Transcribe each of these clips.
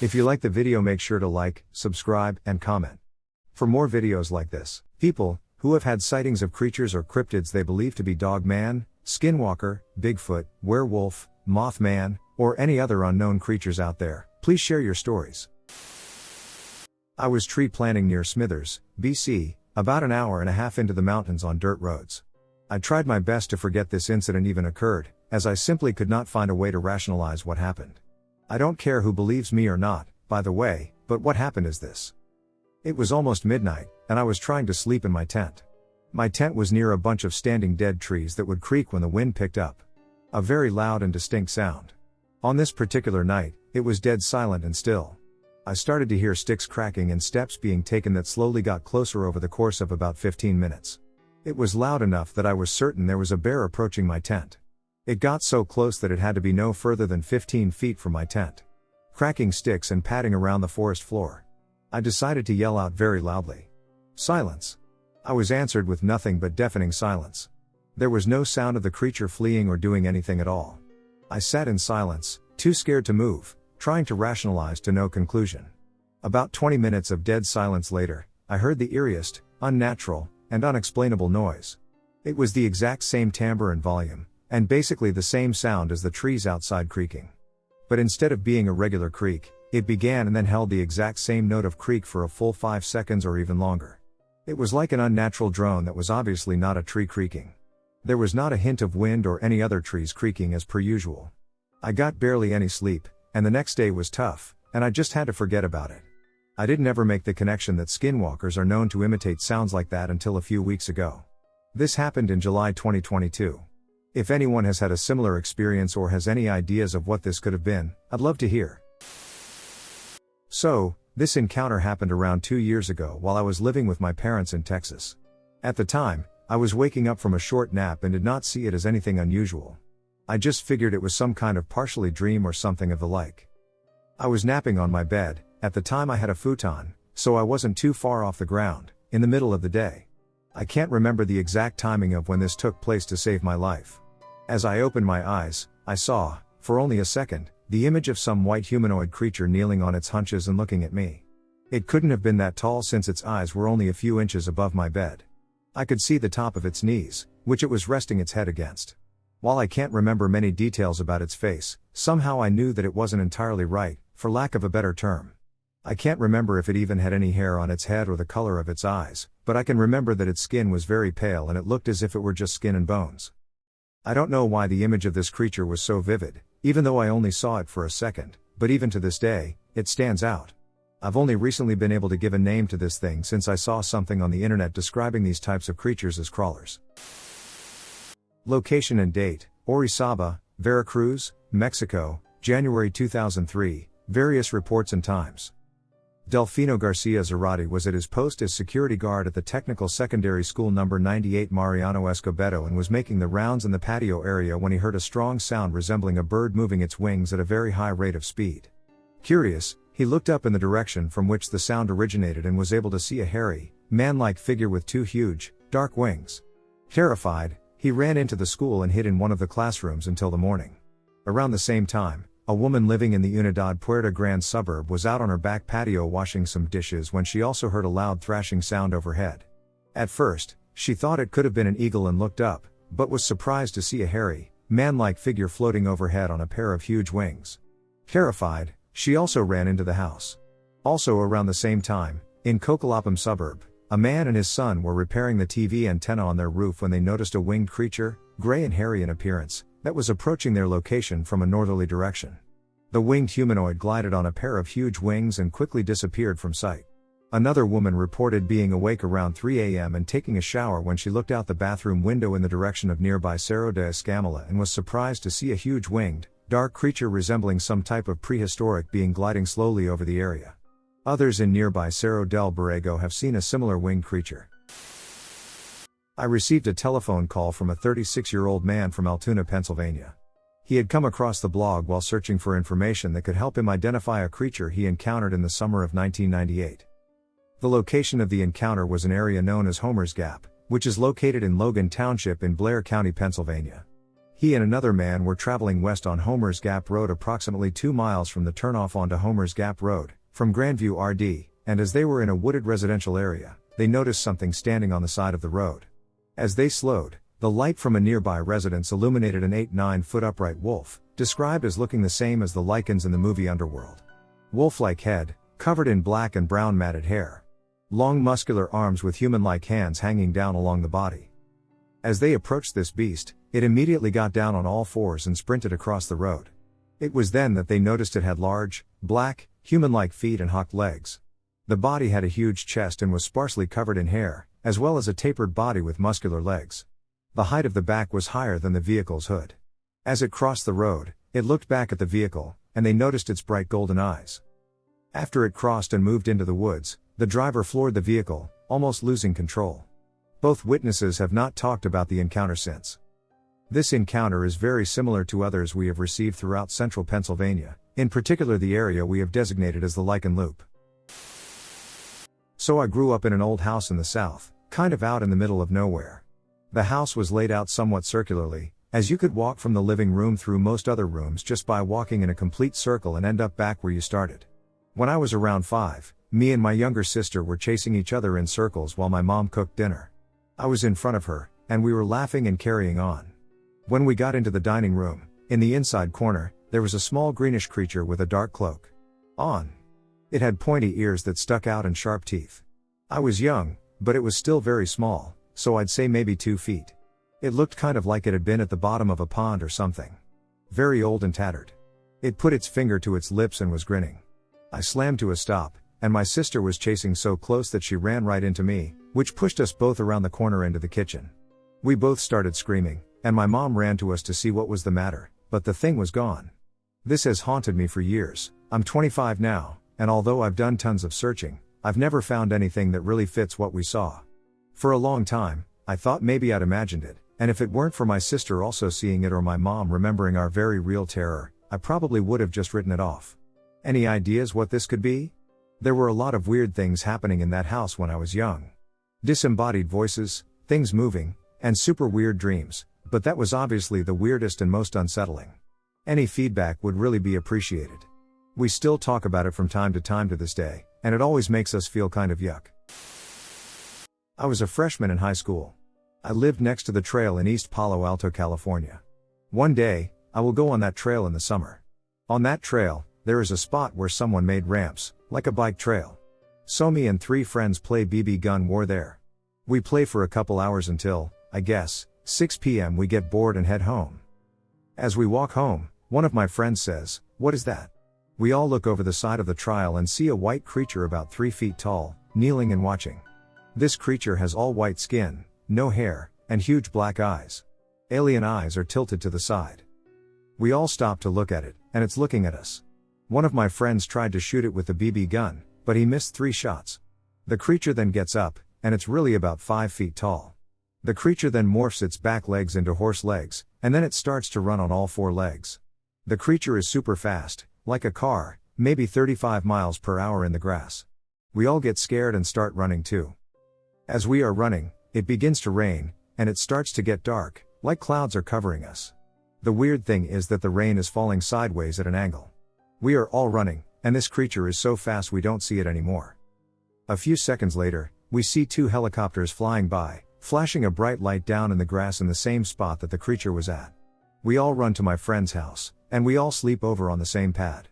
If you like the video, make sure to like, subscribe, and comment. For more videos like this, people who have had sightings of creatures or cryptids they believe to be dog man, skinwalker, Bigfoot, werewolf, mothman, or any other unknown creatures out there, please share your stories. I was tree planting near Smithers, BC, about an hour and a half into the mountains on dirt roads. I tried my best to forget this incident even occurred, as I simply could not find a way to rationalize what happened. I don't care who believes me or not, by the way, but what happened is this. It was almost midnight, and I was trying to sleep in my tent. My tent was near a bunch of standing dead trees that would creak when the wind picked up. A very loud and distinct sound. On this particular night, it was dead silent and still. I started to hear sticks cracking and steps being taken that slowly got closer over the course of about 15 minutes. It was loud enough that I was certain there was a bear approaching my tent. It got so close that it had to be no further than 15 feet from my tent. Cracking sticks and padding around the forest floor. I decided to yell out very loudly. Silence. I was answered with nothing but deafening silence. There was no sound of the creature fleeing or doing anything at all. I sat in silence, too scared to move, trying to rationalize to no conclusion. About 20 minutes of dead silence later, I heard the eeriest, unnatural, and unexplainable noise. It was the exact same timbre and volume, and basically the same sound as the trees outside creaking. But instead of being a regular creak, it began and then held the exact same note of creak for a full 5 seconds or even longer. It was like an unnatural drone that was obviously not a tree creaking. There was not a hint of wind or any other trees creaking as per usual. I got barely any sleep, and the next day was tough, and I just had to forget about it. I didn't ever make the connection that skinwalkers are known to imitate sounds like that until a few weeks ago. This happened in July 2022. If anyone has had a similar experience or has any ideas of what this could have been, I'd love to hear. So, this encounter happened around 2 years ago while I was living with my parents in Texas. At the time, I was waking up from a short nap and did not see it as anything unusual. I just figured it was some kind of partially dream or something of the like. I was napping on my bed. At the time I had a futon, so I wasn't too far off the ground, in the middle of the day. I can't remember the exact timing of when this took place to save my life. As I opened my eyes, I saw, for only a second, the image of some white humanoid creature kneeling on its hunches and looking at me. It couldn't have been that tall since its eyes were only a few inches above my bed. I could see the top of its knees, which it was resting its head against. While I can't remember many details about its face, somehow I knew that it wasn't entirely right, for lack of a better term. I can't remember if it even had any hair on its head or the color of its eyes, but I can remember that its skin was very pale and it looked as if it were just skin and bones. I don't know why the image of this creature was so vivid, even though I only saw it for a second, but even to this day, it stands out. I've only recently been able to give a name to this thing since I saw something on the internet describing these types of creatures as crawlers. Location and date: Orizaba, Veracruz, Mexico, January 2003, various reports and times. Delfino Garcia Zarate was at his post as security guard at the Technical Secondary School No. 98 Mariano Escobedo and was making the rounds in the patio area when he heard a strong sound resembling a bird moving its wings at a very high rate of speed. Curious, he looked up in the direction from which the sound originated and was able to see a hairy, man-like figure with 2 huge, dark wings. Terrified, he ran into the school and hid in one of the classrooms until the morning. Around the same time, a woman living in the Unidad Puerto Grande suburb was out on her back patio washing some dishes when she also heard a loud thrashing sound overhead. At first, she thought it could have been an eagle and looked up, but was surprised to see a hairy, man-like figure floating overhead on a pair of huge wings. Terrified, she also ran into the house. Also around the same time, in Cocolapam suburb, a man and his son were repairing the TV antenna on their roof when they noticed a winged creature, gray and hairy in appearance, that was approaching their location from a northerly direction. The winged humanoid glided on a pair of huge wings and quickly disappeared from sight. Another woman reported being awake around 3 a.m. and taking a shower when she looked out the bathroom window in the direction of nearby Cerro de Escamilla and was surprised to see a huge winged, dark creature resembling some type of prehistoric being gliding slowly over the area. Others in nearby Cerro del Borrego have seen a similar winged creature. I received a telephone call from a 36-year-old man from Altoona, Pennsylvania. He had come across the blog while searching for information that could help him identify a creature he encountered in the summer of 1998. The location of the encounter was an area known as Homer's Gap, which is located in Logan Township in Blair County, Pennsylvania. He He and another man were traveling west on Homer's Gap Road, approximately 2 miles from the turnoff onto Homer's Gap Road, from Grandview RD, and as they were in a wooded residential area, they noticed something standing on the side of the road. As they slowed, the light from a nearby residence illuminated an 8-9 foot upright wolf, described as looking the same as the Lycans in the movie Underworld. Wolf-like head, covered in black and brown matted hair. Long muscular arms with human-like hands hanging down along the body. As they approached this beast, it immediately got down on all fours and sprinted across the road. It was then that they noticed it had large, black, human-like feet and hocked legs. The body had a huge chest and was sparsely covered in hair, as well as a tapered body with muscular legs. The height of the back was higher than the vehicle's hood. As it crossed the road, it looked back at the vehicle, and they noticed its bright golden eyes. After it crossed and moved into the woods, the driver floored the vehicle, almost losing control. Both witnesses have not talked about the encounter since. This encounter is very similar to others we have received throughout central Pennsylvania, in particular the area we have designated as the Lycan Loop. So I grew up in an old house in the south, kind of out in the middle of nowhere. The house was laid out somewhat circularly, as you could walk from the living room through most other rooms just by walking in a complete circle and end up back where you started. When I was around 5, me and my younger sister were chasing each other in circles while my mom cooked dinner. I was in front of her, and we were laughing and carrying on. When we got into the dining room, in the inside corner, there was a small greenish creature with a dark cloak on. It had pointy ears that stuck out and sharp teeth. I was young, but it was still very small, so I'd say maybe 2 feet. It looked kind of like it had been at the bottom of a pond or something. Very old and tattered. It put its finger to its lips and was grinning. I slammed to a stop, and my sister was chasing so close that she ran right into me, which pushed us both around the corner into the kitchen. We both started screaming, and my mom ran to us to see what was the matter, but the thing was gone. This has haunted me for years. I'm 25 now, and although I've done tons of searching, I've never found anything that really fits what we saw. For a long time, I thought maybe I'd imagined it, and if it weren't for my sister also seeing it or my mom remembering our very real terror, I probably would have just written it off. Any ideas what this could be? There were a lot of weird things happening in that house when I was young. Disembodied voices, things moving, and super weird dreams, but that was obviously the weirdest and most unsettling. Any feedback would really be appreciated. We still talk about it from time to this day, and it always makes us feel kind of yuck. I was a freshman in high school. I lived next to the trail in East Palo Alto, California. One day, I will go on that trail in the summer. On that trail, there is a spot where someone made ramps, like a bike trail. So me and 3 friends play BB gun war there. We play for a couple hours until, I guess, 6 p.m. we get bored and head home. As we walk home, one of my friends says, "What is that?" We all look over the side of the trail and see a white creature about 3 feet tall, kneeling and watching. This creature has all white skin, no hair, and huge black eyes. Alien eyes are tilted to the side. We all stop to look at it, and it's looking at us. One of my friends tried to shoot it with the BB gun, but he missed 3 shots. The creature then gets up, and it's really about 5 feet tall. The creature then morphs its back legs into horse legs, and then it starts to run on all 4 legs. The creature is super fast, like a car, maybe 35 miles per hour in the grass. We all get scared and start running too. As we are running, it begins to rain, and it starts to get dark, like clouds are covering us. The weird thing is that the rain is falling sideways at an angle. We are all running, and this creature is so fast we don't see it anymore. A few seconds later, we see 2 helicopters flying by, flashing a bright light down in the grass in the same spot that the creature was at. We all run to my friend's house, and we all sleep over on the same pad.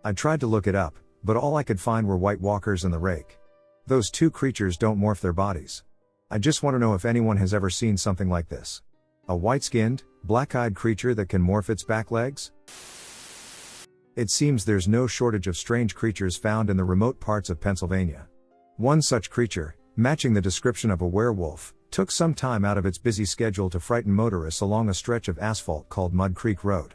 I tried to look it up, but all I could find were white walkers and the rake. Those 2 creatures don't morph their bodies. I just want to know if anyone has ever seen something like this. A white-skinned, black-eyed creature that can morph its back legs? It seems there's no shortage of strange creatures found in the remote parts of Pennsylvania. One such creature, matching the description of a werewolf, took some time out of its busy schedule to frighten motorists along a stretch of asphalt called Mud Creek Road.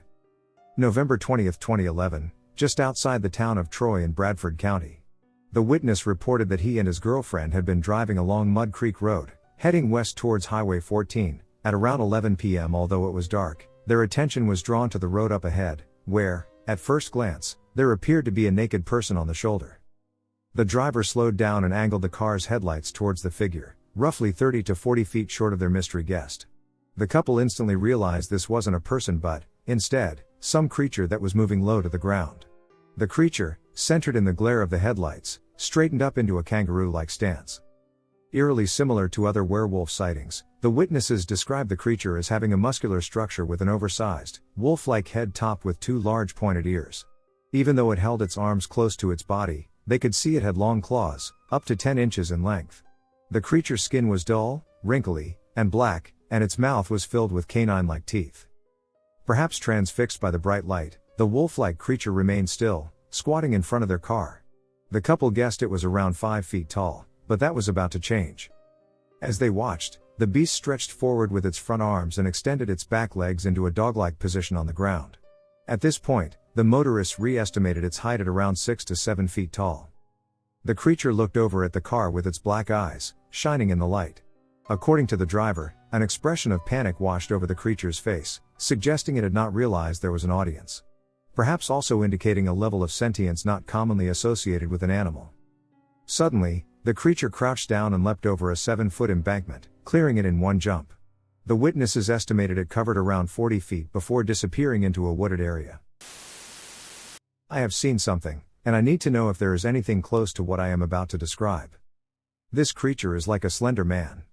November 20, 2011, just outside the town of Troy in Bradford County. The witness reported that he and his girlfriend had been driving along Mud Creek Road, heading west towards Highway 14, at around 11 p.m. Although it was dark, their attention was drawn to the road up ahead, where, at first glance, there appeared to be a naked person on the shoulder. The driver slowed down and angled the car's headlights towards the figure, roughly 30 to 40 feet short of their mystery guest. The couple instantly realized this wasn't a person but, instead, some creature that was moving low to the ground. The creature, centered in the glare of the headlights, straightened up into a kangaroo-like stance. Eerily similar to other werewolf sightings, the witnesses described the creature as having a muscular structure with an oversized, wolf-like head topped with two large pointed ears. Even though it held its arms close to its body, they could see it had long claws, up to 10 inches in length. The creature's skin was dull, wrinkly, and black, and its mouth was filled with canine-like teeth. Perhaps transfixed by the bright light, the wolf-like creature remained still, squatting in front of their car. The couple guessed it was around 5 feet tall, but that was about to change. As they watched, the beast stretched forward with its front arms and extended its back legs into a dog-like position on the ground. At this point, the motorists re-estimated its height at around 6 to 7 feet tall. The creature looked over at the car with its black eyes, shining in the light. According to the driver, an expression of panic washed over the creature's face, suggesting it had not realized there was an audience. Perhaps also indicating a level of sentience not commonly associated with an animal. Suddenly, the creature crouched down and leapt over a 7-foot embankment, clearing it in one jump. The witnesses estimated it covered around 40 feet before disappearing into a wooded area. I have seen something, and I need to know if there is anything close to what I am about to describe. This creature is like a slender man.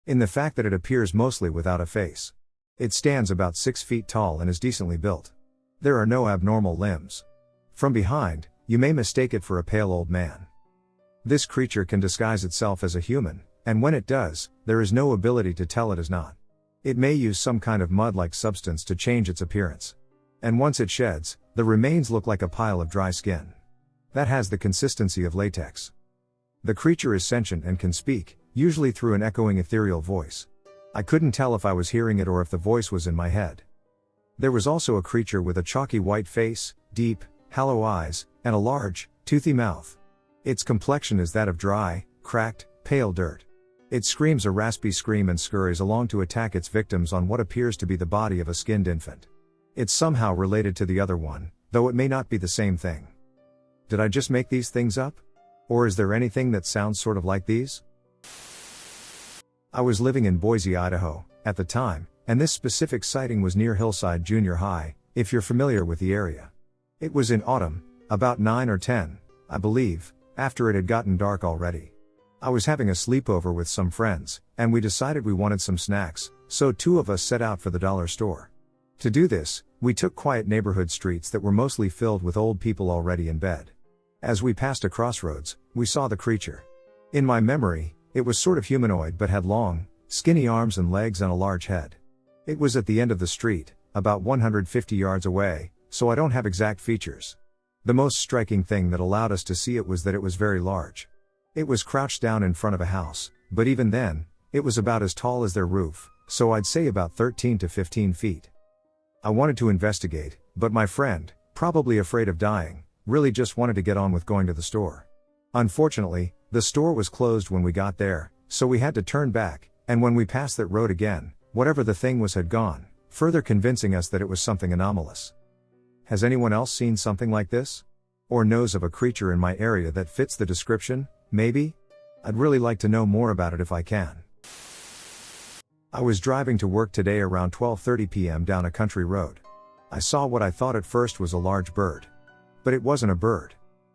In the fact that it appears mostly without a face. It stands about 6 feet tall and is decently built. There are no abnormal limbs. From behind, you may mistake it for a pale old man. This creature can disguise itself as a human, and when it does, there is no ability to tell it is not. It may use some kind of mud-like substance to change its appearance. And once it sheds, the remains look like a pile of dry skin. That has the consistency of latex. The creature is sentient and can speak, usually through an echoing ethereal voice. I couldn't tell if I was hearing it or if the voice was in my head. There was also a creature with a chalky white face, deep, hollow eyes, and a large, toothy mouth. Its complexion is that of dry, cracked, pale dirt. It screams a raspy scream and scurries along to attack its victims on what appears to be the body of a skinned infant. It's somehow related to the other one, though it may not be the same thing. Did I just make these things up? Or is there anything that sounds sort of like these? I was living in Boise, Idaho, at the time, and this specific sighting was near Hillside Junior High, if you're familiar with the area. It was in autumn, about 9 or 10, I believe, after it had gotten dark already. I was having a sleepover with some friends, and we decided we wanted some snacks, so 2 of us set out for the dollar store. To do this, we took quiet neighborhood streets that were mostly filled with old people already in bed. As we passed a crossroads, we saw the creature. In my memory, it was sort of humanoid but had long, skinny arms and legs and a large head. It was at the end of the street, about 150 yards away, so I don't have exact features. The most striking thing that allowed us to see it was that it was very large. It was crouched down in front of a house, but even then, it was about as tall as their roof, so I'd say about 13 to 15 feet. I wanted to investigate, but my friend, probably afraid of dying, really just wanted to get on with going to the store. Unfortunately, the store was closed when we got there, so we had to turn back, and when we passed that road again, whatever the thing was had gone, further convincing us that it was something anomalous. Has anyone else seen something like this? Or knows of a creature in my area that fits the description, maybe? I'd really like to know more about it if I can. I was driving to work today around 12:30 p.m. down a country road. I saw what I thought at first was a large bird. But it wasn't a bird.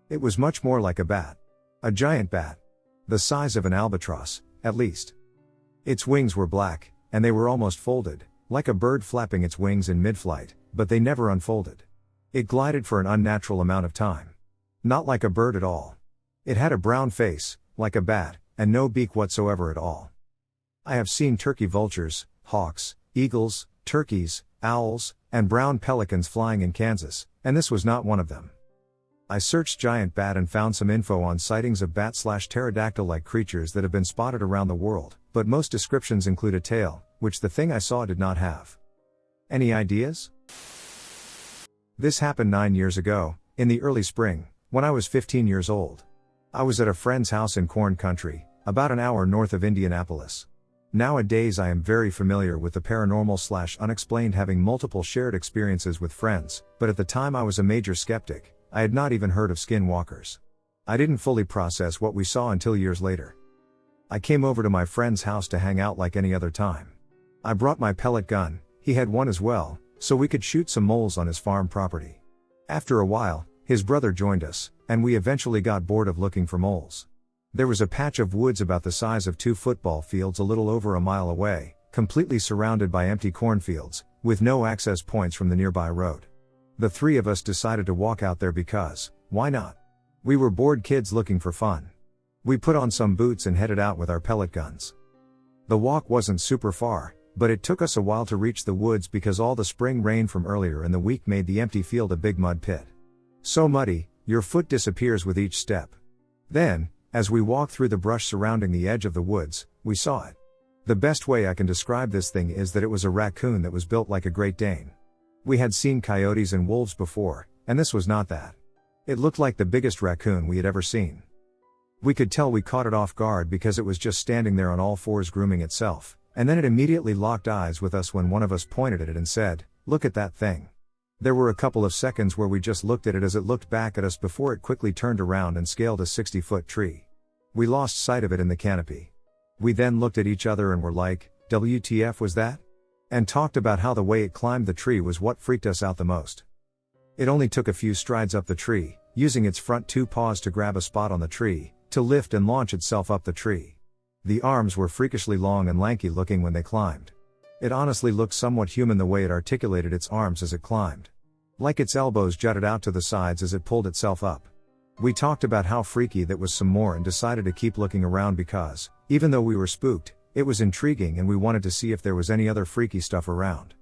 It was much more like a bat. A giant bat. The size of an albatross, at least. Its wings were black, and they were almost folded, like a bird flapping its wings in mid-flight, but they never unfolded. It glided for an unnatural amount of time. Not like a bird at all. It had a brown face, like a bat, and no beak whatsoever at all. I have seen turkey vultures, hawks, eagles, turkeys, owls, and brown pelicans flying in Kansas, and this was not one of them. I searched giant bat and found some info on sightings of bat/pterodactyl-like creatures that have been spotted around the world, but most descriptions include a tail, which the thing I saw did not have. Any ideas? This happened 9 years ago, in the early spring, when I was 15 years old. I was at a friend's house in corn country, about an hour north of Indianapolis. Nowadays I am very familiar with the paranormal/unexplained, having multiple shared experiences with friends, but at the time I was a major skeptic. I had not even heard of skinwalkers. I didn't fully process what we saw until years later. I came over to my friend's house to hang out like any other time. I brought my pellet gun, he had one as well, so we could shoot some moles on his farm property. After a while, his brother joined us, and we eventually got bored of looking for moles. There was a patch of woods about the size of 2 football fields a little over a mile away, completely surrounded by empty cornfields, with no access points from the nearby road. The 3 of us decided to walk out there because, why not? We were bored kids looking for fun. We put on some boots and headed out with our pellet guns. The walk wasn't super far, but it took us a while to reach the woods because all the spring rain from earlier in the week made the empty field a big mud pit. So muddy, your foot disappears with each step. Then, as we walked through the brush surrounding the edge of the woods, we saw it. The best way I can describe this thing is that it was a raccoon that was built like a Great Dane. We had seen coyotes and wolves before, and this was not that. It looked like the biggest raccoon we had ever seen. We could tell we caught it off guard because it was just standing there on all fours grooming itself, and then it immediately locked eyes with us when one of us pointed at it and said, "Look at that thing." There were a couple of seconds where we just looked at it as it looked back at us before it quickly turned around and scaled a 60-foot tree. We lost sight of it in the canopy. We then looked at each other and were like, "WTF was that?" And talked about how the way it climbed the tree was what freaked us out the most. It only took a few strides up the tree, using its front 2 paws to grab a spot on the tree, to lift and launch itself up the tree. The arms were freakishly long and lanky looking when they climbed. It honestly looked somewhat human the way it articulated its arms as it climbed. Like its elbows jutted out to the sides as it pulled itself up. We talked about how freaky that was some more and decided to keep looking around because, even though we were spooked, it was intriguing and we wanted to see if there was any other freaky stuff around.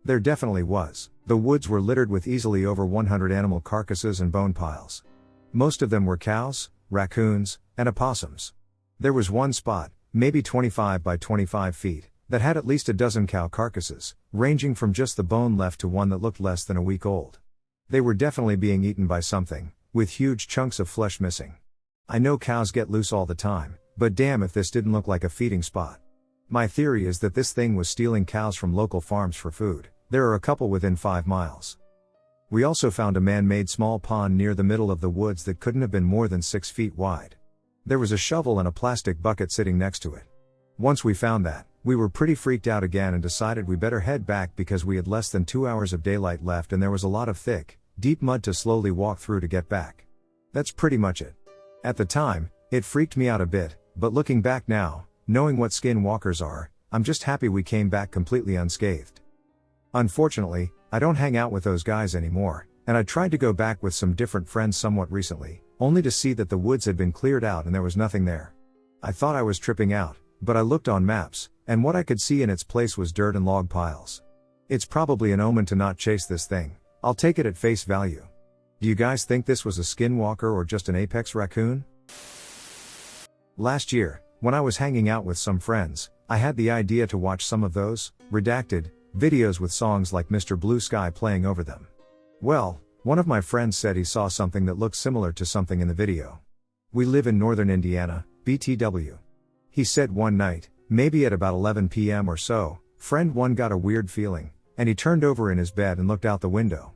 There definitely was. The woods were littered with easily over 100 animal carcasses and bone piles. Most of them were cows, raccoons, and opossums. There was one spot, maybe 25 by 25 feet, that had at least a dozen cow carcasses, ranging from just the bone left to one that looked less than a week old. They were definitely being eaten by something, with huge chunks of flesh missing. I know cows get loose all the time, but damn if this didn't look like a feeding spot. My theory is that this thing was stealing cows from local farms for food. There are a couple within 5 miles. We also found a man-made small pond near the middle of the woods that couldn't have been more than 6 feet wide. There was a shovel and a plastic bucket sitting next to it. Once we found that, we were pretty freaked out again and decided we better head back because we had less than 2 hours of daylight left and there was a lot of thick, deep mud to slowly walk through to get back. That's pretty much it. At the time, it freaked me out a bit, but looking back now, knowing what skinwalkers are, I'm just happy we came back completely unscathed. Unfortunately, I don't hang out with those guys anymore, and I tried to go back with some different friends somewhat recently, only to see that the woods had been cleared out and there was nothing there. I thought I was tripping out, but I looked on maps, and what I could see in its place was dirt and log piles. It's probably an omen to not chase this thing. I'll take it at face value. Do you guys think this was a skinwalker or just an apex raccoon? Last year, when I was hanging out with some friends, I had the idea to watch some of those, redacted, videos with songs like Mr. Blue Sky playing over them. Well, one of my friends said he saw something that looked similar to something in the video. We live in northern Indiana, BTW. He said one night, maybe at about 11 p.m. or so, friend one got a weird feeling, and he turned over in his bed and looked out the window.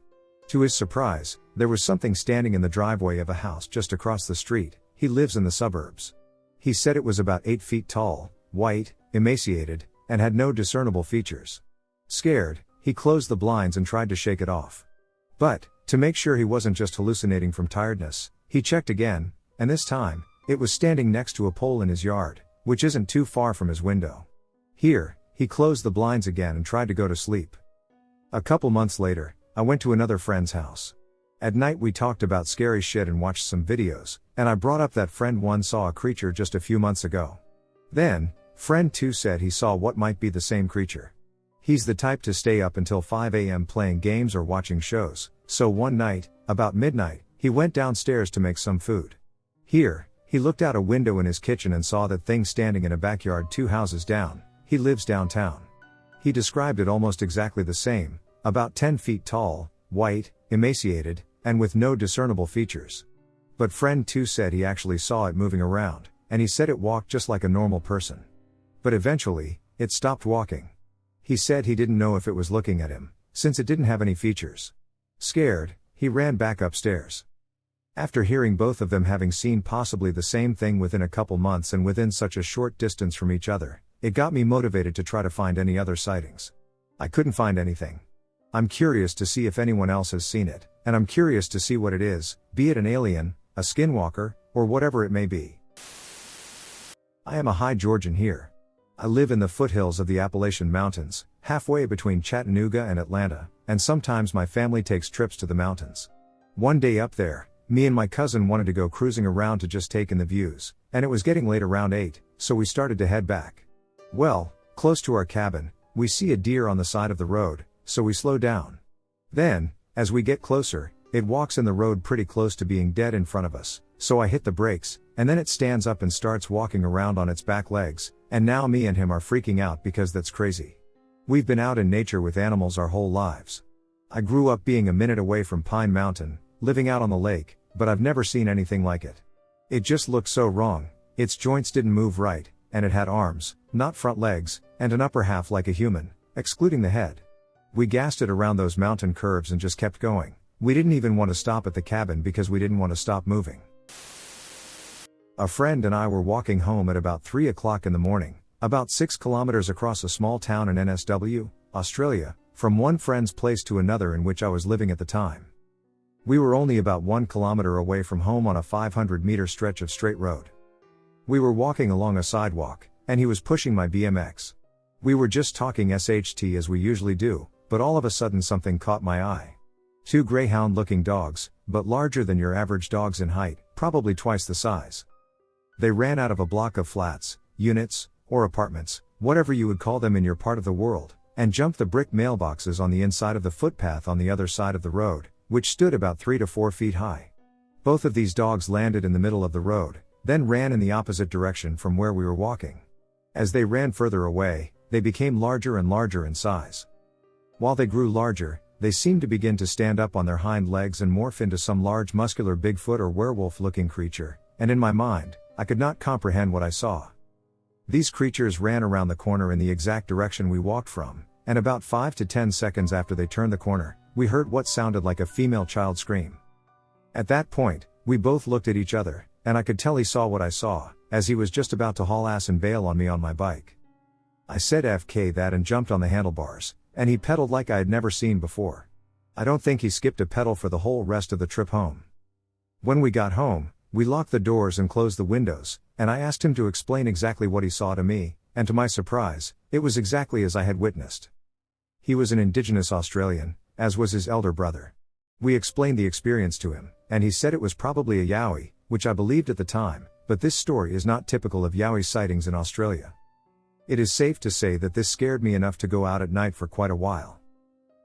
To his surprise, there was something standing in the driveway of a house just across the street. He lives in the suburbs. He said it was about 8 feet tall, white, emaciated, and had no discernible features. Scared, he closed the blinds and tried to shake it off. But, to make sure he wasn't just hallucinating from tiredness, he checked again, and this time, it was standing next to a pole in his yard, which isn't too far from his window. Here, he closed the blinds again and tried to go to sleep. A couple months later, I went to another friend's house. At night we talked about scary shit and watched some videos, and I brought up that friend one saw a creature just a few months ago. Then, friend two said he saw what might be the same creature. He's the type to stay up until 5 a.m. playing games or watching shows, so one night, about midnight, he went downstairs to make some food. Here, he looked out a window in his kitchen and saw that thing standing in a backyard 2 houses down. He lives downtown. He described it almost exactly the same, about 10 feet tall, white, emaciated, and with no discernible features. But friend 2 said he actually saw it moving around, and he said it walked just like a normal person. But eventually, it stopped walking. He said he didn't know if it was looking at him, since it didn't have any features. Scared, he ran back upstairs. After hearing both of them having seen possibly the same thing within a couple months and within such a short distance from each other, it got me motivated to try to find any other sightings. I couldn't find anything. I'm curious to see if anyone else has seen it, and I'm curious to see what it is, be it an alien, a skinwalker, or whatever it may be. I am a high Georgian here. I live in the foothills of the Appalachian Mountains, halfway between Chattanooga and Atlanta, and sometimes my family takes trips to the mountains. One day up there, me and my cousin wanted to go cruising around to just take in the views, and it was getting late around 8, so we started to head back. Well, close to our cabin, we see a deer on the side of the road, so we slow down. Then, as we get closer, it walks in the road pretty close to being dead in front of us, so I hit the brakes, and then it stands up and starts walking around on its back legs, and now me and him are freaking out because that's crazy. We've been out in nature with animals our whole lives. I grew up being a minute away from Pine Mountain, living out on the lake, but I've never seen anything like it. It just looked so wrong, its joints didn't move right, and it had arms, not front legs, and an upper half like a human, excluding the head. We gassed it around those mountain curves and just kept going. We didn't even want to stop at the cabin because we didn't want to stop moving. A friend and I were walking home at about 3 o'clock in the morning, about 6 kilometers across a small town in NSW, Australia, from one friend's place to another in which I was living at the time. We were only about 1 kilometer away from home on a 500-meter stretch of straight road. We were walking along a sidewalk, and he was pushing my BMX. We were just talking SHT as we usually do, but all of a sudden something caught my eye. 2 greyhound-looking dogs, but larger than your average dogs in height, probably twice the size. They ran out of a block of flats, units, or apartments, whatever you would call them in your part of the world, and jumped the brick mailboxes on the inside of the footpath on the other side of the road, which stood about 3 to 4 feet high. Both of these dogs landed in the middle of the road, then ran in the opposite direction from where we were walking. As they ran further away, they became larger and larger in size. While they grew larger, they seemed to begin to stand up on their hind legs and morph into some large muscular Bigfoot or werewolf-looking creature, and in my mind, I could not comprehend what I saw. These creatures ran around the corner in the exact direction we walked from, and about 5 to 10 seconds after they turned the corner, we heard what sounded like a female child scream. At that point, we both looked at each other, and I could tell he saw what I saw, as he was just about to haul ass and bail on me on my bike. I said FK that and jumped on the handlebars, and he pedaled like I had never seen before. I don't think he skipped a pedal for the whole rest of the trip home. When we got home, we locked the doors and closed the windows, and I asked him to explain exactly what he saw to me, and to my surprise, it was exactly as I had witnessed. He was an indigenous Australian, as was his elder brother. We explained the experience to him, and he said it was probably a yowie, which I believed at the time, but this story is not typical of yowie sightings in Australia. It is safe to say that this scared me enough to go out at night for quite a while.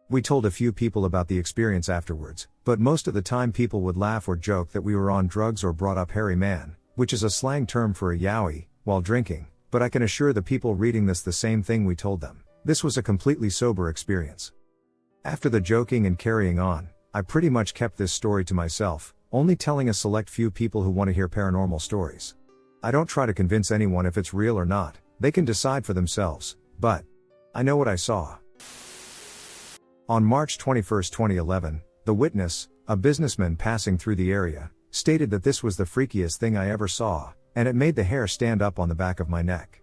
We told a few people about the experience afterwards, but most of the time people would laugh or joke that we were on drugs or brought up hairy man, which is a slang term for a yowie, while drinking, but I can assure the people reading this the same thing we told them. This was a completely sober experience. After the joking and carrying on, I pretty much kept this story to myself, only telling a select few people who want to hear paranormal stories. I don't try to convince anyone if it's real or not, they can decide for themselves, but I know what I saw. On March 21, 2011, the witness, a businessman passing through the area, stated that this was the freakiest thing I ever saw, and it made the hair stand up on the back of my neck.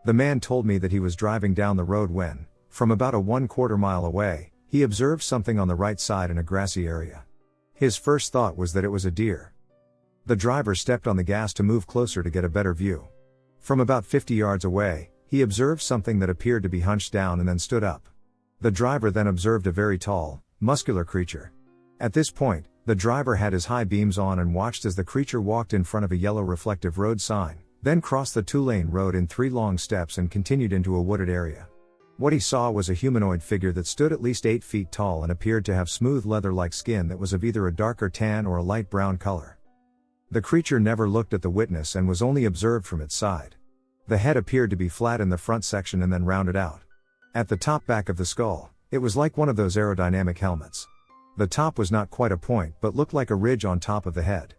The man told me that he was driving down the road when, from about a 1/4 mile away, he observed something on the right side in a grassy area. His first thought was that it was a deer. The driver stepped on the gas to move closer to get a better view. From about 50 yards away, he observed something that appeared to be hunched down and then stood up. The driver then observed a very tall, muscular creature. At this point, the driver had his high beams on and watched as the creature walked in front of a yellow reflective road sign, then crossed the 2-lane road in 3 long steps and continued into a wooded area. What he saw was a humanoid figure that stood at least 8 feet tall and appeared to have smooth leather-like skin that was of either a darker tan or a light brown color. The creature never looked at the witness and was only observed from its side. The head appeared to be flat in the front section and then rounded out. At the top back of the skull, it was like one of those aerodynamic helmets. The top was not quite a point but looked like a ridge on top of the head.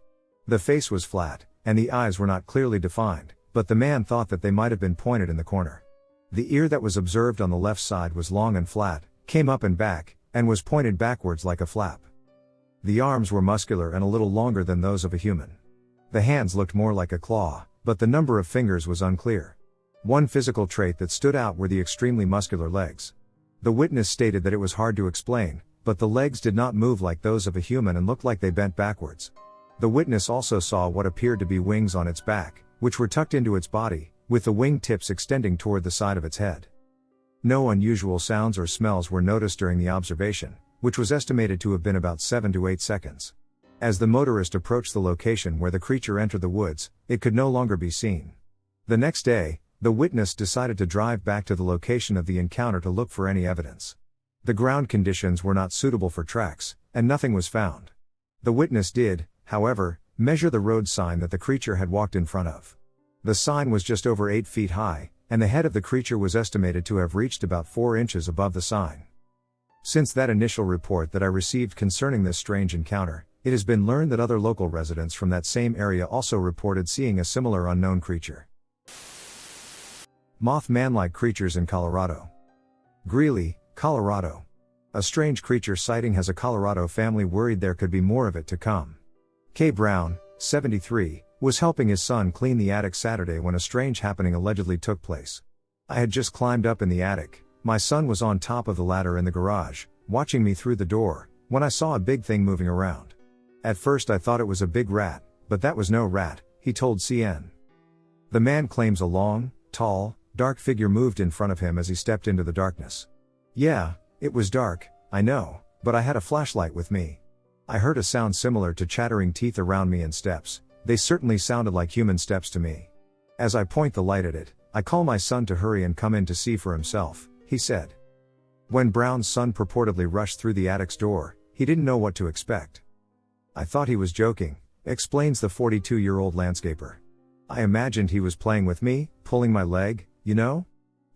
The face was flat, and the eyes were not clearly defined, but the man thought that they might have been pointed in the corner. The ear that was observed on the left side was long and flat, came up and back, and was pointed backwards like a flap. The arms were muscular and a little longer than those of a human. The hands looked more like a claw, but the number of fingers was unclear. One physical trait that stood out were the extremely muscular legs. The witness stated that it was hard to explain, but the legs did not move like those of a human and looked like they bent backwards. The witness also saw what appeared to be wings on its back, which were tucked into its body, with the wing tips extending toward the side of its head. No unusual sounds or smells were noticed during the observation, which was estimated to have been about 7 to 8 seconds. As the motorist approached the location where the creature entered the woods, it could no longer be seen. The next day, the witness decided to drive back to the location of the encounter to look for any evidence. The ground conditions were not suitable for tracks, and nothing was found. The witness did, however, measure the road sign that the creature had walked in front of. The sign was just over 8 feet high, and the head of the creature was estimated to have reached about 4 inches above the sign. Since that initial report that I received concerning this strange encounter, it has been learned that other local residents from that same area also reported seeing a similar unknown creature. Moth-man-like creatures in Colorado. Greeley, Colorado. A strange creature sighting has a Colorado family worried there could be more of it to come. K. Brown, 73, was helping his son clean the attic Saturday when a strange happening allegedly took place. I had just climbed up in the attic, my son was on top of the ladder in the garage, watching me through the door, when I saw a big thing moving around. At first I thought it was a big rat, but that was no rat, he told CN. The man claims a long, tall, dark figure moved in front of him as he stepped into the darkness. Yeah, it was dark, I know, but I had a flashlight with me. I heard a sound similar to chattering teeth around me and steps. They certainly sounded like human steps to me. As I point the light at it, I call my son to hurry and come in to see for himself, he said. When Brown's son purportedly rushed through the attic's door, he didn't know what to expect. I thought he was joking, explains the 42-year-old landscaper. I imagined he was playing with me, pulling my leg, you know?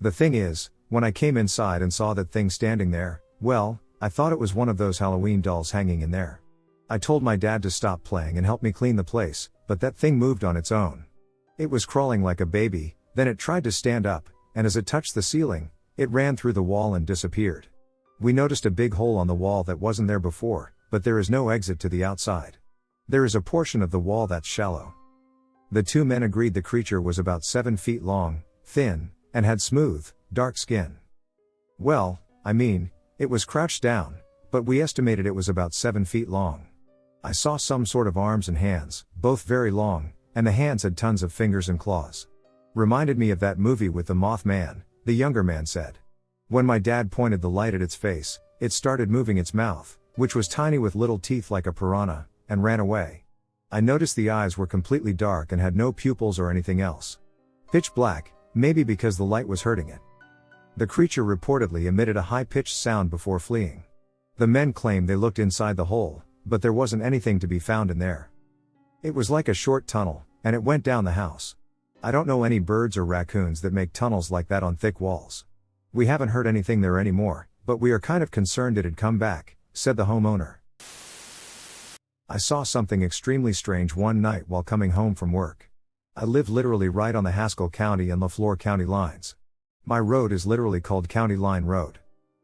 The thing is, when I came inside and saw that thing standing there, well, I thought it was one of those Halloween dolls hanging in there. I told my dad to stop playing and help me clean the place, but that thing moved on its own. It was crawling like a baby, then it tried to stand up, and as it touched the ceiling, it ran through the wall and disappeared. We noticed a big hole on the wall that wasn't there before, but there is no exit to the outside. There is a portion of the wall that's shallow. The two men agreed the creature was about 7 feet long, thin, and had smooth, dark skin. Well, I mean, it was crouched down, but we estimated it was about 7 feet long. I saw some sort of arms and hands, both very long, and the hands had tons of fingers and claws. Reminded me of that movie with the Mothman, the younger man said. When my dad pointed the light at its face, it started moving its mouth, which was tiny with little teeth like a piranha, and ran away. I noticed the eyes were completely dark and had no pupils or anything else. Pitch black, maybe because the light was hurting it. The creature reportedly emitted a high-pitched sound before fleeing. The men claimed they looked inside the hole, but there wasn't anything to be found in there. It was like a short tunnel, and it went down the house. I don't know any birds or raccoons that make tunnels like that on thick walls. We haven't heard anything there anymore, but we are kind of concerned it had come back, said the homeowner. I saw something extremely strange one night while coming home from work. I live literally right on the Haskell County and LaFleur County lines. My road is literally called County Line Road.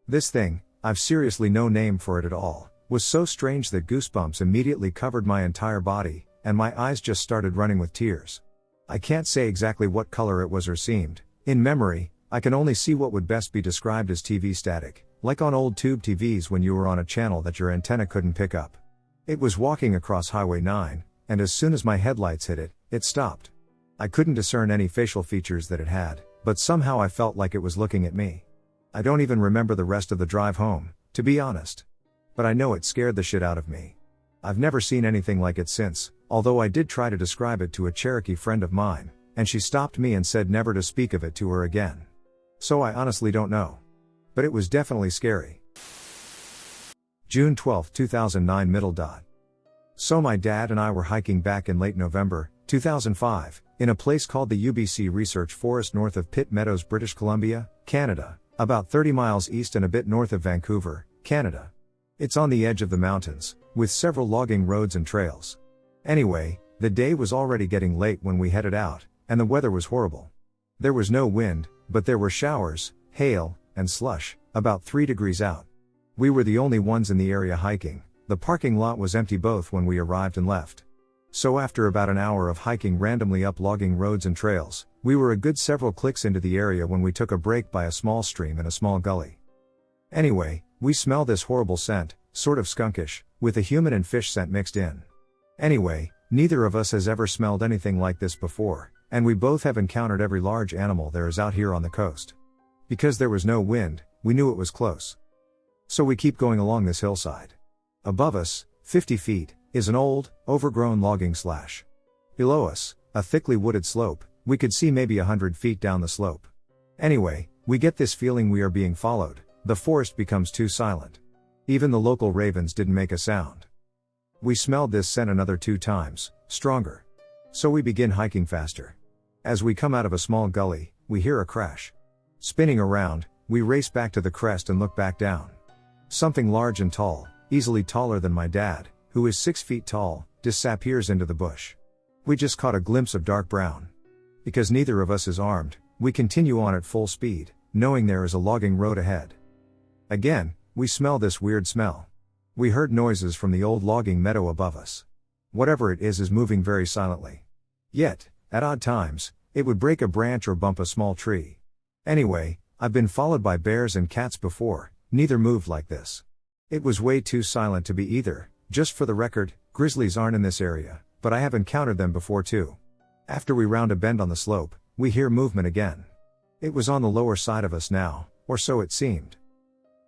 This thing, I've seriously no name for it at all, was so strange that goosebumps immediately covered my entire body, and my eyes just started running with tears. I can't say exactly what color it was or seemed. In memory, I can only see what would best be described as TV static, like on old tube TVs when you were on a channel that your antenna couldn't pick up. It was walking across Highway 9, and as soon as my headlights hit it, it stopped. I couldn't discern any facial features that it had, but somehow I felt like it was looking at me. I don't even remember the rest of the drive home, to be honest. But I know it scared the shit out of me. I've never seen anything like it since, although I did try to describe it to a Cherokee friend of mine, and she stopped me and said never to speak of it to her again. So I honestly don't know. But it was definitely scary. June 12, 2009 middle dot. So my dad and I were hiking back in late November, 2005, in a place called the UBC Research Forest north of Pitt Meadows, British Columbia, Canada, about 30 miles east and a bit north of Vancouver, Canada. It's on the edge of the mountains, with several logging roads and trails. Anyway, the day was already getting late when we headed out, and the weather was horrible. There was no wind, but there were showers, hail, and slush, about 3 degrees out. We were the only ones in the area hiking. The parking lot was empty both when we arrived and left. So after about an hour of hiking randomly up logging roads and trails, We were a good several clicks into the area when we took a break by a small stream and a small gully. Anyway, we smell this horrible scent, sort of skunkish, with a human and fish scent mixed in. Anyway, neither of us has ever smelled anything like this before, and we both have encountered every large animal there is out here on the coast. Because there was no wind, we knew it was close. So we keep going along this hillside. Above us, 50 feet, is an old, overgrown logging slash. Below us, a thickly wooded slope. We could see maybe 100 feet down the slope. Anyway, we get this feeling we are being followed. The forest becomes too silent. Even the local ravens didn't make a sound. We smelled this scent another 2 times, stronger. So we begin hiking faster. As we come out of a small gully, we hear a crash. Spinning around, we race back to the crest and look back down. Something large and tall, easily taller than my dad, who is 6 feet tall, disappears into the bush. We just caught a glimpse of dark brown. Because neither of us is armed, we continue on at full speed, knowing there is a logging road ahead. Again, we smell this weird smell. We heard noises from the old logging meadow above us. Whatever it is moving very silently. Yet, at odd times, it would break a branch or bump a small tree. Anyway, I've been followed by bears and cats before, neither moved like this. It was way too silent to be either. Just for the record, grizzlies aren't in this area, but I have encountered them before too. After we round a bend on the slope, we hear movement again. It was on the lower side of us now, or so it seemed.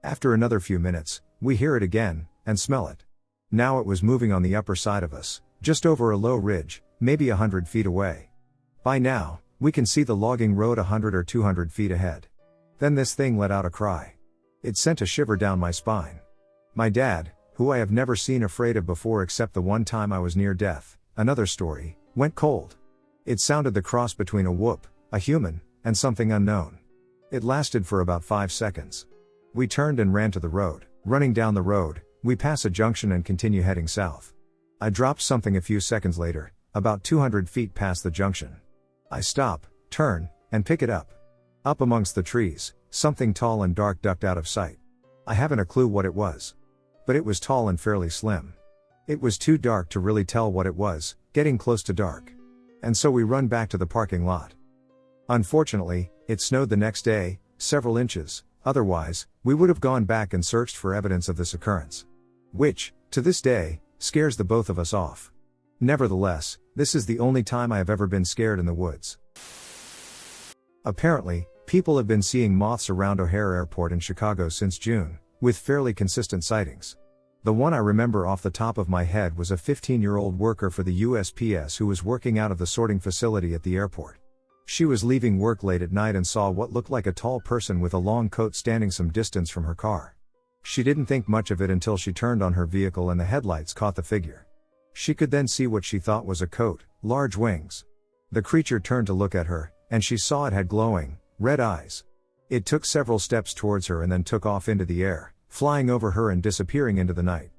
After another few minutes, we hear it again, and smell it. Now it was moving on the upper side of us, just over a low ridge, maybe 100 feet away. By now, we can see the logging road 100 or 200 feet ahead. Then this thing let out a cry. It sent a shiver down my spine. My dad, who I have never seen afraid of before except the one time I was near death, another story, went cold. It sounded the cross between a whoop, a human, and something unknown. It lasted for about 5 seconds. We turned and ran to the road. Running down the road, we pass a junction and continue heading south. I dropped something a few seconds later, about 200 feet past the junction. I stop, turn, and pick it up. Up amongst the trees, something tall and dark ducked out of sight. I haven't a clue what it was. But it was tall and fairly slim. It was too dark to really tell what it was, getting close to dark. And so we run back to the parking lot. Unfortunately, it snowed the next day, several inches, otherwise, we would have gone back and searched for evidence of this occurrence. Which, to this day, scares the both of us off. Nevertheless, this is the only time I have ever been scared in the woods. Apparently, people have been seeing moths around O'Hare Airport in Chicago since June, with fairly consistent sightings. The one I remember off the top of my head was a 15-year-old worker for the USPS who was working out of the sorting facility at the airport. She was leaving work late at night and saw what looked like a tall person with a long coat standing some distance from her car. She didn't think much of it until she turned on her vehicle and the headlights caught the figure. She could then see what she thought was a coat, large wings. The creature turned to look at her, and she saw it had glowing, red eyes. It took several steps towards her and then took off into the air, flying over her and disappearing into the night.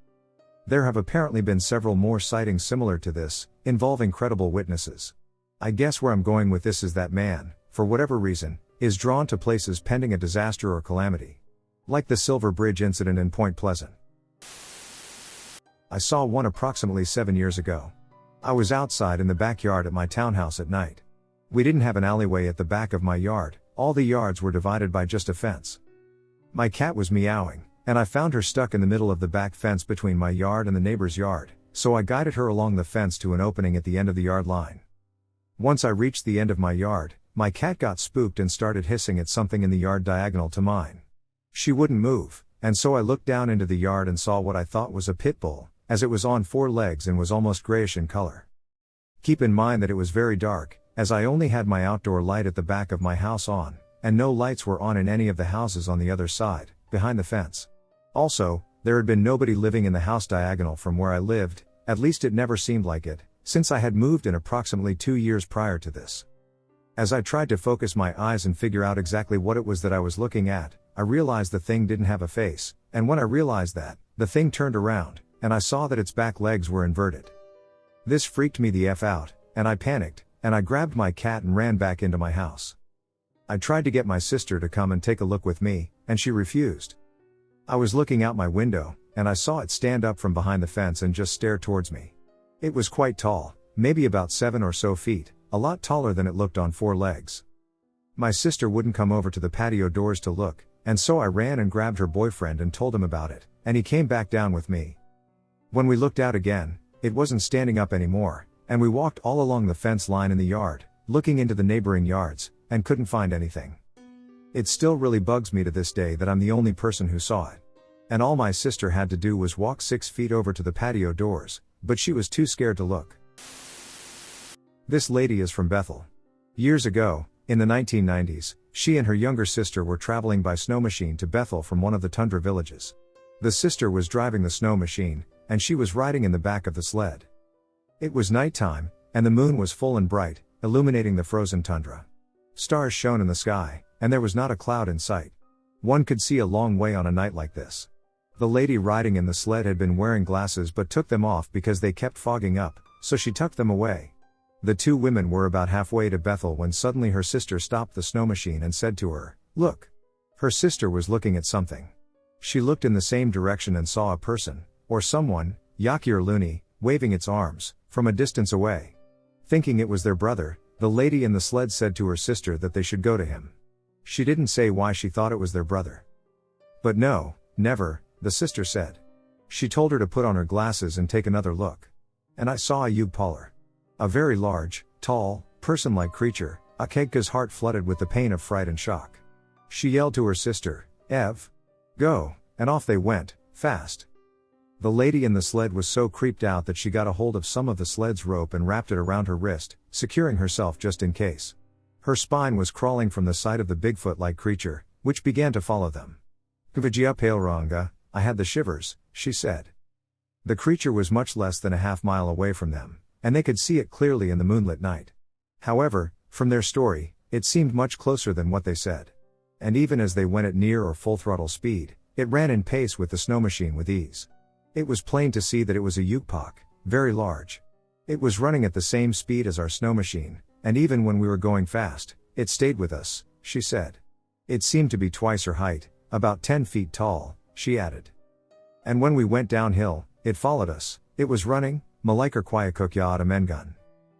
There have apparently been several more sightings similar to this, involving credible witnesses. I guess where I'm going with this is that man, for whatever reason, is drawn to places pending a disaster or calamity. Like the Silver Bridge incident in Point Pleasant. I saw one approximately 7 years ago. I was outside in the backyard at my townhouse at night. We didn't have an alleyway at the back of my yard, all the yards were divided by just a fence. My cat was meowing, and I found her stuck in the middle of the back fence between my yard and the neighbor's yard, so I guided her along the fence to an opening at the end of the yard line. Once I reached the end of my yard, my cat got spooked and started hissing at something in the yard diagonal to mine. She wouldn't move, and so I looked down into the yard and saw what I thought was a pit bull, as it was on 4 legs and was almost grayish in color. Keep in mind that it was very dark, as I only had my outdoor light at the back of my house on, and no lights were on in any of the houses on the other side, behind the fence. Also, there had been nobody living in the house diagonal from where I lived, at least it never seemed like it, since I had moved in approximately 2 years prior to this. As I tried to focus my eyes and figure out exactly what it was that I was looking at, I realized the thing didn't have a face, and when I realized that, the thing turned around, and I saw that its back legs were inverted. This freaked me the F out, and I panicked, and I grabbed my cat and ran back into my house. I tried to get my sister to come and take a look with me, and she refused. I was looking out my window, and I saw it stand up from behind the fence and just stare towards me. It was quite tall, maybe about 7 or so feet, a lot taller than it looked on 4 legs. My sister wouldn't come over to the patio doors to look, and so I ran and grabbed her boyfriend and told him about it, and he came back down with me. When we looked out again, it wasn't standing up anymore, and we walked all along the fence line in the yard, looking into the neighboring yards, and couldn't find anything. It still really bugs me to this day that I'm the only person who saw it. And all my sister had to do was walk 6 feet over to the patio doors, but she was too scared to look. This lady is from Bethel. Years ago, in the 1990s, she and her younger sister were traveling by snow machine to Bethel from one of the Tundra villages. The sister was driving the snow machine, and she was riding in the back of the sled. It was nighttime, and the moon was full and bright, illuminating the frozen tundra. Stars shone in the sky, and there was not a cloud in sight. One could see a long way on a night like this. The lady riding in the sled had been wearing glasses but took them off because they kept fogging up, so she tucked them away. The 2 women were about halfway to Bethel when suddenly her sister stopped the snow machine and said to her, "Look." Her sister was looking at something. She looked in the same direction and saw a person, or someone, yaki or loony, waving its arms, from a distance away. Thinking it was their brother, the lady in the sled said to her sister that they should go to him. She didn't say why she thought it was their brother. "But no, never," the sister said. She told her to put on her glasses and take another look. And I saw a yugpaller. A very large, tall, person-like creature, Akegka's heart flooded with the pain of fright and shock. She yelled to her sister, "Ev! Go!" and off they went, fast. The lady in the sled was so creeped out that she got a hold of some of the sled's rope and wrapped it around her wrist, securing herself just in case. Her spine was crawling from the sight of the Bigfoot-like creature, which began to follow them. "Kvagia Pailranga, I had the shivers," she said. The creature was much less than a half-mile away from them, and they could see it clearly in the moonlit night. However, from their story, it seemed much closer than what they said. And even as they went at near or full throttle speed, it ran in pace with the snow machine with ease. It was plain to see that it was a yugpak, very large. It was running at the same speed as our snow machine, and even when we were going fast, it stayed with us, she said. It seemed to be twice her height, about 10 feet tall, she added. And when we went downhill, it followed us. It was running, Malaiker Kwayakukya Mengun.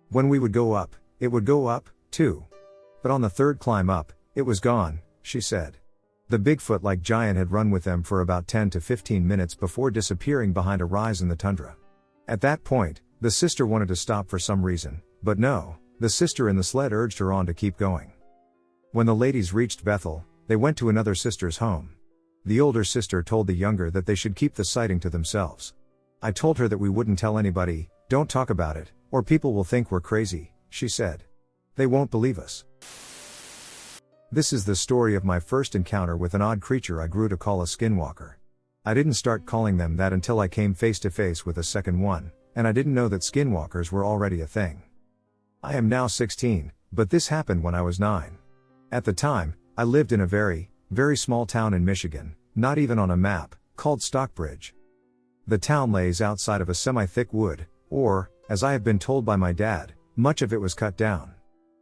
When we would go up, it would go up, too. But on the 3rd climb up, it was gone, she said. The Bigfoot-like giant had run with them for about 10 to 15 minutes before disappearing behind a rise in the tundra. At that point, the sister wanted to stop for some reason, but no, the sister in the sled urged her on to keep going. When the ladies reached Bethel, they went to another sister's home. The older sister told the younger that they should keep the sighting to themselves. I told her that we wouldn't tell anybody, don't talk about it, or people will think we're crazy, she said. They won't believe us. This is the story of my first encounter with an odd creature I grew to call a skinwalker. I didn't start calling them that until I came face to face with a second one, and I didn't know that skinwalkers were already a thing. I am now 16, but this happened when I was 9. At the time, I lived in a very, very small town in Michigan, not even on a map, called Stockbridge. The town lays outside of a semi-thick wood, or, as I have been told by my dad, much of it was cut down.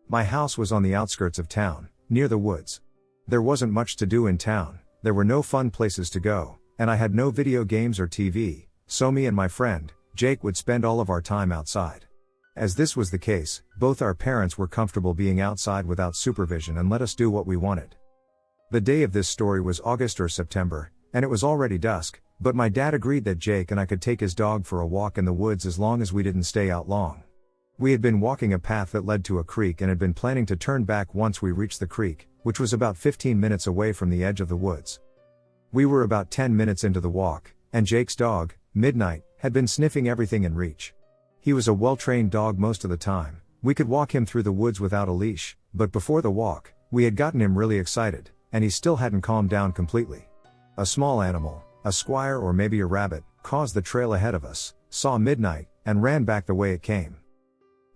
My house was on the outskirts of town, near the woods. There wasn't much to do in town, there were no fun places to go, and I had no video games or TV, so me and my friend, Jake, would spend all of our time outside. As this was the case, both our parents were comfortable being outside without supervision and let us do what we wanted. The day of this story was August or September, and it was already dusk, but my dad agreed that Jake and I could take his dog for a walk in the woods as long as we didn't stay out long. We had been walking a path that led to a creek and had been planning to turn back once we reached the creek, which was about 15 minutes away from the edge of the woods. We were about 10 minutes into the walk, and Jake's dog, Midnight, had been sniffing everything in reach. He was a well-trained dog most of the time. We could walk him through the woods without a leash, but before the walk, we had gotten him really excited, and he still hadn't calmed down completely. A small animal, a squire or maybe a rabbit, caused the trail ahead of us, saw Midnight, and ran back the way it came.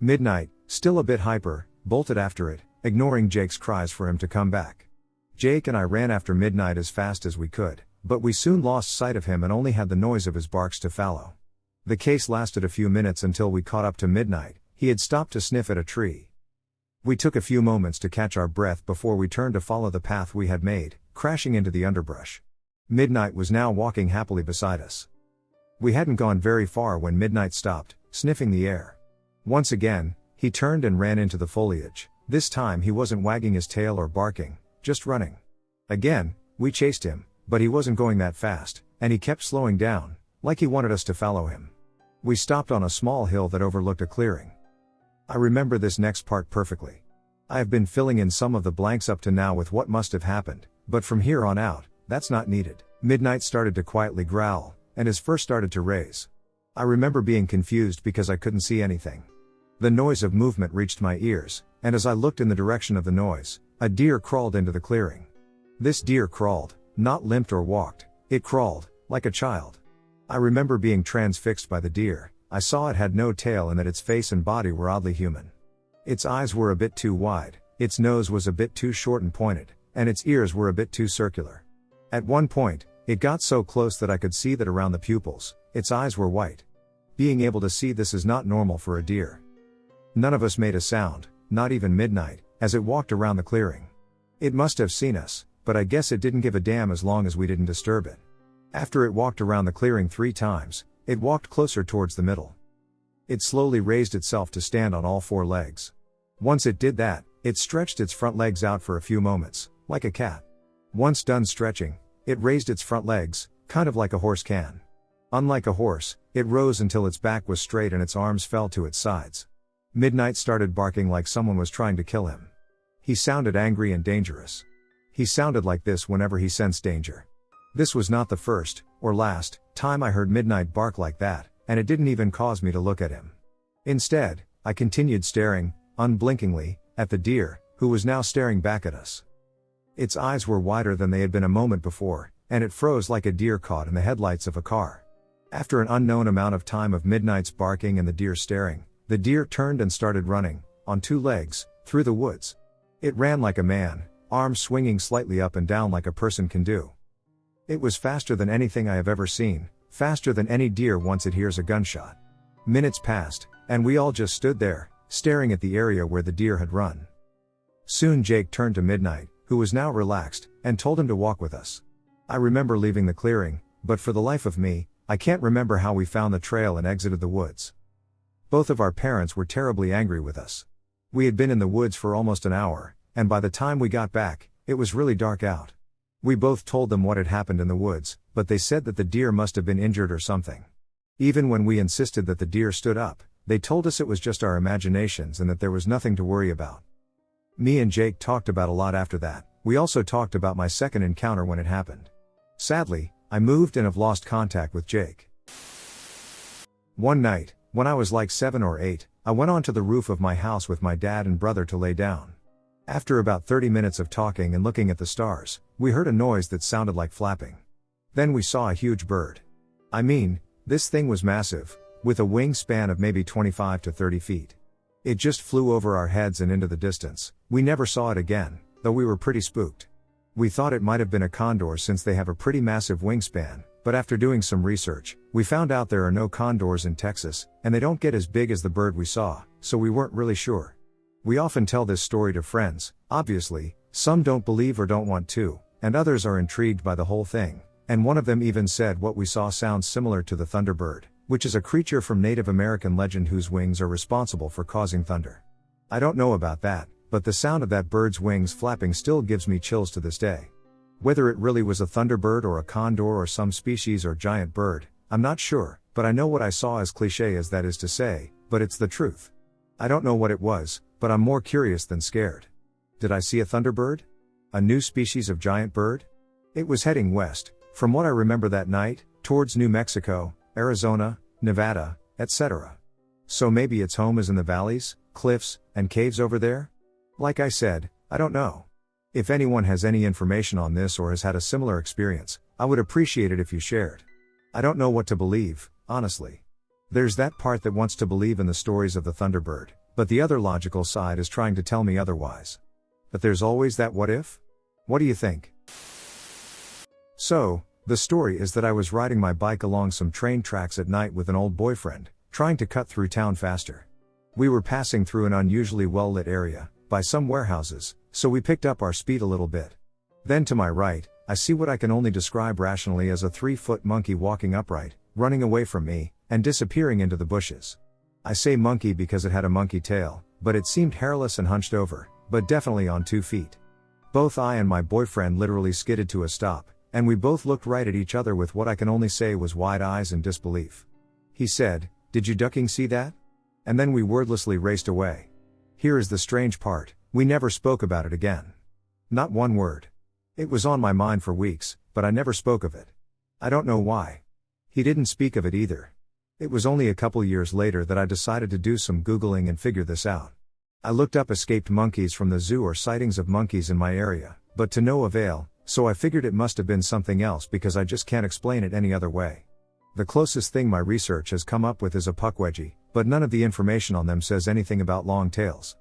Midnight, still a bit hyper, bolted after it, ignoring Jake's cries for him to come back. Jake and I ran after Midnight as fast as we could, but we soon lost sight of him and only had the noise of his barks to follow. The chase lasted a few minutes until we caught up to Midnight. He had stopped to sniff at a tree. We took a few moments to catch our breath before we turned to follow the path we had made, crashing into the underbrush. Midnight was now walking happily beside us. We hadn't gone very far when Midnight stopped, sniffing the air. Once again, he He turned and ran into the foliage. This time he wasn't wagging his tail or barking, just running. Again, we chased him, but he wasn't going that fast, and he kept slowing down, like he wanted us to follow him. We stopped on a small hill that overlooked a clearing. I remember this next part perfectly. I have been filling in some of the blanks up to now with what must have happened, but from here on out, that's not needed. Midnight started to quietly growl, and his fur started to raise. I remember being confused because I couldn't see anything. The noise of movement reached my ears, and as I looked in the direction of the noise, a deer crawled into the clearing. This deer crawled, not limped or walked, it crawled, like a child. I remember being transfixed by the deer. I saw it had no tail and that its face and body were oddly human. Its eyes were a bit too wide, its nose was a bit too short and pointed, and its ears were a bit too circular. At one point, it got so close that I could see that around the pupils, its eyes were white. Being able to see this is not normal for a deer. None of us made a sound, not even Midnight, as it walked around the clearing. It must have seen us, but I guess it didn't give a damn as long as we didn't disturb it. After it walked around the clearing 3 times, it walked closer towards the middle. It slowly raised itself to stand on all 4 legs. Once it did that, it stretched its front legs out for a few moments, like a cat. Once done stretching, it raised its front legs, kind of like a horse can. Unlike a horse, it rose until its back was straight and its arms fell to its sides. Midnight started barking like someone was trying to kill him. He sounded angry and dangerous. He sounded like this whenever he sensed danger. This was not the first, or last, time I heard Midnight bark like that, and it didn't even cause me to look at him. Instead, I continued staring, unblinkingly, at the deer, who was now staring back at us. Its eyes were wider than they had been a moment before, and it froze like a deer caught in the headlights of a car. After an unknown amount of time of Midnight's barking and the deer staring, the deer turned and started running, on 2 legs, through the woods. It ran like a man, arms swinging slightly up and down like a person can do. It was faster than anything I have ever seen, faster than any deer once it hears a gunshot. Minutes passed, and we all just stood there, staring at the area where the deer had run. Soon Jake turned to Midnight, who was now relaxed, and told him to walk with us. I remember leaving the clearing, but for the life of me, I can't remember how we found the trail and exited the woods. Both of our parents were terribly angry with us. We had been in the woods for almost an hour, and by the time we got back, it was really dark out. We both told them what had happened in the woods, but they said that the deer must have been injured or something. Even when we insisted that the deer stood up, they told us it was just our imaginations and that there was nothing to worry about. Me and Jake talked about a lot after that. We also talked about my second encounter when it happened. Sadly, I moved and have lost contact with Jake. One night, when I was like 7 or 8, I went onto the roof of my house with my dad and brother to lay down. After about 30 minutes of talking and looking at the stars, we heard a noise that sounded like flapping. Then we saw a huge bird. I mean, this thing was massive, with a wingspan of maybe 25 to 30 feet. It just flew over our heads and into the distance. We never saw it again, though we were pretty spooked. We thought it might have been a condor since they have a pretty massive wingspan, but after doing some research, we found out there are no condors in Texas, and they don't get as big as the bird we saw, so we weren't really sure. We often tell this story to friends. Obviously, some don't believe or don't want to, and others are intrigued by the whole thing, and one of them even said what we saw sounds similar to the Thunderbird, which is a creature from Native American legend whose wings are responsible for causing thunder. I don't know about that, but the sound of that bird's wings flapping still gives me chills to this day. Whether it really was a thunderbird or a condor or some species or giant bird, I'm not sure, but I know what I saw, as cliché as that is to say, but it's the truth. I don't know what it was, but I'm more curious than scared. Did I see a thunderbird? A new species of giant bird? It was heading west, from what I remember that night, towards New Mexico, Arizona, Nevada, etc. So maybe its home is in the valleys, cliffs, and caves over there? Like I said, I don't know. If anyone has any information on this or has had a similar experience, I would appreciate it if you shared. I don't know what to believe, honestly. There's that part that wants to believe in the stories of the Thunderbird, but the other logical side is trying to tell me otherwise. But there's always that what if? What do you think? So, the story is that I was riding my bike along some train tracks at night with an old boyfriend, trying to cut through town faster. We were passing through an unusually well-lit area, by some warehouses, so we picked up our speed a little bit. Then to my right, I see what I can only describe rationally as a 3-foot monkey walking upright, running away from me, and disappearing into the bushes. I say monkey because it had a monkey tail, but it seemed hairless and hunched over, but definitely on 2 feet. Both I and my boyfriend literally skidded to a stop, and we both looked right at each other with what I can only say was wide eyes and disbelief. He said, "Did you ducking see that?" And then we wordlessly raced away. Here is the strange part, we never spoke about it again. Not one word. It was on my mind for weeks, but I never spoke of it. I don't know why. He didn't speak of it either. It was only a couple years later that I decided to do some Googling and figure this out. I looked up escaped monkeys from the zoo or sightings of monkeys in my area, but to no avail, so I figured it must have been something else because I just can't explain it any other way. The closest thing my research has come up with is a puckwedgie, but none of the information on them says anything about long tails.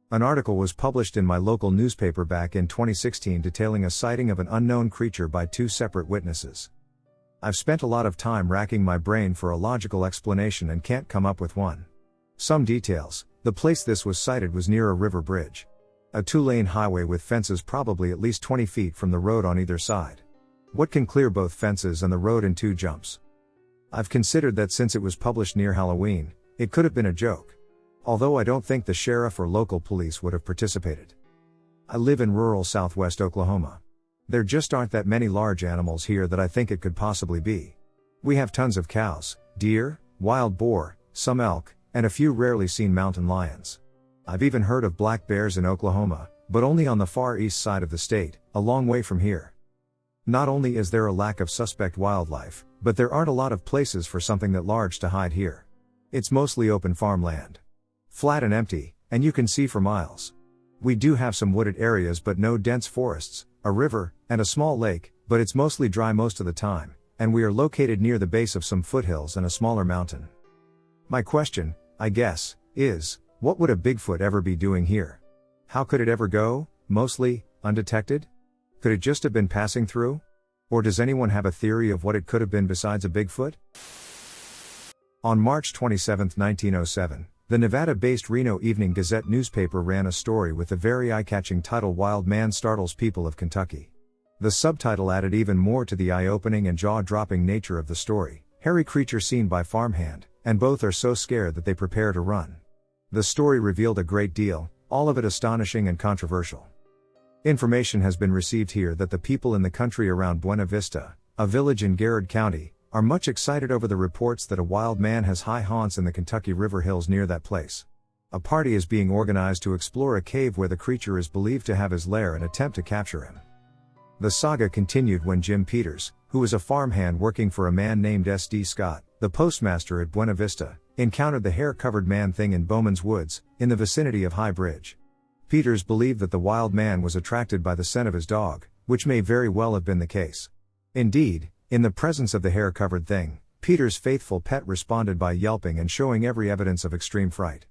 An article was published in my local newspaper back in 2016 detailing a sighting of an unknown creature by 2 separate witnesses. I've spent a lot of time racking my brain for a logical explanation and can't come up with one. Some details: the place this was sighted was near a river bridge. A 2-lane highway with fences probably at least 20 feet from the road on either side. What can clear both fences and the road in 2 jumps? I've considered that since it was published near Halloween, it could have been a joke. Although I don't think the sheriff or local police would have participated. I live in rural southwest Oklahoma. There just aren't that many large animals here that I think it could possibly be. We have tons of cows, deer, wild boar, some elk, and a few rarely seen mountain lions. I've even heard of black bears in Oklahoma, but only on the far east side of the state, a long way from here. Not only is there a lack of suspect wildlife, but there aren't a lot of places for something that large to hide here. It's mostly open farmland. Flat and empty, and you can see for miles. We do have some wooded areas but no dense forests, a river, and a small lake, but it's mostly dry most of the time, and we are located near the base of some foothills and a smaller mountain. My question, I guess, is, what would a Bigfoot ever be doing here? How could it ever go, mostly, undetected? Could it just have been passing through? Or does anyone have a theory of what it could have been besides a Bigfoot? On March 27, 1907, the Nevada-based Reno Evening Gazette newspaper ran a story with the very eye-catching title "Wild Man Startles People of Kentucky." The subtitle added even more to the eye-opening and jaw-dropping nature of the story: hairy creature seen by farmhand, and both are so scared that they prepare to run. The story revealed a great deal, all of it astonishing and controversial. Information has been received here that the people in the country around Buena Vista, a village in Garrard County, are much excited over the reports that a wild man has high haunts in the Kentucky River Hills near that place. A party is being organized to explore a cave where the creature is believed to have his lair and attempt to capture him. The saga continued when Jim Peters, who was a farmhand working for a man named S.D. Scott, the postmaster at Buena Vista, encountered the hair-covered man-thing in Bowman's Woods, in the vicinity of High Bridge. Peters believed that the wild man was attracted by the scent of his dog, which may very well have been the case. Indeed, in the presence of the hair-covered thing, Peters' faithful pet responded by yelping and showing every evidence of extreme fright.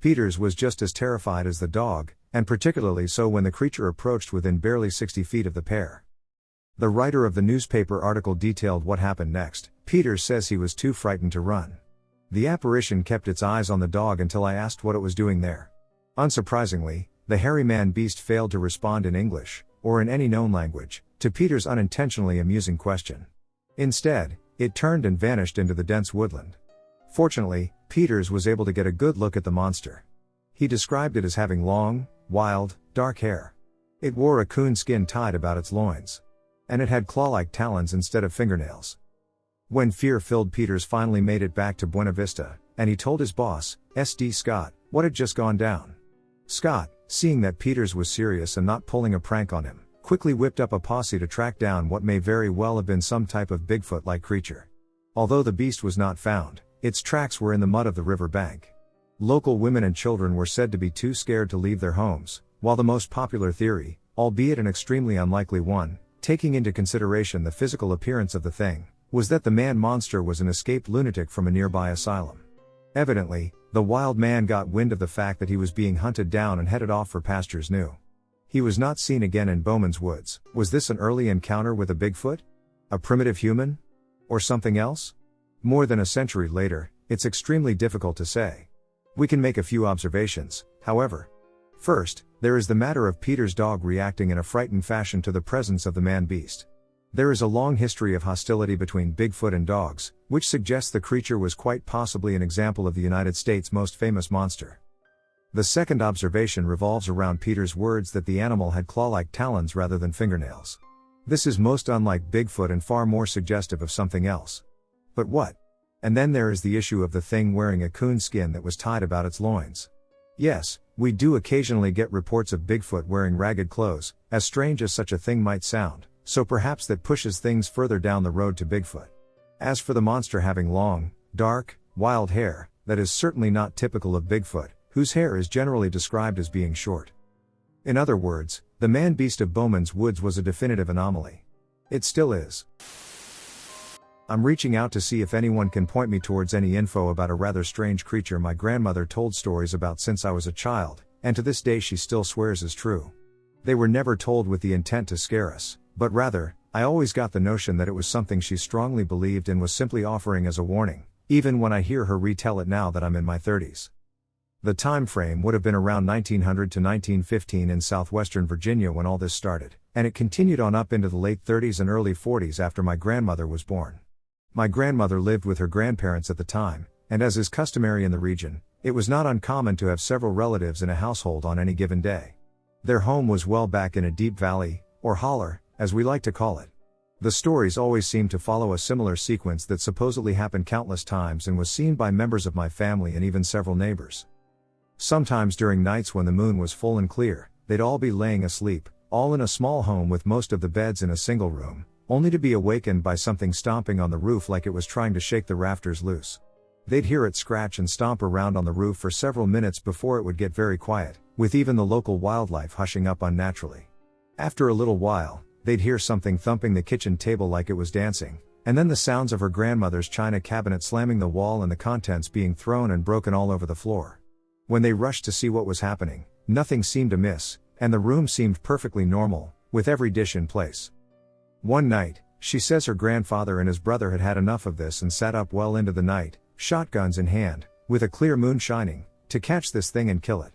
Peters was just as terrified as the dog, and particularly so when the creature approached within barely 60 feet of the pair. The writer of the newspaper article detailed what happened next. Peters says he was too frightened to run. The apparition kept its eyes on the dog until I asked what it was doing there. Unsurprisingly, the hairy man-beast failed to respond in English, or in any known language, to Peters' unintentionally amusing question. Instead, it turned and vanished into the dense woodland. Fortunately, Peters was able to get a good look at the monster. He described it as having long, wild, dark hair. It wore a coon skin tied about its loins. And it had claw-like talons instead of fingernails. When fear-filled Peters finally made it back to Buena Vista, and he told his boss, S.D. Scott, what had just gone down. Scott, seeing that Peters was serious and not pulling a prank on him, quickly whipped up a posse to track down what may very well have been some type of Bigfoot-like creature. Although the beast was not found, its tracks were in the mud of the river bank. Local women and children were said to be too scared to leave their homes, while the most popular theory, albeit an extremely unlikely one, taking into consideration the physical appearance of the thing, was that the man-monster was an escaped lunatic from a nearby asylum. Evidently, the wild man got wind of the fact that he was being hunted down and headed off for pastures new. He was not seen again in Bowman's Woods. Was this an early encounter with a Bigfoot? A primitive human? Or something else? More than a century later, it's extremely difficult to say. We can make a few observations, however. First, there is the matter of Peter's dog reacting in a frightened fashion to the presence of the man-beast. There is a long history of hostility between Bigfoot and dogs, which suggests the creature was quite possibly an example of the United States' most famous monster. The second observation revolves around Peter's words that the animal had claw-like talons rather than fingernails. This is most unlike Bigfoot and far more suggestive of something else. But what? And then there is the issue of the thing wearing a coon skin that was tied about its loins. Yes, we do occasionally get reports of Bigfoot wearing ragged clothes, as strange as such a thing might sound, so perhaps that pushes things further down the road to Bigfoot. As for the monster having long, dark, wild hair, that is certainly not typical of Bigfoot, whose hair is generally described as being short. In other words, the man-beast of Bowman's Woods was a definitive anomaly. It still is. I'm reaching out to see if anyone can point me towards any info about a rather strange creature my grandmother told stories about since I was a child, and to this day she still swears is true. They were never told with the intent to scare us, but rather, I always got the notion that it was something she strongly believed and was simply offering as a warning, even when I hear her retell it now that I'm in my 30s. The time frame would have been around 1900 to 1915 in southwestern Virginia when all this started, and it continued on up into the late 30s and early 40s after my grandmother was born. My grandmother lived with her grandparents at the time, and as is customary in the region, it was not uncommon to have several relatives in a household on any given day. Their home was well back in a deep valley, or holler, as we like to call it. The stories always seemed to follow a similar sequence that supposedly happened countless times and was seen by members of my family and even several neighbors. Sometimes during nights when the moon was full and clear, they'd all be laying asleep, all in a small home with most of the beds in a single room, only to be awakened by something stomping on the roof like it was trying to shake the rafters loose. They'd hear it scratch and stomp around on the roof for several minutes before it would get very quiet, with even the local wildlife hushing up unnaturally. After a little while, they'd hear something thumping the kitchen table like it was dancing, and then the sounds of her grandmother's china cabinet slamming the wall and the contents being thrown and broken all over the floor. When they rushed to see what was happening, nothing seemed amiss, and the room seemed perfectly normal, with every dish in place. One night, she says her grandfather and his brother had had enough of this and sat up well into the night, shotguns in hand, with a clear moon shining, to catch this thing and kill it.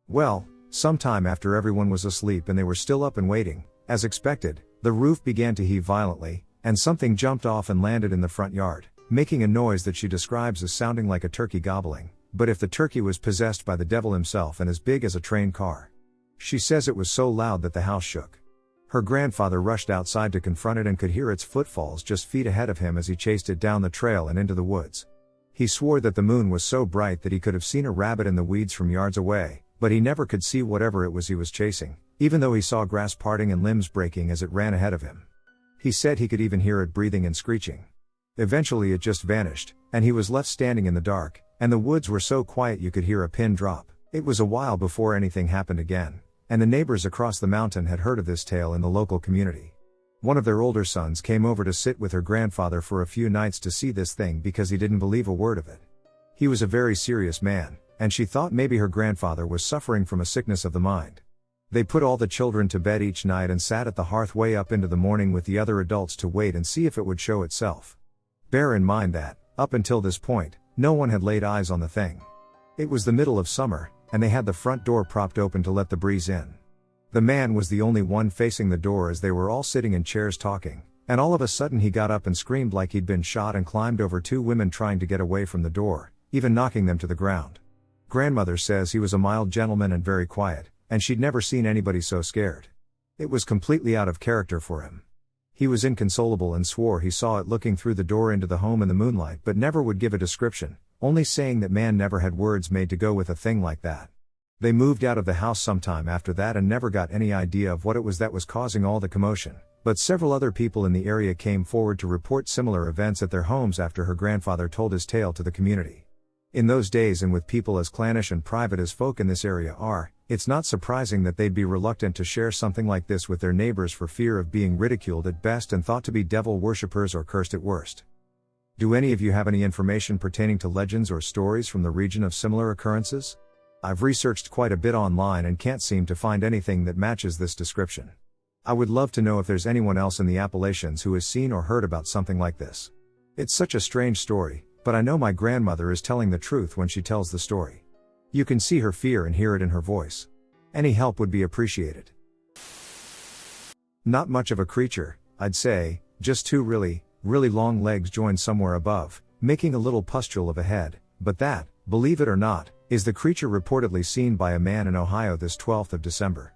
Well, sometime after everyone was asleep and they were still up and waiting, as expected, the roof began to heave violently, and something jumped off and landed in the front yard, making a noise that she describes as sounding like a turkey gobbling, but if the turkey was possessed by the devil himself and as big as a train car. She says it was so loud that the house shook. Her grandfather rushed outside to confront it and could hear its footfalls just feet ahead of him as he chased it down the trail and into the woods. He swore that the moon was so bright that he could have seen a rabbit in the weeds from yards away, but he never could see whatever it was he was chasing, even though he saw grass parting and limbs breaking as it ran ahead of him. He said he could even hear it breathing and screeching. Eventually it just vanished, and he was left standing in the dark, and the woods were so quiet you could hear a pin drop. It was a while before anything happened again, and the neighbors across the mountain had heard of this tale in the local community. One of their older sons came over to sit with her grandfather for a few nights to see this thing because he didn't believe a word of it. He was a very serious man, and she thought maybe her grandfather was suffering from a sickness of the mind. They put all the children to bed each night and sat at the hearth way up into the morning with the other adults to wait and see if it would show itself. Bear in mind that, up until this point, no one had laid eyes on the thing. It was the middle of summer, and they had the front door propped open to let the breeze in. The man was the only one facing the door as they were all sitting in chairs talking, and all of a sudden he got up and screamed like he'd been shot and climbed over two women trying to get away from the door, even knocking them to the ground. Grandmother says he was a mild gentleman and very quiet, and she'd never seen anybody so scared. It was completely out of character for him. He was inconsolable and swore he saw it looking through the door into the home in the moonlight but never would give a description, only saying that man never had words made to go with a thing like that. They moved out of the house sometime after that and never got any idea of what it was that was causing all the commotion, but several other people in the area came forward to report similar events at their homes after her grandfather told his tale to the community. In those days, and with people as clannish and private as folk in this area are, it's not surprising that they'd be reluctant to share something like this with their neighbors for fear of being ridiculed at best and thought to be devil worshippers or cursed at worst. Do any of you have any information pertaining to legends or stories from the region of similar occurrences? I've researched quite a bit online and can't seem to find anything that matches this description. I would love to know if there's anyone else in the Appalachians who has seen or heard about something like this. It's such a strange story, but I know my grandmother is telling the truth when she tells the story. You can see her fear and hear it in her voice. Any help would be appreciated. Not much of a creature, I'd say, just two really long legs joined somewhere above, making a little pustule of a head, but that, believe it or not, is the creature reportedly seen by a man in Ohio this 12th of December.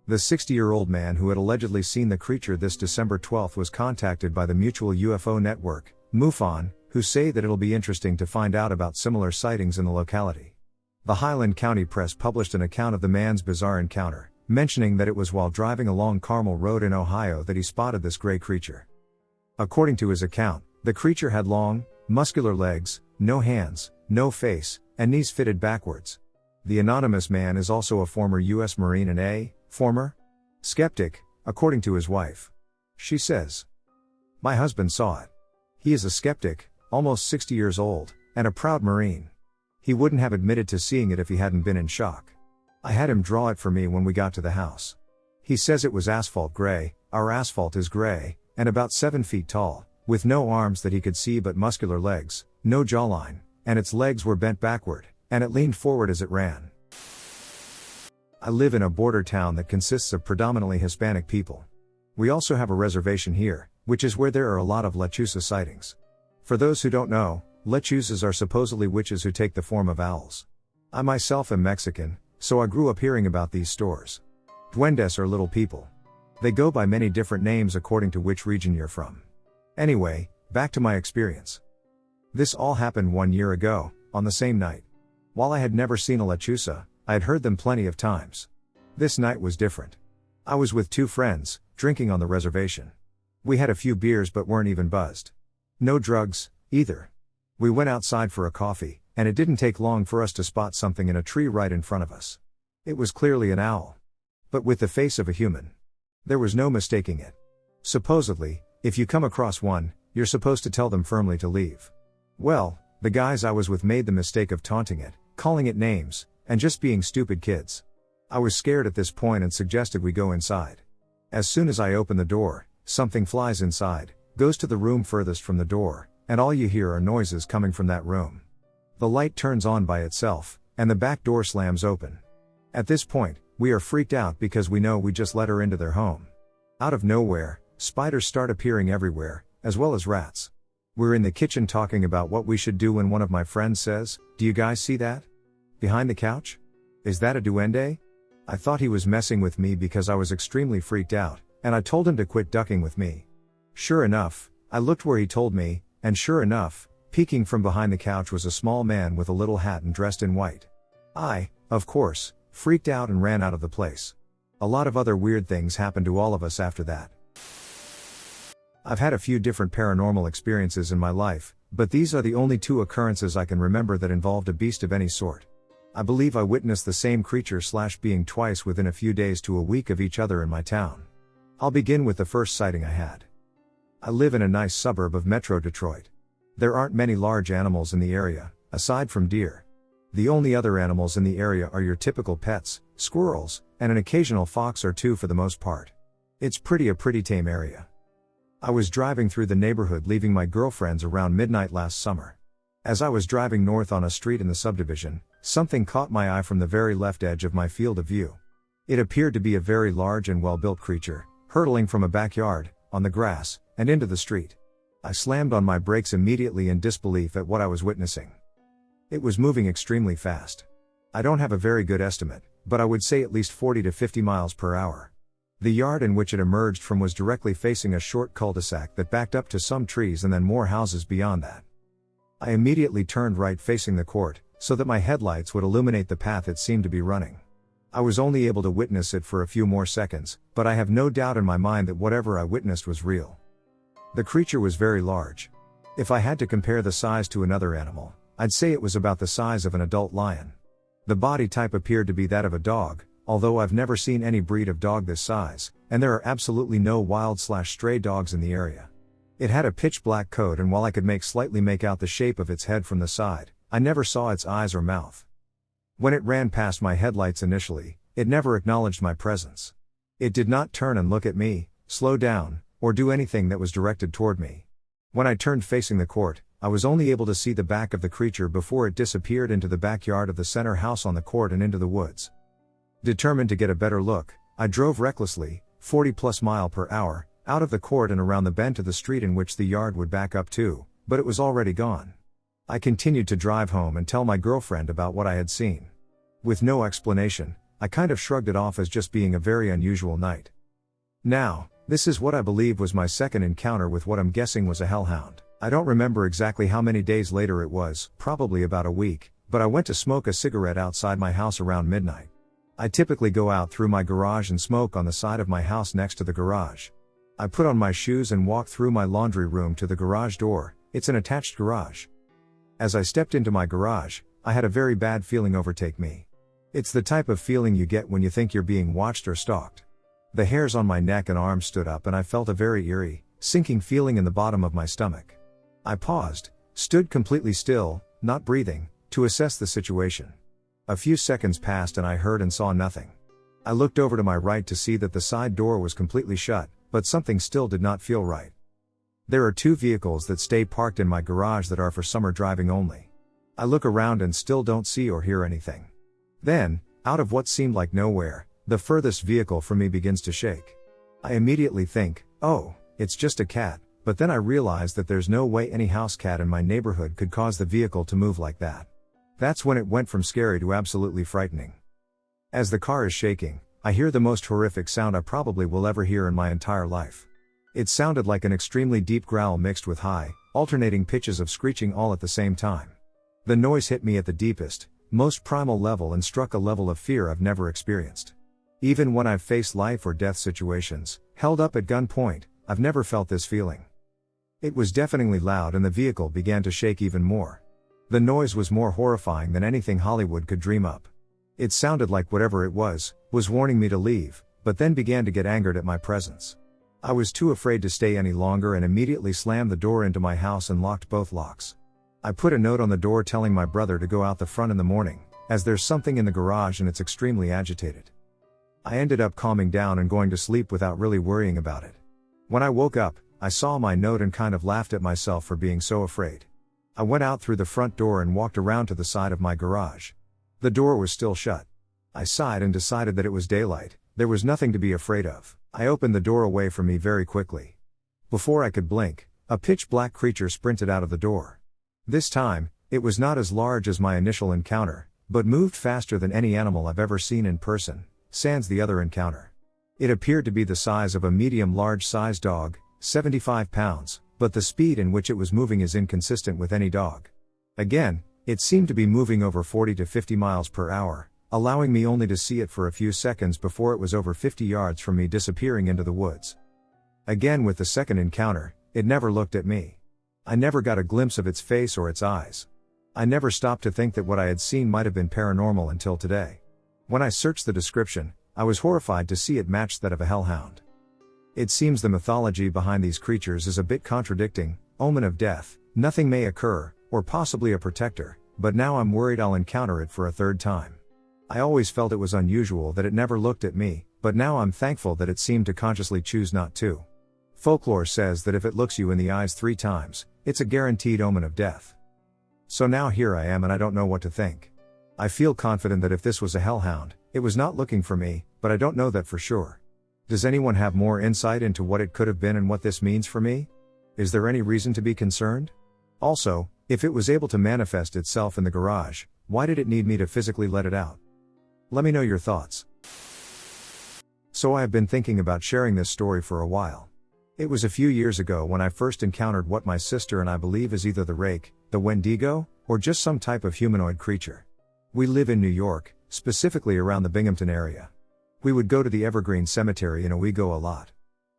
The 60-year-old man who had allegedly seen the creature this December 12th was contacted by the Mutual UFO Network, MUFON, who say that it'll be interesting to find out about similar sightings in the locality. The Highland County Press published an account of the man's bizarre encounter, mentioning that it was while driving along Carmel Road in Ohio that he spotted this gray creature. According to his account, the creature had long, muscular legs, no hands, no face, and knees fitted backwards. The anonymous man is also a former U.S. Marine and a former skeptic, according to his wife. She says, "My husband saw it. He is a skeptic, almost 60 years old, and a proud Marine. He wouldn't have admitted to seeing it if he hadn't been in shock. I had him draw it for me when we got to the house. He says it was asphalt gray, our asphalt is gray, and about 7 feet tall, with no arms that he could see but muscular legs, no jawline, and its legs were bent backward, and it leaned forward as it ran." I live in a border town that consists of predominantly Hispanic people. We also have a reservation here, which is where there are a lot of Lechuza sightings. For those who don't know, Lechuzas are supposedly witches who take the form of owls. I myself am Mexican, so I grew up hearing about these stores. Duendes are little people. They go by many different names according to which region you're from. Anyway, back to my experience. This all happened 1 year ago, on the same night. While I had never seen a Lechuza, I had heard them plenty of times. This night was different. I was with 2 friends, drinking on the reservation. We had a few beers but weren't even buzzed. No drugs, either. We went outside for a coffee, and it didn't take long for us to spot something in a tree right in front of us. It was clearly an owl. But with the face of a human. There was no mistaking it. Supposedly, if you come across one, you're supposed to tell them firmly to leave. Well, the guys I was with made the mistake of taunting it, calling it names, and just being stupid kids. I was scared at this point and suggested we go inside. As soon as I open the door, something flies inside, goes to the room furthest from the door, and all you hear are noises coming from that room. The light turns on by itself, and the back door slams open. At this point, we are freaked out because we know we just let her into their home. Out of nowhere, spiders start appearing everywhere, as well as rats. We're in the kitchen talking about what we should do when one of my friends says, "Do you guys see that? Behind the couch? Is that a duende?" I thought he was messing with me because I was extremely freaked out, and I told him to quit ducking with me. Sure enough, I looked where he told me, and sure enough, peeking from behind the couch was a small man with a little hat and dressed in white. I, of course, freaked out and ran out of the place. A lot of other weird things happened to all of us after that. I've had a few different paranormal experiences in my life, but these are the only 2 occurrences I can remember that involved a beast of any sort. I believe I witnessed the same creature/being twice within a few days to a week of each other in my town. I'll begin with the first sighting I had. I live in a nice suburb of Metro Detroit. There aren't many large animals in the area, aside from deer. The only other animals in the area are your typical pets, squirrels, and an occasional fox or 2 for the most part. It's a pretty tame area. I was driving through the neighborhood leaving my girlfriends around midnight last summer. As I was driving north on a street in the subdivision, something caught my eye from the very left edge of my field of view. It appeared to be a very large and well-built creature, hurtling from a backyard, on the grass, and into the street. I slammed on my brakes immediately in disbelief at what I was witnessing. It was moving extremely fast. I don't have a very good estimate, but I would say at least 40 to 50 miles per hour. The yard in which it emerged from was directly facing a short cul-de-sac that backed up to some trees and then more houses beyond that. I immediately turned right facing the court, so that my headlights would illuminate the path it seemed to be running. I was only able to witness it for a few more seconds, but I have no doubt in my mind that whatever I witnessed was real. The creature was very large. If I had to compare the size to another animal, I'd say it was about the size of an adult lion. The body type appeared to be that of a dog, although I've never seen any breed of dog this size, and there are absolutely no wild/stray dogs in the area. It had a pitch black coat, and while I could slightly make out the shape of its head from the side, I never saw its eyes or mouth. When it ran past my headlights initially, it never acknowledged my presence. It did not turn and look at me, slow down, or do anything that was directed toward me. When I turned facing the court, I was only able to see the back of the creature before it disappeared into the backyard of the center house on the court and into the woods. Determined to get a better look, I drove recklessly, 40+ miles per hour, out of the court and around the bend to the street in which the yard would back up to, but it was already gone. I continued to drive home and tell my girlfriend about what I had seen. With no explanation, I kind of shrugged it off as just being a very unusual night. Now, this is what I believe was my second encounter with what I'm guessing was a hellhound. I don't remember exactly how many days later it was, probably about a week, but I went to smoke a cigarette outside my house around midnight. I typically go out through my garage and smoke on the side of my house next to the garage. I put on my shoes and walked through my laundry room to the garage door. It's an attached garage. As I stepped into my garage, I had a very bad feeling overtake me. It's the type of feeling you get when you think you're being watched or stalked. The hairs on my neck and arms stood up and I felt a very eerie, sinking feeling in the bottom of my stomach. I paused, stood completely still, not breathing, to assess the situation. A few seconds passed and I heard and saw nothing. I looked over to my right to see that the side door was completely shut, but something still did not feel right. There are 2 vehicles that stay parked in my garage that are for summer driving only. I look around and still don't see or hear anything. Then, out of what seemed like nowhere, the furthest vehicle from me begins to shake. I immediately think, oh, it's just a cat, but then I realize that there's no way any house cat in my neighborhood could cause the vehicle to move like that. That's when it went from scary to absolutely frightening. As the car is shaking, I hear the most horrific sound I probably will ever hear in my entire life. It sounded like an extremely deep growl mixed with high, alternating pitches of screeching all at the same time. The noise hit me at the deepest, most primal level and struck a level of fear I've never experienced. Even when I've faced life or death situations, held up at gunpoint, I've never felt this feeling. It was deafeningly loud and the vehicle began to shake even more. The noise was more horrifying than anything Hollywood could dream up. It sounded like whatever it was warning me to leave, but then began to get angered at my presence. I was too afraid to stay any longer and immediately slammed the door into my house and locked both locks. I put a note on the door telling my brother to go out the front in the morning, as there's something in the garage and it's extremely agitated. I ended up calming down and going to sleep without really worrying about it. When I woke up, I saw my note and kind of laughed at myself for being so afraid. I went out through the front door and walked around to the side of my garage. The door was still shut. I sighed and decided that it was daylight, there was nothing to be afraid of. I opened the door away from me very quickly. Before I could blink, a pitch-black creature sprinted out of the door. This time, it was not as large as my initial encounter, but moved faster than any animal I've ever seen in person, sans the other encounter. It appeared to be the size of a medium-large size dog, 75 pounds, but the speed in which it was moving is inconsistent with any dog. Again, it seemed to be moving over 40 to 50 miles per hour, allowing me only to see it for a few seconds before it was over 50 yards from me disappearing into the woods. Again with the second encounter, it never looked at me. I never got a glimpse of its face or its eyes. I never stopped to think that what I had seen might have been paranormal until today. When I searched the description, I was horrified to see it matched that of a hellhound. It seems the mythology behind these creatures is a bit contradicting: omen of death, nothing may occur, or possibly a protector, but now I'm worried I'll encounter it for a third time. I always felt it was unusual that it never looked at me, but now I'm thankful that it seemed to consciously choose not to. Folklore says that if it looks you in the eyes 3 times, it's a guaranteed omen of death. So now here I am and I don't know what to think. I feel confident that if this was a hellhound, it was not looking for me, but I don't know that for sure. Does anyone have more insight into what it could have been and what this means for me? Is there any reason to be concerned? Also, if it was able to manifest itself in the garage, why did it need me to physically let it out? Let me know your thoughts. So I have been thinking about sharing this story for a while. It was a few years ago when I first encountered what my sister and I believe is either the rake, the wendigo, or just some type of humanoid creature. We live in New York, specifically around the Binghamton area. We would go to the Evergreen Cemetery in Owego a lot.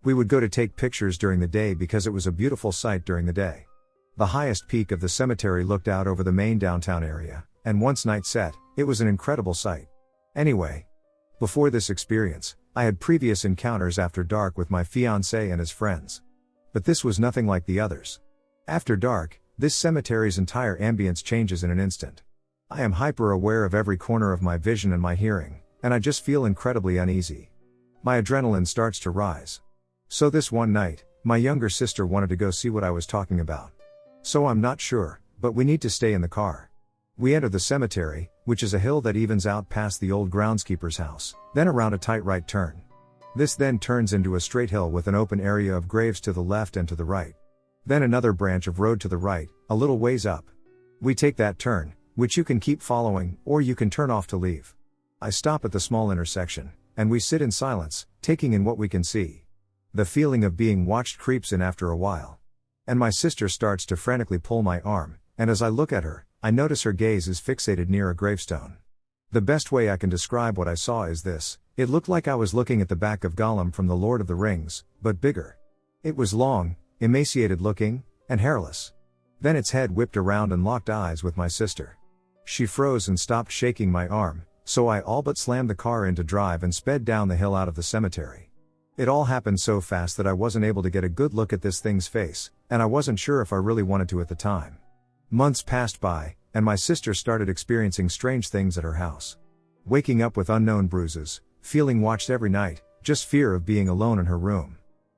We would go to take pictures during the day because it was a beautiful sight during the day. The highest peak of the cemetery looked out over the main downtown area, and once night set, it was an incredible sight. Anyway, before this experience, I had previous encounters after dark with my fiancé and his friends. But this was nothing like the others. After dark, this cemetery's entire ambience changes in an instant. I am hyper aware of every corner of my vision and my hearing, and I just feel incredibly uneasy. My adrenaline starts to rise. So this one night, my younger sister wanted to go see what I was talking about. So I'm not sure, but we need to stay in the car. We enter the cemetery, which is a hill that evens out past the old groundskeeper's house, then around a tight right turn. This then turns into a straight hill with an open area of graves to the left and to the right. Then another branch of road to the right, a little ways up. We take that turn, which you can keep following, or you can turn off to leave. I stop at the small intersection, and we sit in silence, taking in what we can see. The feeling of being watched creeps in after a while. And my sister starts to frantically pull my arm, and as I look at her, I notice her gaze is fixated near a gravestone. The best way I can describe what I saw is this: it looked like I was looking at the back of Gollum from The Lord of the Rings, but bigger. It was long, emaciated looking, and hairless. Then its head whipped around and locked eyes with my sister. She froze and stopped shaking my arm, so I all but slammed the car into drive and sped down the hill out of the cemetery. It all happened so fast that I wasn't able to get a good look at this thing's face, and I wasn't sure if I really wanted to at the time. Months passed by, and my sister started experiencing strange things at her house. Waking up with unknown bruises, feeling watched every night, just fear of being alone in her room.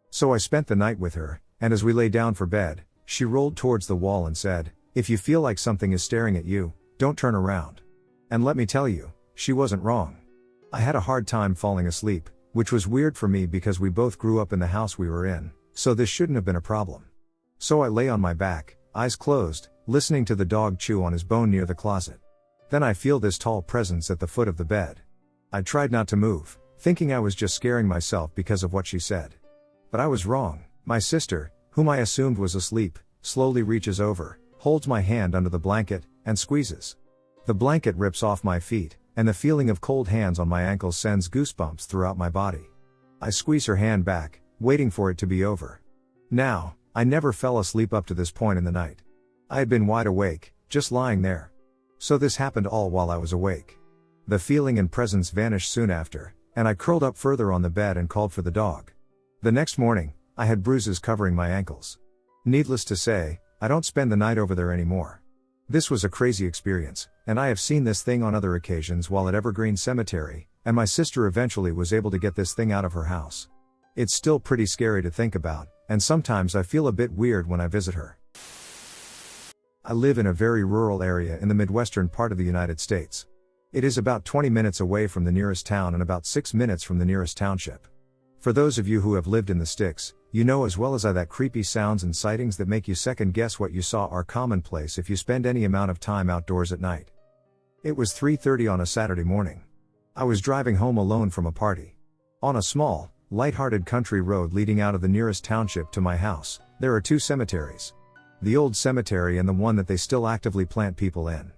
So I spent the night with her, and as we lay down for bed, she rolled towards the wall and said, "If you feel like something is staring at you, don't turn around." And let me tell you, she wasn't wrong. I had a hard time falling asleep, which was weird for me because we both grew up in the house we were in, so this shouldn't have been a problem. So I lay on my back, eyes closed, listening to the dog chew on his bone near the closet. Then I feel this tall presence at the foot of the bed. I tried not to move, thinking I was just scaring myself because of what she said. But I was wrong. My sister, whom I assumed was asleep, slowly reaches over, holds my hand under the blanket, and squeezes. The blanket rips off my feet, and the feeling of cold hands on my ankles sends goosebumps throughout my body. I squeeze her hand back, waiting for it to be over. Now, I never fell asleep up to this point in the night. I had been wide awake, just lying there. So this happened all while I was awake. The feeling and presence vanished soon after, and I curled up further on the bed and called for the dog. The next morning, I had bruises covering my ankles. Needless to say, I don't spend the night over there anymore. This was a crazy experience, and I have seen this thing on other occasions while at Evergreen Cemetery, and my sister eventually was able to get this thing out of her house. It's still pretty scary to think about, and sometimes I feel a bit weird when I visit her. I live in a very rural area in the Midwestern part of the United States. It is about 20 minutes away from the nearest town and about 6 minutes from the nearest township. For those of you who have lived in the sticks, you know as well as I that creepy sounds and sightings that make you second guess what you saw are commonplace if you spend any amount of time outdoors at night. It was 3:30 on a Saturday morning. I was driving home alone from a party. On a small, light-hearted country road leading out of the nearest township to my house, there are two cemeteries. The old cemetery and the one that they still actively plant people in.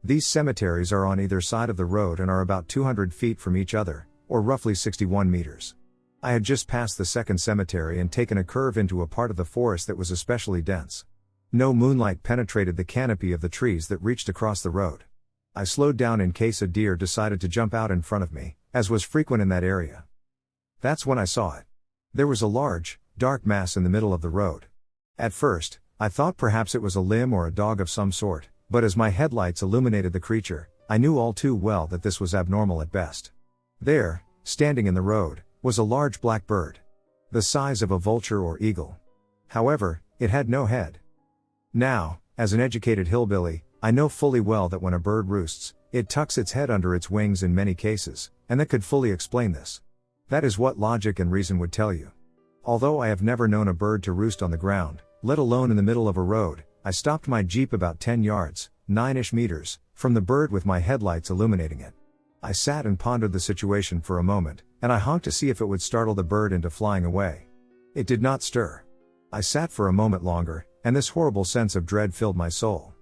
These cemeteries are on either side of the road and are about 200 feet from each other, or roughly 61 meters. I had just passed the second cemetery and taken a curve into a part of the forest that was especially dense. No moonlight penetrated the canopy of the trees that reached across the road. I slowed down in case a deer decided to jump out in front of me, as was frequent in that area. That's when I saw it. There was a large, dark mass in the middle of the road. At first, I thought perhaps it was a limb or a dog of some sort, but as my headlights illuminated the creature, I knew all too well that this was abnormal at best. There, standing in the road, was a large black bird. The size of a vulture or eagle. However, it had no head. Now, as an educated hillbilly, I know fully well that when a bird roosts, it tucks its head under its wings in many cases, and that could fully explain this. That is what logic and reason would tell you. Although I have never known a bird to roost on the ground, let alone in the middle of a road, I stopped my Jeep about 10 yards, 9-ish meters, from the bird with my headlights illuminating it. I sat and pondered the situation for a moment, and I honked to see if it would startle the bird into flying away. It did not stir. I sat for a moment longer, and this horrible sense of dread filled my soul.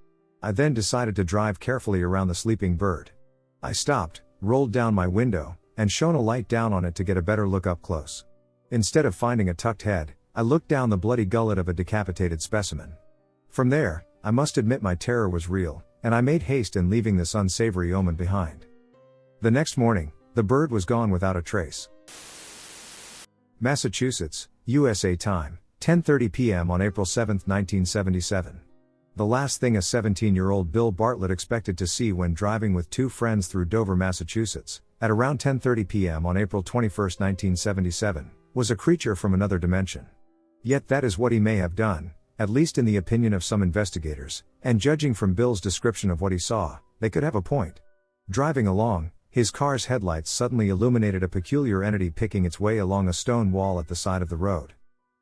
I then decided to drive carefully around the sleeping bird. I stopped, rolled down my window, and shone a light down on it to get a better look up close. Instead of finding a tucked head, I looked down the bloody gullet of a decapitated specimen. From there, I must admit my terror was real, and I made haste in leaving this unsavory omen behind. The next morning, the bird was gone without a trace. Massachusetts, USA time, 10:30 p.m. on April 7, 1977. The last thing a 17-year-old Bill Bartlett expected to see when driving with two friends through Dover, Massachusetts, at around 10:30 p.m. on April 21, 1977, was a creature from another dimension. Yet that is what he may have done, at least in the opinion of some investigators, and judging from Bill's description of what he saw, they could have a point. Driving along, his car's headlights suddenly illuminated a peculiar entity picking its way along a stone wall at the side of the road.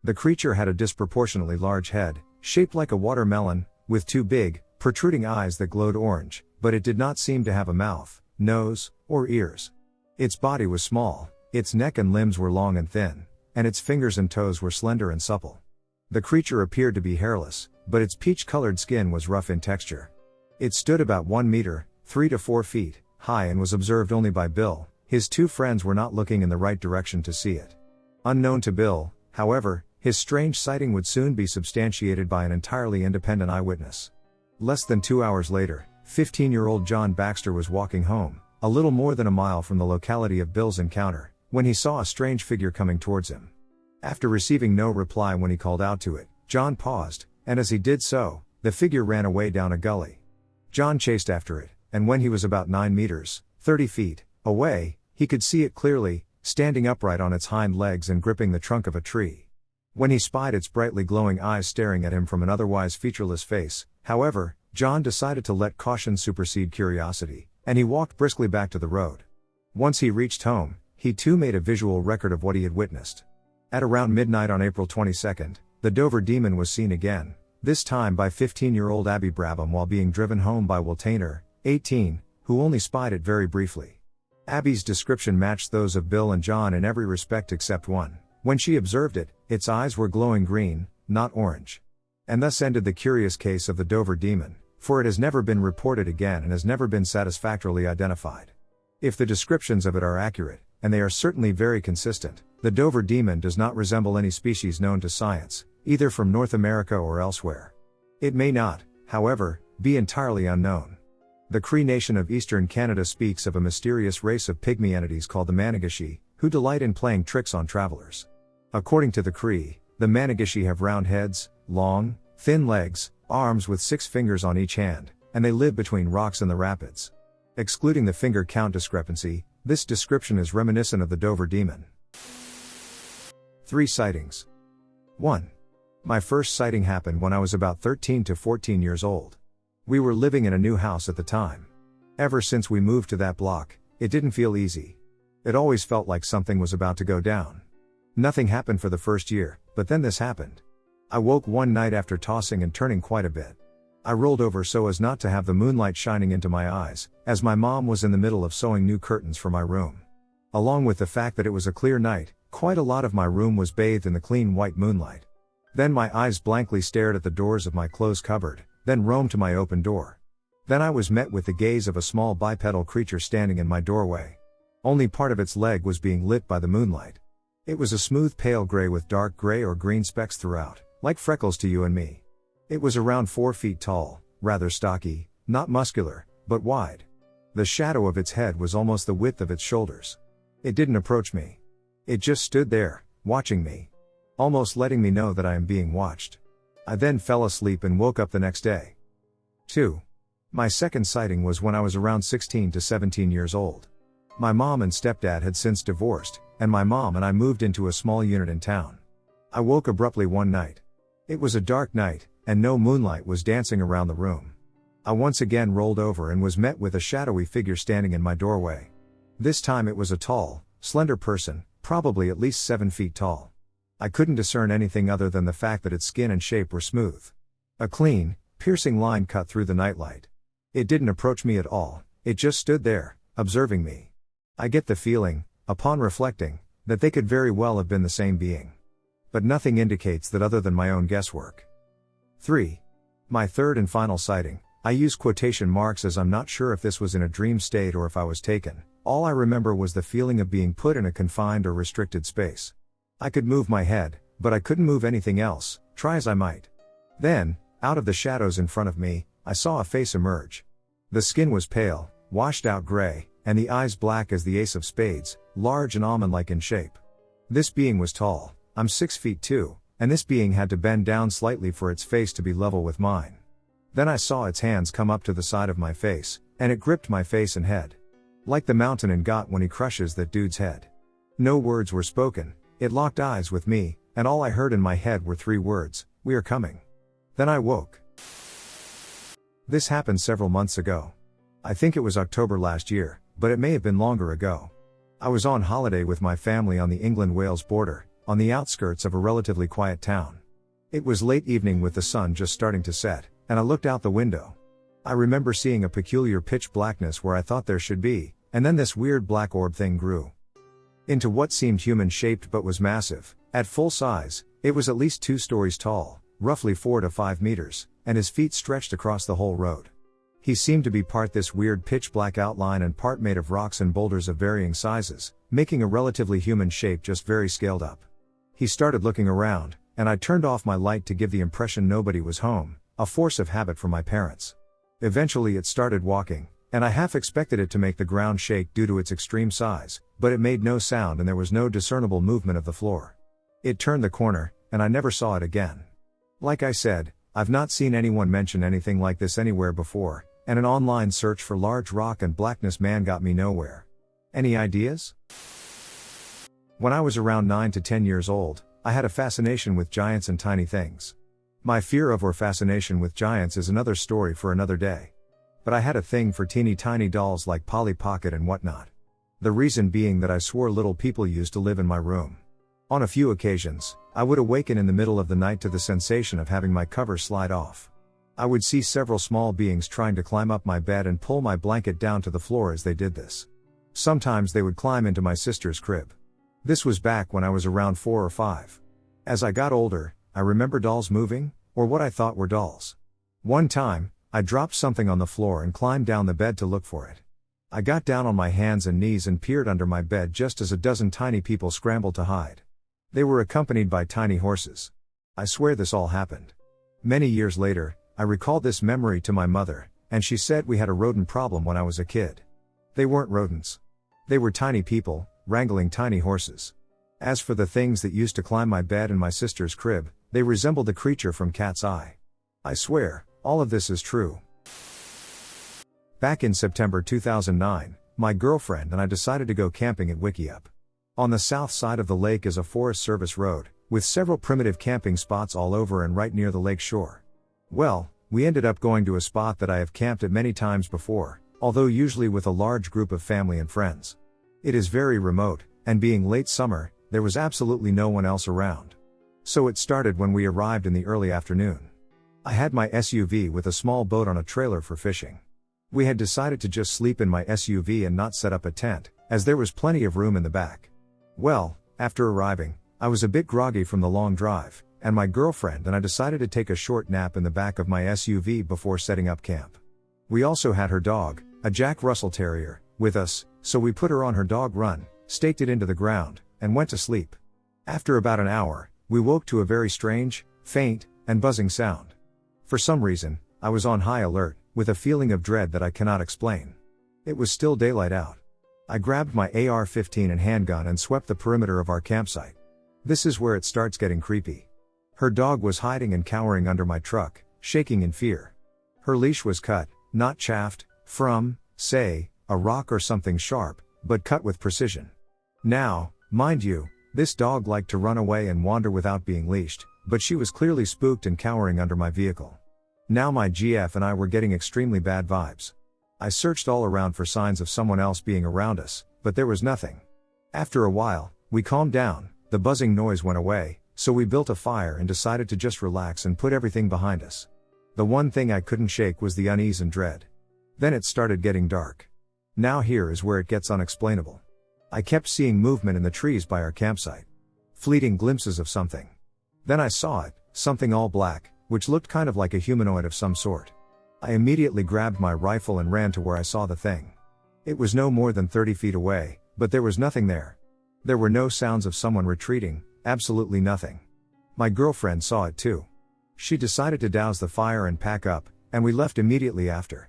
The creature had a disproportionately large head, shaped like a watermelon, with two big, protruding eyes that glowed orange, but it did not seem to have a mouth, nose, or ears. Its body was small, its neck and limbs were long and thin, and its fingers and toes were slender and supple. The creature appeared to be hairless, but its peach-colored skin was rough in texture. It stood about 1 meter, 3 to 4 feet, high and was observed only by Bill. His two friends were not looking in the right direction to see it. Unknown to Bill, however, his strange sighting would soon be substantiated by an entirely independent eyewitness. Less than 2 hours later, 15-year-old John Baxter was walking home, a little more than a mile from the locality of Bill's encounter, when he saw a strange figure coming towards him. After receiving no reply when he called out to it, John paused, and as he did so, the figure ran away down a gully. John chased after it, and when he was about 9 meters, 30 feet, away, he could see it clearly, standing upright on its hind legs and gripping the trunk of a tree. When he spied its brightly glowing eyes staring at him from an otherwise featureless face, however, John decided to let caution supersede curiosity, and he walked briskly back to the road. Once he reached home, he too made a visual record of what he had witnessed. At around midnight on April 22, the Dover Demon was seen again, this time by 15-year-old Abby Brabham while being driven home by Will Tainer, 18, who only spied it very briefly. Abby's description matched those of Bill and John in every respect except one. When she observed it, its eyes were glowing green, not orange. And thus ended the curious case of the Dover Demon, for it has never been reported again and has never been satisfactorily identified. If the descriptions of it are accurate, and they are certainly very consistent, the Dover Demon does not resemble any species known to science, either from North America or elsewhere. It may not, however, be entirely unknown. The Cree Nation of eastern Canada speaks of a mysterious race of pygmy entities called the Manigashi, who delight in playing tricks on travelers. According to the Cree, the Manigashi have round heads, long, thin legs, arms with 6 fingers on each hand, and they live between rocks and the rapids. Excluding the finger count discrepancy, this description is reminiscent of the Dover Demon. 3 sightings. 1. My first sighting happened when I was about 13 to 14 years old. We were living in a new house at the time. Ever since we moved to that block, it didn't feel easy. It always felt like something was about to go down. Nothing happened for the first year, but then this happened. I woke one night after tossing and turning quite a bit. I rolled over so as not to have the moonlight shining into my eyes, as my mom was in the middle of sewing new curtains for my room. Along with the fact that it was a clear night, quite a lot of my room was bathed in the clean white moonlight. Then my eyes blankly stared at the doors of my clothes cupboard, then roamed to my open door. Then I was met with the gaze of a small bipedal creature standing in my doorway. Only part of its leg was being lit by the moonlight. It was a smooth pale gray with dark gray or green specks throughout, like freckles to you and me. It was around 4 feet tall, rather stocky, not muscular, but wide. The shadow of its head was almost the width of its shoulders. It didn't approach me. It just stood there, watching me. Almost letting me know that I am being watched. I then fell asleep and woke up the next day. 2. My second sighting was when I was around 16 to 17 years old. My mom and stepdad had since divorced, and my mom and I moved into a small unit in town. I woke abruptly one night. It was a dark night, and no moonlight was dancing around the room. I once again rolled over and was met with a shadowy figure standing in my doorway. This time it was a tall, slender person, probably at least 7 feet tall. I couldn't discern anything other than the fact that its skin and shape were smooth. A clean, piercing line cut through the nightlight. It didn't approach me at all, it just stood there, observing me. I get the feeling, upon reflecting, that they could very well have been the same being. But nothing indicates that other than my own guesswork. 3. My third and final sighting, I use quotation marks as I'm not sure if this was in a dream state or if I was taken. All I remember was the feeling of being put in a confined or restricted space. I could move my head, but I couldn't move anything else, try as I might. Then, out of the shadows in front of me, I saw a face emerge. The skin was pale, washed out gray, and the eyes black as the ace of spades, large and almond-like in shape. This being was tall, I'm 6 feet 2, and this being had to bend down slightly for its face to be level with mine. Then I saw its hands come up to the side of my face, and it gripped my face and head. Like the mountain in Got when he crushes that dude's head. No words were spoken, it locked eyes with me, and all I heard in my head were 3 words, "We are coming." Then I woke. This happened several months ago. I think it was October last year, but it may have been longer ago. I was on holiday with my family on the England-Wales border, on the outskirts of a relatively quiet town. It was late evening with the sun just starting to set, and I looked out the window. I remember seeing a peculiar pitch blackness where I thought there should be, and then this weird black orb thing grew into what seemed human-shaped but was massive. At full size, it was at least 2 stories tall, roughly 4 to 5 meters, and his feet stretched across the whole road. He seemed to be part this weird pitch black outline and part made of rocks and boulders of varying sizes, making a relatively human shape just very scaled up. He started looking around, and I turned off my light to give the impression nobody was home, a force of habit from my parents. Eventually it started walking, and I half expected it to make the ground shake due to its extreme size, but it made no sound and there was no discernible movement of the floor. It turned the corner, and I never saw it again. Like I said, I've not seen anyone mention anything like this anywhere before, and an online search for large rock and blackness man got me nowhere. Any ideas? When I was around 9 to 10 years old, I had a fascination with giants and tiny things. My fear of or fascination with giants is another story for another day. But I had a thing for teeny tiny dolls like Polly Pocket and whatnot. The reason being that I swore little people used to live in my room. On a few occasions, I would awaken in the middle of the night to the sensation of having my covers slide off. I would see several small beings trying to climb up my bed and pull my blanket down to the floor as they did this. Sometimes they would climb into my sister's crib. This was back when I was around 4 or 5. As I got older, I remember dolls moving, or what I thought were dolls. One time, I dropped something on the floor and climbed down the bed to look for it. I got down on my hands and knees and peered under my bed just as a dozen tiny people scrambled to hide. They were accompanied by tiny horses. I swear this all happened. Many years later, I recalled this memory to my mother, and she said we had a rodent problem when I was a kid. They weren't rodents. They were tiny people, wrangling tiny horses. As for the things that used to climb my bed and my sister's crib, they resembled a creature from Cat's Eye. I swear, all of this is true. Back in September 2009, my girlfriend and I decided to go camping at Wickiup. On the south side of the lake is a Forest Service road, with several primitive camping spots all over and right near the lake shore. Well, we ended up going to a spot that I have camped at many times before, although usually with a large group of family and friends. It is very remote, and being late summer, there was absolutely no one else around. So it started when we arrived in the early afternoon. I had my SUV with a small boat on a trailer for fishing. We had decided to just sleep in my SUV and not set up a tent, as there was plenty of room in the back. Well, after arriving, I was a bit groggy from the long drive, and my girlfriend and I decided to take a short nap in the back of my SUV before setting up camp. We also had her dog, a Jack Russell Terrier, with us, so we put her on her dog run, staked it into the ground, and went to sleep. After about an hour, we woke to a very strange, faint, and buzzing sound. For some reason, I was on high alert, with a feeling of dread that I cannot explain. It was still daylight out. I grabbed my AR-15 and handgun and swept the perimeter of our campsite. This is where it starts getting creepy. Her dog was hiding and cowering under my truck, shaking in fear. Her leash was cut, not chafed, from, say, a rock or something sharp, but cut with precision. Now, mind you, this dog liked to run away and wander without being leashed, but she was clearly spooked and cowering under my vehicle. Now my GF and I were getting extremely bad vibes. I searched all around for signs of someone else being around us, but there was nothing. After a while, we calmed down, the buzzing noise went away, so we built a fire and decided to just relax and put everything behind us. The one thing I couldn't shake was the unease and dread. Then it started getting dark. Now here is where it gets unexplainable. I kept seeing movement in the trees by our campsite. Fleeting glimpses of something. Then I saw it, something all black, which looked kind of like a humanoid of some sort. I immediately grabbed my rifle and ran to where I saw the thing. It was no more than 30 feet away, but there was nothing there. There were no sounds of someone retreating, absolutely nothing. My girlfriend saw it too. She decided to douse the fire and pack up, and we left immediately after.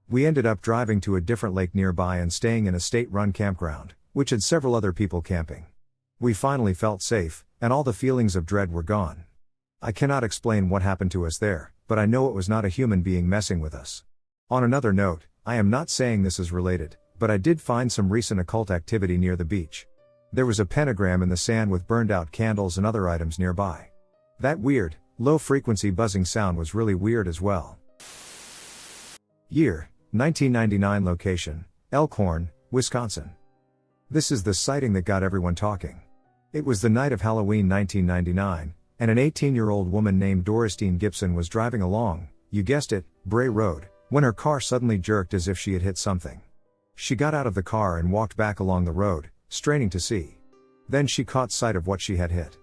We ended up driving to a different lake nearby and staying in a state-run campground, which had several other people camping. We finally felt safe, and all the feelings of dread were gone. I cannot explain what happened to us there, but I know it was not a human being messing with us. On another note, I am not saying this is related, but I did find some recent occult activity near the beach. There was a pentagram in the sand with burned out candles and other items nearby. That weird, low-frequency buzzing sound was really weird as well. Year, 1999. Location, Elkhorn, Wisconsin. This is the sighting that got everyone talking. It was the night of Halloween 1999, and an 18-year-old woman named Doristine Gibson was driving along, you guessed it, Bray Road, when her car suddenly jerked as if she had hit something. She got out of the car and walked back along the road, straining to see. Then she caught sight of what she had hit.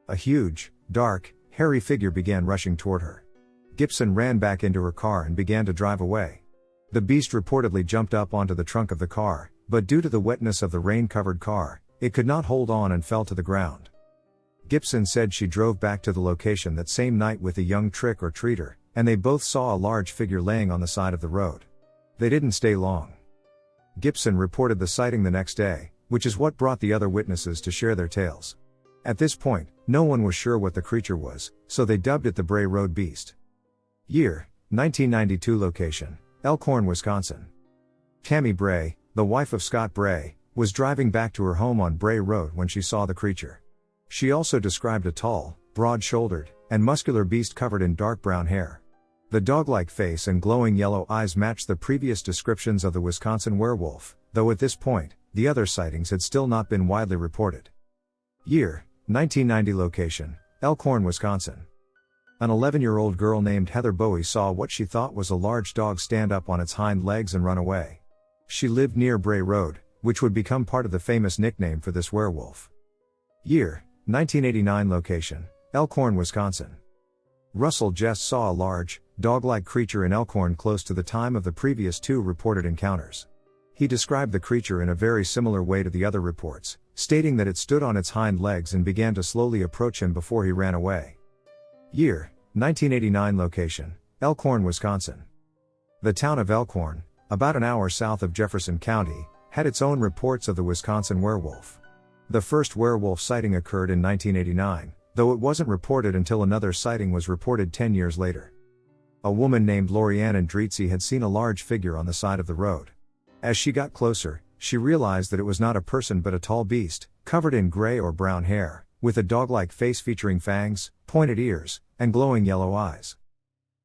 A huge, dark, hairy figure began rushing toward her. Gibson ran back into her car and began to drive away. The beast reportedly jumped up onto the trunk of the car, but due to the wetness of the rain-covered car, it could not hold on and fell to the ground. Gibson said she drove back to the location that same night with a young trick-or-treater, and they both saw a large figure laying on the side of the road. They didn't stay long. Gibson reported the sighting the next day, which is what brought the other witnesses to share their tales. At this point, no one was sure what the creature was, so they dubbed it the Bray Road Beast. Year, 1992. Location, Elkhorn, Wisconsin. Tammy Bray, the wife of Scott Bray, was driving back to her home on Bray Road when she saw the creature. She also described a tall, broad-shouldered, and muscular beast covered in dark brown hair. The dog-like face and glowing yellow eyes matched the previous descriptions of the Wisconsin werewolf, though at this point, the other sightings had still not been widely reported. Year, 1990. Location, Elkhorn, Wisconsin. An 11-year-old girl named Heather Bowie saw what she thought was a large dog stand up on its hind legs and run away. She lived near Bray Road, which would become part of the famous nickname for this werewolf. Year, 1989. Location, Elkhorn, Wisconsin. Russell Jess saw a large, dog-like creature in Elkhorn close to the time of the previous two reported encounters. He described the creature in a very similar way to the other reports, stating that it stood on its hind legs and began to slowly approach him before he ran away. Year, 1989. Location, Elkhorn, Wisconsin. The town of Elkhorn, about an hour south of Jefferson County, had its own reports of the Wisconsin werewolf. The first werewolf sighting occurred in 1989, though it wasn't reported until another sighting was reported 10 years later. A woman named Lorianne Andreezy had seen a large figure on the side of the road. As she got closer, she realized that it was not a person but a tall beast, covered in gray or brown hair, with a dog-like face featuring fangs, pointed ears, and glowing yellow eyes.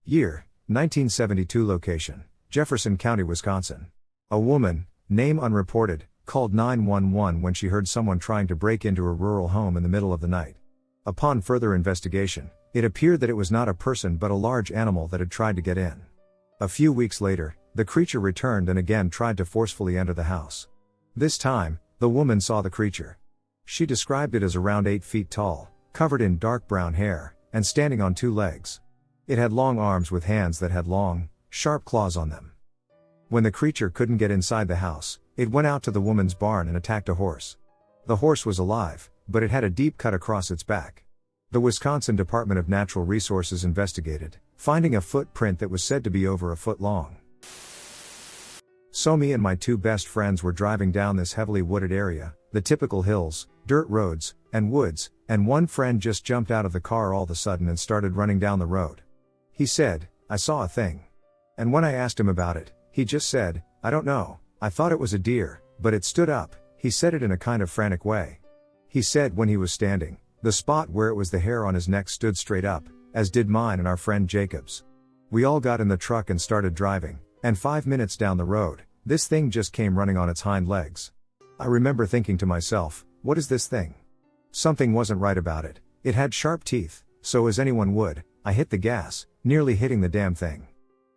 Year, 1972. Location, Jefferson County, Wisconsin. A woman, name unreported, called 911 when she heard someone trying to break into a rural home in the middle of the night. Upon further investigation, it appeared that it was not a person but a large animal that had tried to get in. A few weeks later, the creature returned and again tried to forcefully enter the house. This time, the woman saw the creature. She described it as around 8 feet tall, covered in dark brown hair, and standing on 2 legs. It had long arms with hands that had long, sharp claws on them. When the creature couldn't get inside the house, it went out to the woman's barn and attacked a horse. The horse was alive, but it had a deep cut across its back. The Wisconsin Department of Natural Resources investigated, finding a footprint that was said to be over a foot long. So me and my 2 best friends were driving down this heavily wooded area, the typical hills, dirt roads, and woods, and one friend just jumped out of the car all of a sudden and started running down the road. He said, "I saw a thing." And when I asked him about it, he just said, "I don't know, I thought it was a deer, but it stood up." He said it in a kind of frantic way. He said when he was standing, the spot where it was the hair on his neck stood straight up, as did mine and our friend Jacob's. We all got in the truck and started driving, and 5 minutes down the road, this thing just came running on its hind legs. I remember thinking to myself, what is this thing? Something wasn't right about it. It had sharp teeth, so as anyone would, I hit the gas, nearly hitting the damn thing.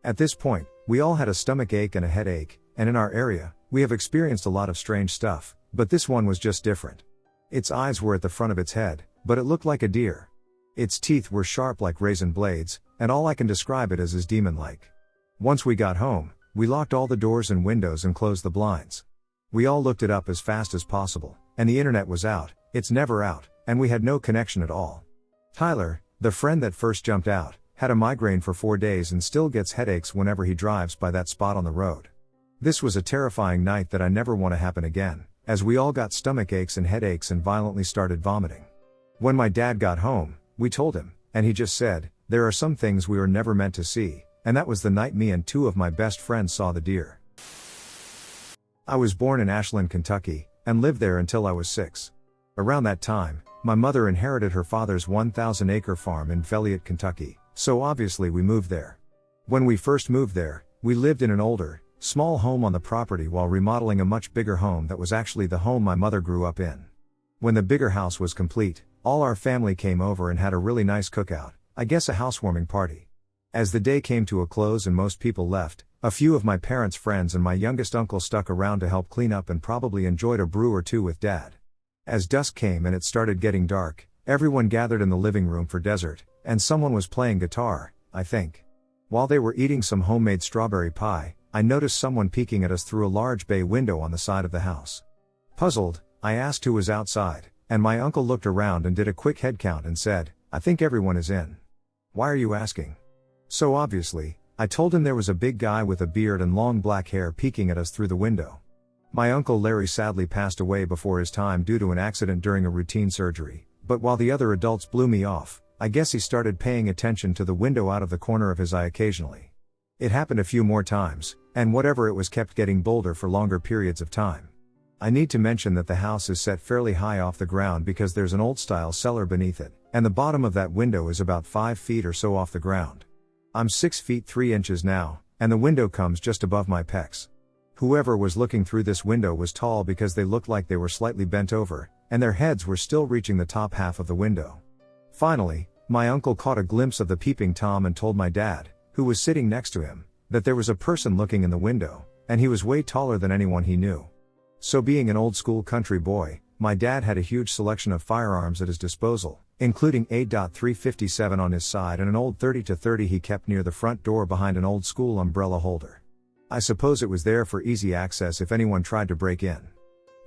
At this point, we all had a stomach ache and a headache, and in our area, we have experienced a lot of strange stuff, but this one was just different. Its eyes were at the front of its head, but it looked like a deer. Its teeth were sharp like raisin blades, and all I can describe it as is demon-like. Once we got home, we locked all the doors and windows and closed the blinds. We all looked it up as fast as possible, and the internet was out, it's never out, and we had no connection at all. Tyler, the friend that first jumped out, had a migraine for 4 days and still gets headaches whenever he drives by that spot on the road. This was a terrifying night that I never want to happen again, as we all got stomach aches and headaches and violently started vomiting. When my dad got home, we told him, and he just said, "There are some things we were never meant to see," and that was the night me and 2 of my best friends saw the deer. I was born in Ashland, Kentucky, and lived there until I was 6. Around that time, my mother inherited her father's 1,000-acre farm in Fayette, Kentucky, so obviously we moved there. When we first moved there, we lived in an older, small home on the property while remodeling a much bigger home that was actually the home my mother grew up in. When the bigger house was complete, all our family came over and had a really nice cookout, I guess a housewarming party. As the day came to a close and most people left, a few of my parents' friends and my youngest uncle stuck around to help clean up and probably enjoyed a brew or two with Dad. As dusk came and it started getting dark, everyone gathered in the living room for dessert, and someone was playing guitar, I think. While they were eating some homemade strawberry pie, I noticed someone peeking at us through a large bay window on the side of the house. Puzzled, I asked who was outside, and my uncle looked around and did a quick head count and said, "I think everyone is in." "Why are you asking?" So obviously, I told him there was a big guy with a beard and long black hair peeking at us through the window. My uncle Larry sadly passed away before his time due to an accident during a routine surgery, but while the other adults blew me off, I guess he started paying attention to the window out of the corner of his eye occasionally. It happened a few more times, and whatever it was kept getting bolder for longer periods of time. I need to mention that the house is set fairly high off the ground because there's an old-style cellar beneath it, and the bottom of that window is about 5 feet or so off the ground. I'm 6 feet 3 inches now, and the window comes just above my pecs. Whoever was looking through this window was tall because they looked like they were slightly bent over, and their heads were still reaching the top half of the window. Finally, my uncle caught a glimpse of the peeping Tom and told my dad, who was sitting next to him, that there was a person looking in the window, and he was way taller than anyone he knew. So being an old-school country boy, my dad had a huge selection of firearms at his disposal, including a .357 on his side and an old 30-30 he kept near the front door behind an old-school umbrella holder. I suppose it was there for easy access if anyone tried to break in.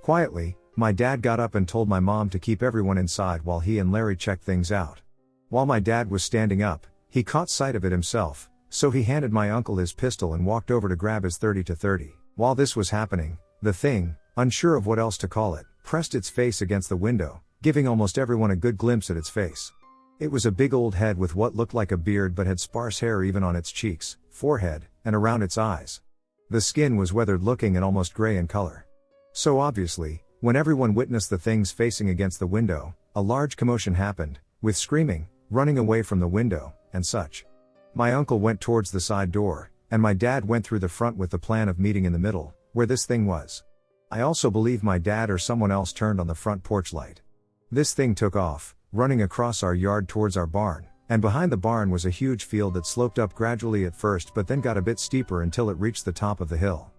Quietly, my dad got up and told my mom to keep everyone inside while he and Larry checked things out. While my dad was standing up, he caught sight of it himself, so he handed my uncle his pistol and walked over to grab his 30-30. While this was happening, the thing, unsure of what else to call it, pressed its face against the window, giving almost everyone a good glimpse at its face. It was a big old head with what looked like a beard but had sparse hair even on its cheeks, forehead, and around its eyes. The skin was weathered looking and almost gray in color. So obviously, when everyone witnessed the things facing against the window, a large commotion happened, with screaming, running away from the window, and such. My uncle went towards the side door, and my dad went through the front with the plan of meeting in the middle, where this thing was. I also believe my dad or someone else turned on the front porch light. This thing took off, running across our yard towards our barn, and behind the barn was a huge field that sloped up gradually at first but then got a bit steeper until it reached the top of the hill.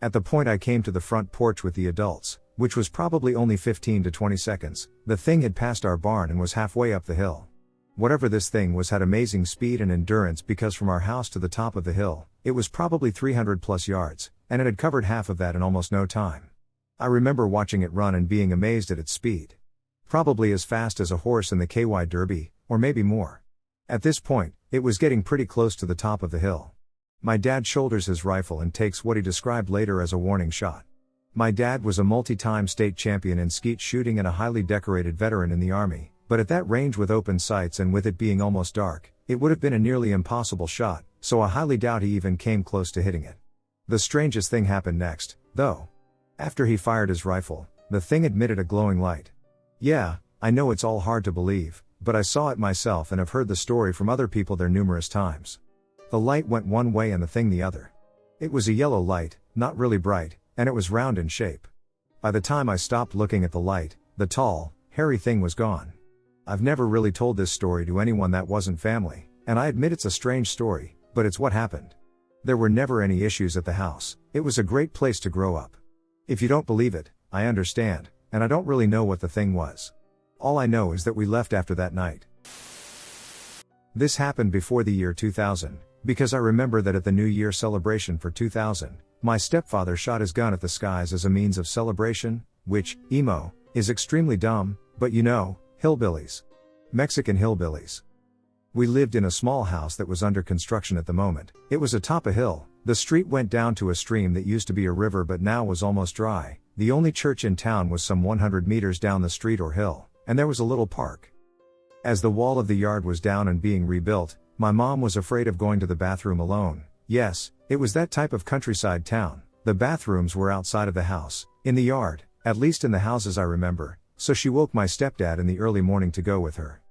At the point I came to the front porch with the adults, which was probably only 15 to 20 seconds, the thing had passed our barn and was halfway up the hill. Whatever this thing was had amazing speed and endurance because from our house to the top of the hill, it was probably 300 plus yards, and it had covered half of that in almost no time. I remember watching it run and being amazed at its speed. Probably as fast as a horse in the KY Derby, or maybe more. At this point, it was getting pretty close to the top of the hill. My dad shoulders his rifle and takes what he described later as a warning shot. My dad was a multi-time state champion in skeet shooting and a highly decorated veteran in the Army, but at that range with open sights and with it being almost dark, it would have been a nearly impossible shot, so I highly doubt he even came close to hitting it. The strangest thing happened next, though. After he fired his rifle, the thing emitted a glowing light. Yeah, I know it's all hard to believe, but I saw it myself and have heard the story from other people there numerous times. The light went one way and the thing the other. It was a yellow light, not really bright, and it was round in shape. By the time I stopped looking at the light, the tall, hairy thing was gone. I've never really told this story to anyone that wasn't family, and I admit it's a strange story, but it's what happened. There were never any issues at the house. It was a great place to grow up. If you don't believe it, I understand, and I don't really know what the thing was. All I know is that we left after that night. This happened before the year 2000, because I remember that at the New Year celebration for 2000, my stepfather shot his gun at the skies as a means of celebration, which, emo, is extremely dumb, but you know, hillbillies. Mexican hillbillies. We lived in a small house that was under construction at the moment. It was atop a hill. The street went down to a stream that used to be a river but now was almost dry. The only church in town was some 100 meters down the street or hill, and there was a little park. As the wall of the yard was down and being rebuilt, my mom was afraid of going to the bathroom alone. Yes, it was that type of countryside town. The bathrooms were outside of the house, in the yard, at least in the houses I remember, so she woke my stepdad in the early morning to go with her.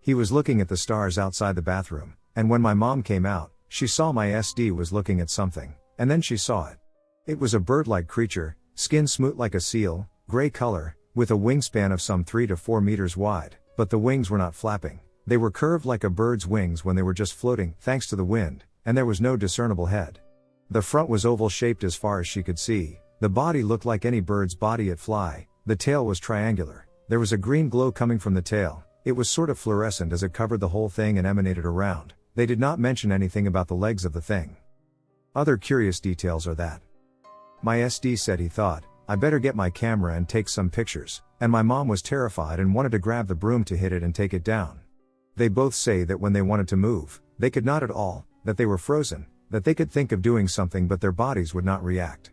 He was looking at the stars outside the bathroom, and when my mom came out, she saw my SD was looking at something, and then she saw it. It was a bird-like creature, skin smooth like a seal, gray color, with a wingspan of some 3 to 4 meters wide, but the wings were not flapping. They were curved like a bird's wings when they were just floating, thanks to the wind, and there was no discernible head. The front was oval-shaped as far as she could see, the body looked like any bird's body it fly, the tail was triangular, there was a green glow coming from the tail, it was sort of fluorescent as it covered the whole thing and emanated around. They did not mention anything about the legs of the thing. Other curious details are that my SD said he thought, I better get my camera and take some pictures, and my mom was terrified and wanted to grab the broom to hit it and take it down. They both say that when they wanted to move, they could not at all, that they were frozen, that they could think of doing something but their bodies would not react.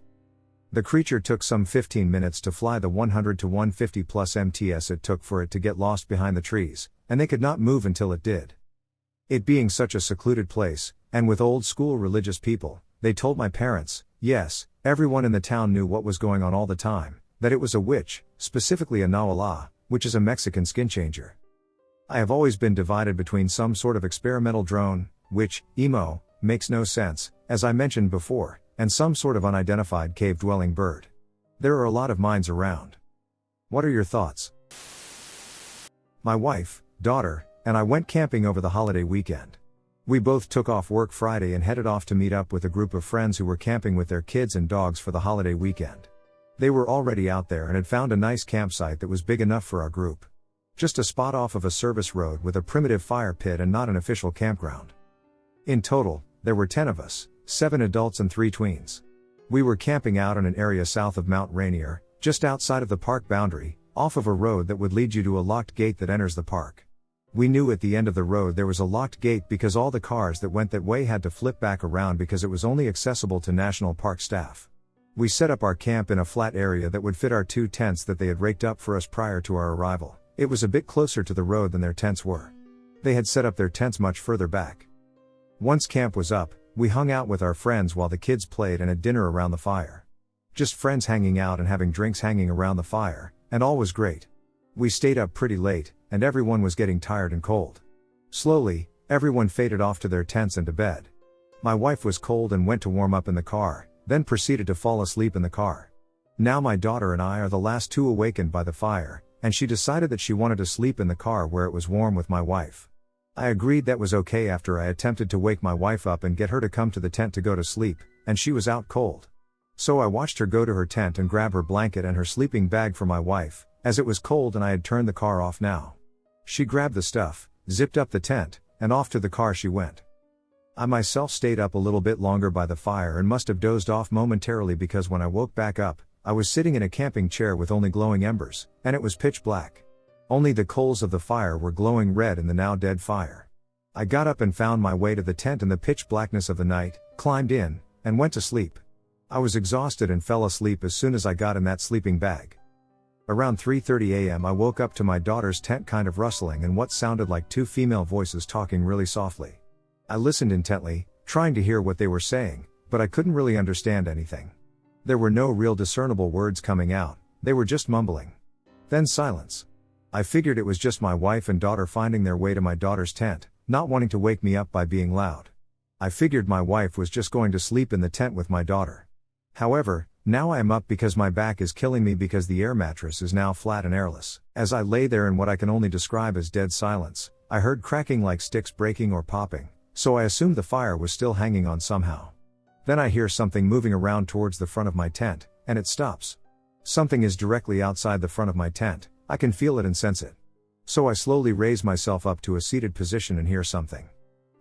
The creature took some 15 minutes to fly the 100 to 150 plus MTS it took for it to get lost behind the trees, and they could not move until it did. It being such a secluded place, and with old school religious people, they told my parents, yes, everyone in the town knew what was going on all the time, that it was a witch, specifically a Nahuala, which is a Mexican skin changer. I have always been divided between some sort of experimental drone, which, emo, makes no sense, as I mentioned before, and some sort of unidentified cave-dwelling bird. There are a lot of minds around. What are your thoughts? My wife, daughter, and I went camping over the holiday weekend. We both took off work Friday and headed off to meet up with a group of friends who were camping with their kids and dogs for the holiday weekend. They were already out there and had found a nice campsite that was big enough for our group. Just a spot off of a service road with a primitive fire pit and not an official campground. In total, there were 10 of us, 7 adults and 3 tweens. We were camping out in an area south of Mount Rainier, just outside of the park boundary, off of a road that would lead you to a locked gate that enters the park. We knew at the end of the road there was a locked gate because all the cars that went that way had to flip back around because it was only accessible to national park staff. We set up our camp in a flat area that would fit our 2 tents that they had raked up for us prior to our arrival. It was a bit closer to the road than their tents were. They had set up their tents much further back. Once camp was up, we hung out with our friends while the kids played and had dinner around the fire. Just friends hanging out and having drinks hanging around the fire, and all was great. We stayed up pretty late, and everyone was getting tired and cold. Slowly, everyone faded off to their tents and to bed. My wife was cold and went to warm up in the car, then proceeded to fall asleep in the car. Now my daughter and I are the last 2 awakened by the fire, and she decided that she wanted to sleep in the car where it was warm with my wife. I agreed that was okay after I attempted to wake my wife up and get her to come to the tent to go to sleep, and she was out cold. So I watched her go to her tent and grab her blanket and her sleeping bag for my wife, as it was cold and I had turned the car off now. She grabbed the stuff, zipped up the tent, and off to the car she went. I myself stayed up a little bit longer by the fire and must have dozed off momentarily because when I woke back up, I was sitting in a camping chair with only glowing embers, and it was pitch black. Only the coals of the fire were glowing red in the now dead fire. I got up and found my way to the tent in the pitch blackness of the night, climbed in, and went to sleep. I was exhausted and fell asleep as soon as I got in that sleeping bag. Around 3:30 a.m. I woke up to my daughter's tent kind of rustling and what sounded like 2 female voices talking really softly. I listened intently, trying to hear what they were saying, but I couldn't really understand anything. There were no real discernible words coming out, they were just mumbling. Then silence. I figured it was just my wife and daughter finding their way to my daughter's tent, not wanting to wake me up by being loud. I figured my wife was just going to sleep in the tent with my daughter. However, now I am up because my back is killing me because the air mattress is now flat and airless. As I lay there in what I can only describe as dead silence, I heard cracking like sticks breaking or popping, so I assumed the fire was still hanging on somehow. Then I hear something moving around towards the front of my tent, and it stops. Something is directly outside the front of my tent, I can feel it and sense it. So I slowly raise myself up to a seated position and hear something.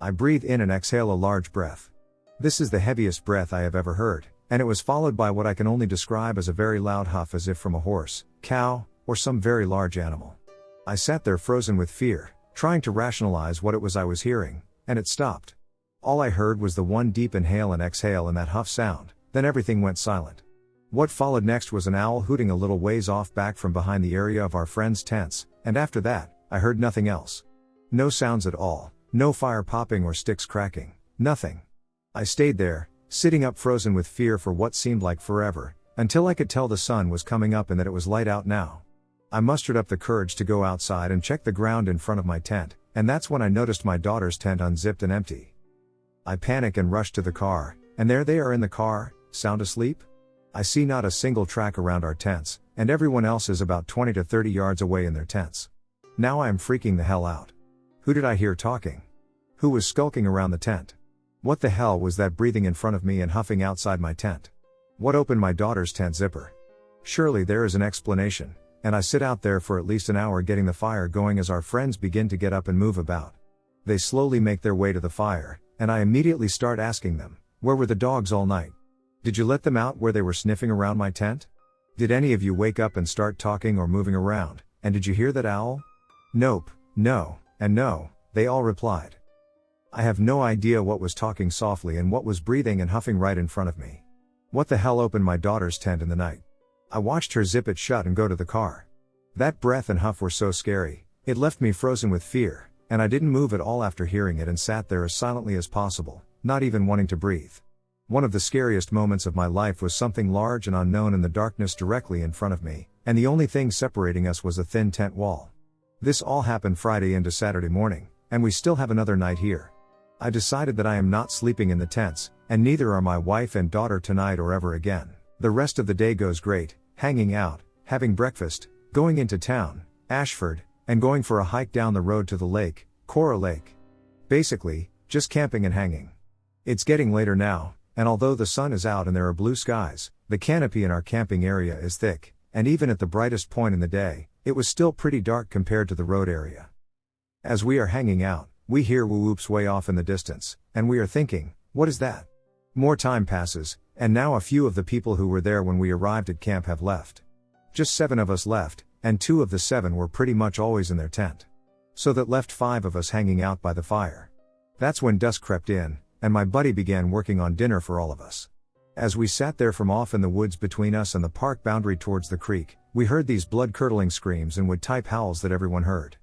I breathe in and exhale a large breath. This is the heaviest breath I have ever heard, and it was followed by what I can only describe as a very loud huff as if from a horse, cow, or some very large animal. I sat there frozen with fear, trying to rationalize what it was I was hearing, and it stopped. All I heard was the one deep inhale and exhale and that huff sound, then everything went silent. What followed next was an owl hooting a little ways off back from behind the area of our friends' tents, and after that, I heard nothing else. No sounds at all, no fire popping or sticks cracking, nothing. I stayed there, sitting up frozen with fear for what seemed like forever, until I could tell the sun was coming up and that it was light out now. I mustered up the courage to go outside and check the ground in front of my tent, and that's when I noticed my daughter's tent unzipped and empty. I panicked and rushed to the car, And there they are in the car, sound asleep? I see not a single track around our tents, and everyone else is about 20 to 30 yards away in their tents. Now I am freaking the hell out. Who did I hear talking? Who was skulking around the tent? What the hell was that breathing in front of me and huffing outside my tent? What opened my daughter's tent zipper? Surely there is an explanation, and I sit out there for at least an hour getting the fire going as our friends begin to get up and move about. They slowly make their way to the fire, and I immediately start asking them, where were the dogs all night? Did you let them out where they were sniffing around my tent? Did any of you wake up and start talking or moving around, and did you hear that owl? Nope, no, and no, they all replied. I have no idea what was talking softly and what was breathing and huffing right in front of me. What the hell opened my daughter's tent in the night? I watched her zip it shut and go to the car. That breath and huff were so scary, it left me frozen with fear, and I didn't move at all after hearing it and sat there as silently as possible, not even wanting to breathe. One of the scariest moments of my life was something large and unknown in the darkness directly in front of me, and the only thing separating us was a thin tent wall. This all happened Friday into Saturday morning, and we still have another night here. I decided that I am not sleeping in the tents, and neither are my wife and daughter tonight or ever again. The rest of the day goes great, hanging out, having breakfast, going into town, Ashford, and going for a hike down the road to the lake, Kora Lake. Basically, just camping and hanging. It's getting later now, and although the sun is out and there are blue skies, the canopy in our camping area is thick, and even at the brightest point in the day, it was still pretty dark compared to the road area. As we are hanging out, we hear woo-whoops way off in the distance, and we are thinking, what is that? More time passes, and now a few of the people who were there when we arrived at camp have left. Just 7 of us left, and 2 of the 7 were pretty much always in their tent. So that left 5 of us hanging out by the fire. That's when dusk crept in, and my buddy began working on dinner for all of us. As we sat there from off in the woods between us and the park boundary towards the creek, we heard these blood-curdling screams and wood-type howls that everyone heard.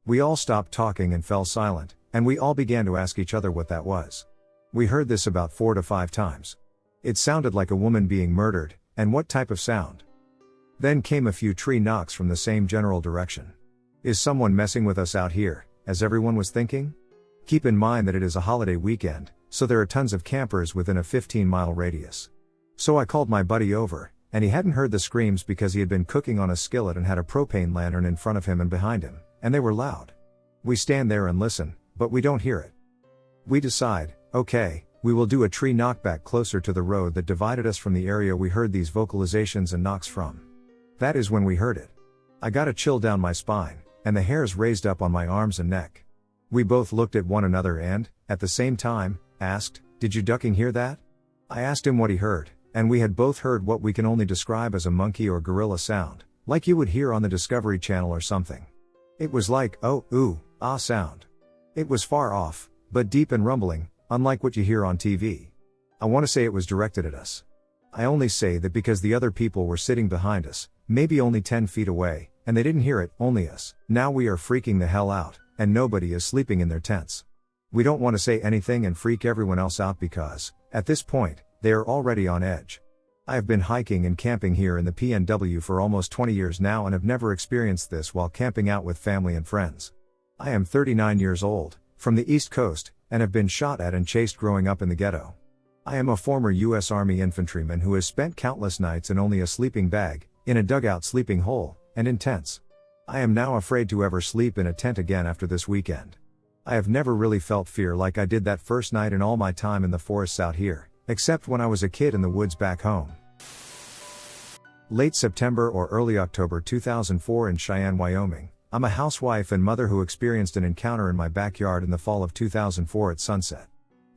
We all stopped talking and fell silent, and we all began to ask each other what that was. We heard this about 4 to 5 times. It sounded like a woman being murdered, and what type of sound? Then came a few tree knocks from the same general direction. Is someone messing with us out here, as everyone was thinking? Keep in mind that it is a holiday weekend, so there are tons of campers within a 15-mile radius. So I called my buddy over, and he hadn't heard the screams because he had been cooking on a skillet and had a propane lantern in front of him and behind him, and they were loud. We stand there and listen, but we don't hear it. We decide, okay, we will do a tree knockback closer to the road that divided us from the area we heard these vocalizations and knocks from. That is when we heard it. I got a chill down my spine, and the hairs raised up on my arms and neck. We both looked at one another and, at the same time, asked, "Did you ducking hear that?" I asked him what he heard, and we had both heard what we can only describe as a monkey or gorilla sound, like you would hear on the Discovery Channel or something. It was like, oh, ooh, ah sound. It was far off, but deep and rumbling, unlike what you hear on TV. I want to say it was directed at us. I only say that because the other people were sitting behind us, maybe only 10 feet away, and they didn't hear it, only us. Now we are freaking the hell out, and nobody is sleeping in their tents. We don't want to say anything and freak everyone else out because, at this point, they are already on edge. I have been hiking and camping here in the PNW for almost 20 years now and have never experienced this while camping out with family and friends. I am 39 years old, from the East Coast, and have been shot at and chased growing up in the ghetto. I am a former U.S. Army infantryman who has spent countless nights in only a sleeping bag, in a dugout sleeping hole, and in tents. I am now afraid to ever sleep in a tent again after this weekend. I have never really felt fear like I did that first night in all my time in the forests out here, except when I was a kid in the woods back home. Late September or early October 2004 in Cheyenne, Wyoming. I'm a housewife and mother who experienced an encounter in my backyard in the fall of 2004 at sunset.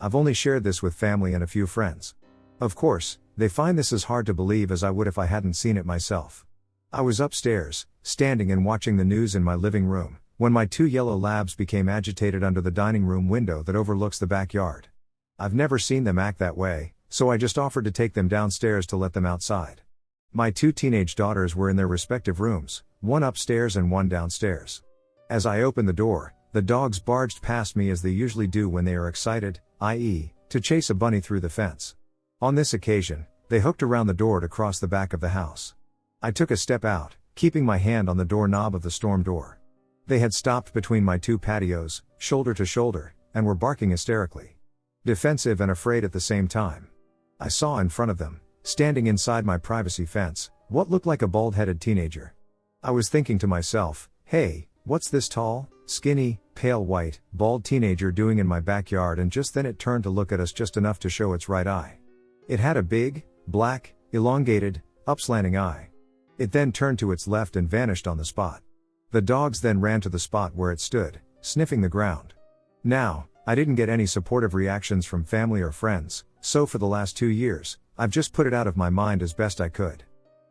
I've only shared this with family and a few friends. Of course, they find this as hard to believe as I would if I hadn't seen it myself. I was upstairs, standing and watching the news in my living room, when my 2 yellow labs became agitated under the dining room window that overlooks the backyard. I've never seen them act that way, so I just offered to take them downstairs to let them outside. My 2 teenage daughters were in their respective rooms, one upstairs and one downstairs. As I opened the door, the dogs barged past me as they usually do when they are excited, i.e., to chase a bunny through the fence. On this occasion, they hooked around the door to cross the back of the house. I took a step out, keeping my hand on the doorknob of the storm door. They had stopped between my 2 patios, shoulder to shoulder, and were barking hysterically. Defensive and afraid at the same time. I saw in front of them, standing inside my privacy fence, what looked like a bald-headed teenager. I was thinking to myself, hey, what's this tall, skinny, pale white, bald teenager doing in my backyard? And just then it turned to look at us just enough to show its right eye. It had a big, black, elongated, upslanting eye. It then turned to its left and vanished on the spot. The dogs then ran to the spot where it stood, sniffing the ground. Now, I didn't get any supportive reactions from family or friends, so for the last 2 years, I've just put it out of my mind as best I could.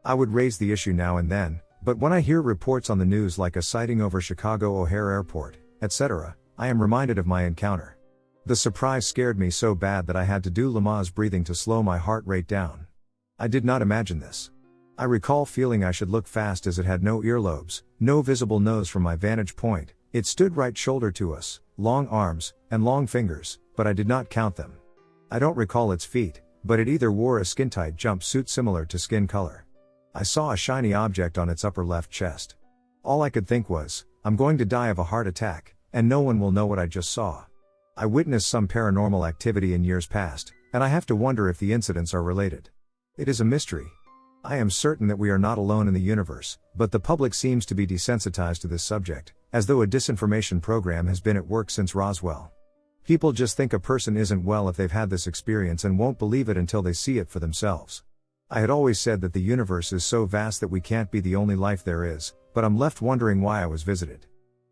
I would raise the issue now and then, but when I hear reports on the news like a sighting over Chicago O'Hare Airport, etc., I am reminded of my encounter. The surprise scared me so bad that I had to do Lamaze breathing to slow my heart rate down. I did not imagine this. I recall feeling I should look fast as it had no earlobes, no visible nose from my vantage point. It stood right shoulder to us, long arms, and long fingers, but I did not count them. I don't recall its feet, but it either wore a skin-tight jumpsuit similar to skin color. I saw a shiny object on its upper left chest. All I could think was, I'm going to die of a heart attack, and no one will know what I just saw. I witnessed some paranormal activity in years past, and I have to wonder if the incidents are related. It is a mystery. I am certain that we are not alone in the universe, but the public seems to be desensitized to this subject, as though a disinformation program has been at work since Roswell. People just think a person isn't well if they've had this experience and won't believe it until they see it for themselves. I had always said that the universe is so vast that we can't be the only life there is, but I'm left wondering why I was visited.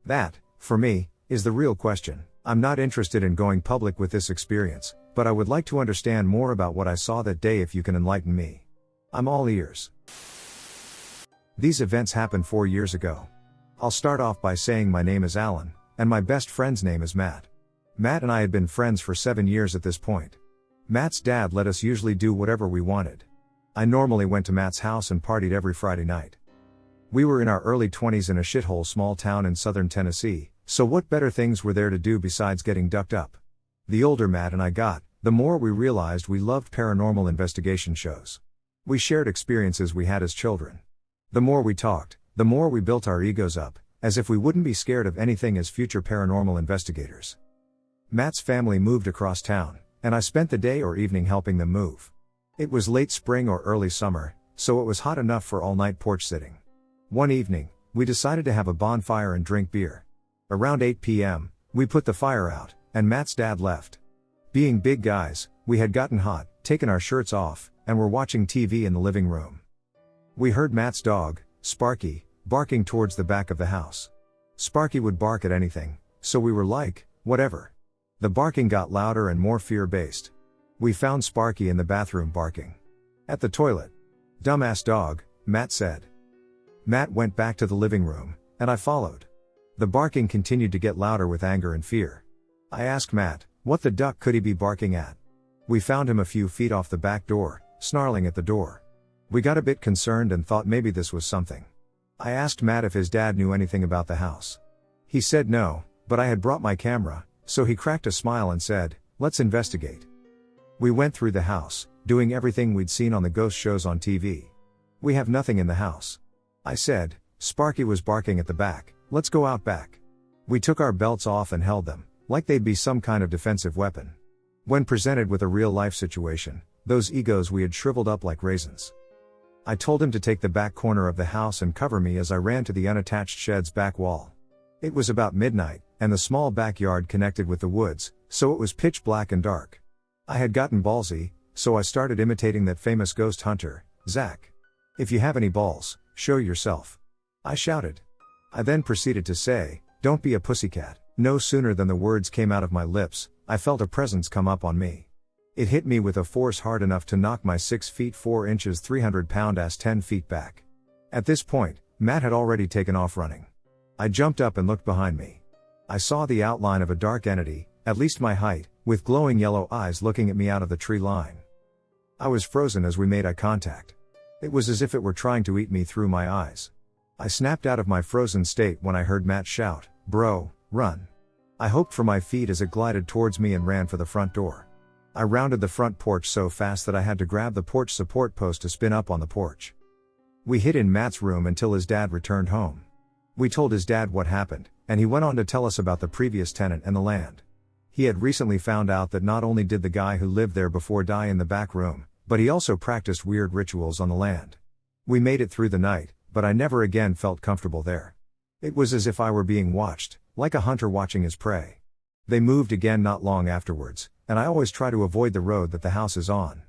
That, for me, is the real question. I'm not interested in going public with this experience, but I would like to understand more about what I saw that day if you can enlighten me. I'm all ears. These events happened 4 years ago. I'll start off by saying my name is Alan, and my best friend's name is Matt. Matt and I had been friends for 7 years at this point. Matt's dad let us usually do whatever we wanted. I normally went to Matt's house and partied every Friday night. We were in our early 20s in a shithole small town in southern Tennessee, so what better things were there to do besides getting ducked up? The older Matt and I got, the more we realized we loved paranormal investigation shows. We shared experiences we had as children. The more we talked, the more we built our egos up, as if we wouldn't be scared of anything as future paranormal investigators. Matt's family moved across town, and I spent the day or evening helping them move. It was late spring or early summer, so it was hot enough for all-night porch sitting. One evening, we decided to have a bonfire and drink beer. Around 8 p.m., we put the fire out, and Matt's dad left. Being big guys, we had gotten hot, taken our shirts off, and were watching TV in the living room. We heard Matt's dog, Sparky, barking towards the back of the house. Sparky would bark at anything, so we were like, whatever. The barking got louder and more fear-based. We found Sparky in the bathroom barking. At the toilet. Dumbass dog, Matt said. Matt went back to the living room, and I followed. The barking continued to get louder with anger and fear. I asked Matt, what the duck could he be barking at? We found him a few feet off the back door, snarling at the door. We got a bit concerned and thought maybe this was something. I asked Matt if his dad knew anything about the house. He said no, but I had brought my camera, so he cracked a smile and said, let's investigate. We went through the house, doing everything we'd seen on the ghost shows on TV. We have nothing in the house. I said, Sparky was barking at the back, let's go out back. We took our belts off and held them, like they'd be some kind of defensive weapon. When presented with a real-life situation, those egos we had shriveled up like raisins. I told him to take the back corner of the house and cover me as I ran to the unattached shed's back wall. It was about midnight, and the small backyard connected with the woods, so it was pitch black and dark. I had gotten ballsy, so I started imitating that famous ghost hunter, Zach. If you have any balls, show yourself. I shouted. I then proceeded to say, don't be a pussycat. No sooner than the words came out of my lips, I felt a presence come up on me. It hit me with a force hard enough to knock my 6 feet 4 inches 300-pound ass 10 feet back. At this point, Matt had already taken off running. I jumped up and looked behind me. I saw the outline of a dark entity, at least my height, with glowing yellow eyes looking at me out of the tree line. I was frozen as we made eye contact. It was as if it were trying to eat me through my eyes. I snapped out of my frozen state when I heard Matt shout, bro, run. I hoped for my feet as it glided towards me and ran for the front door. I rounded the front porch so fast that I had to grab the porch support post to spin up on the porch. We hid in Matt's room until his dad returned home. We told his dad what happened, and he went on to tell us about the previous tenant and the land. He had recently found out that not only did the guy who lived there before die in the back room, but he also practiced weird rituals on the land. We made it through the night, but I never again felt comfortable there. It was as if I were being watched, like a hunter watching his prey. They moved again not long afterwards, and I always try to avoid the road that the house is on.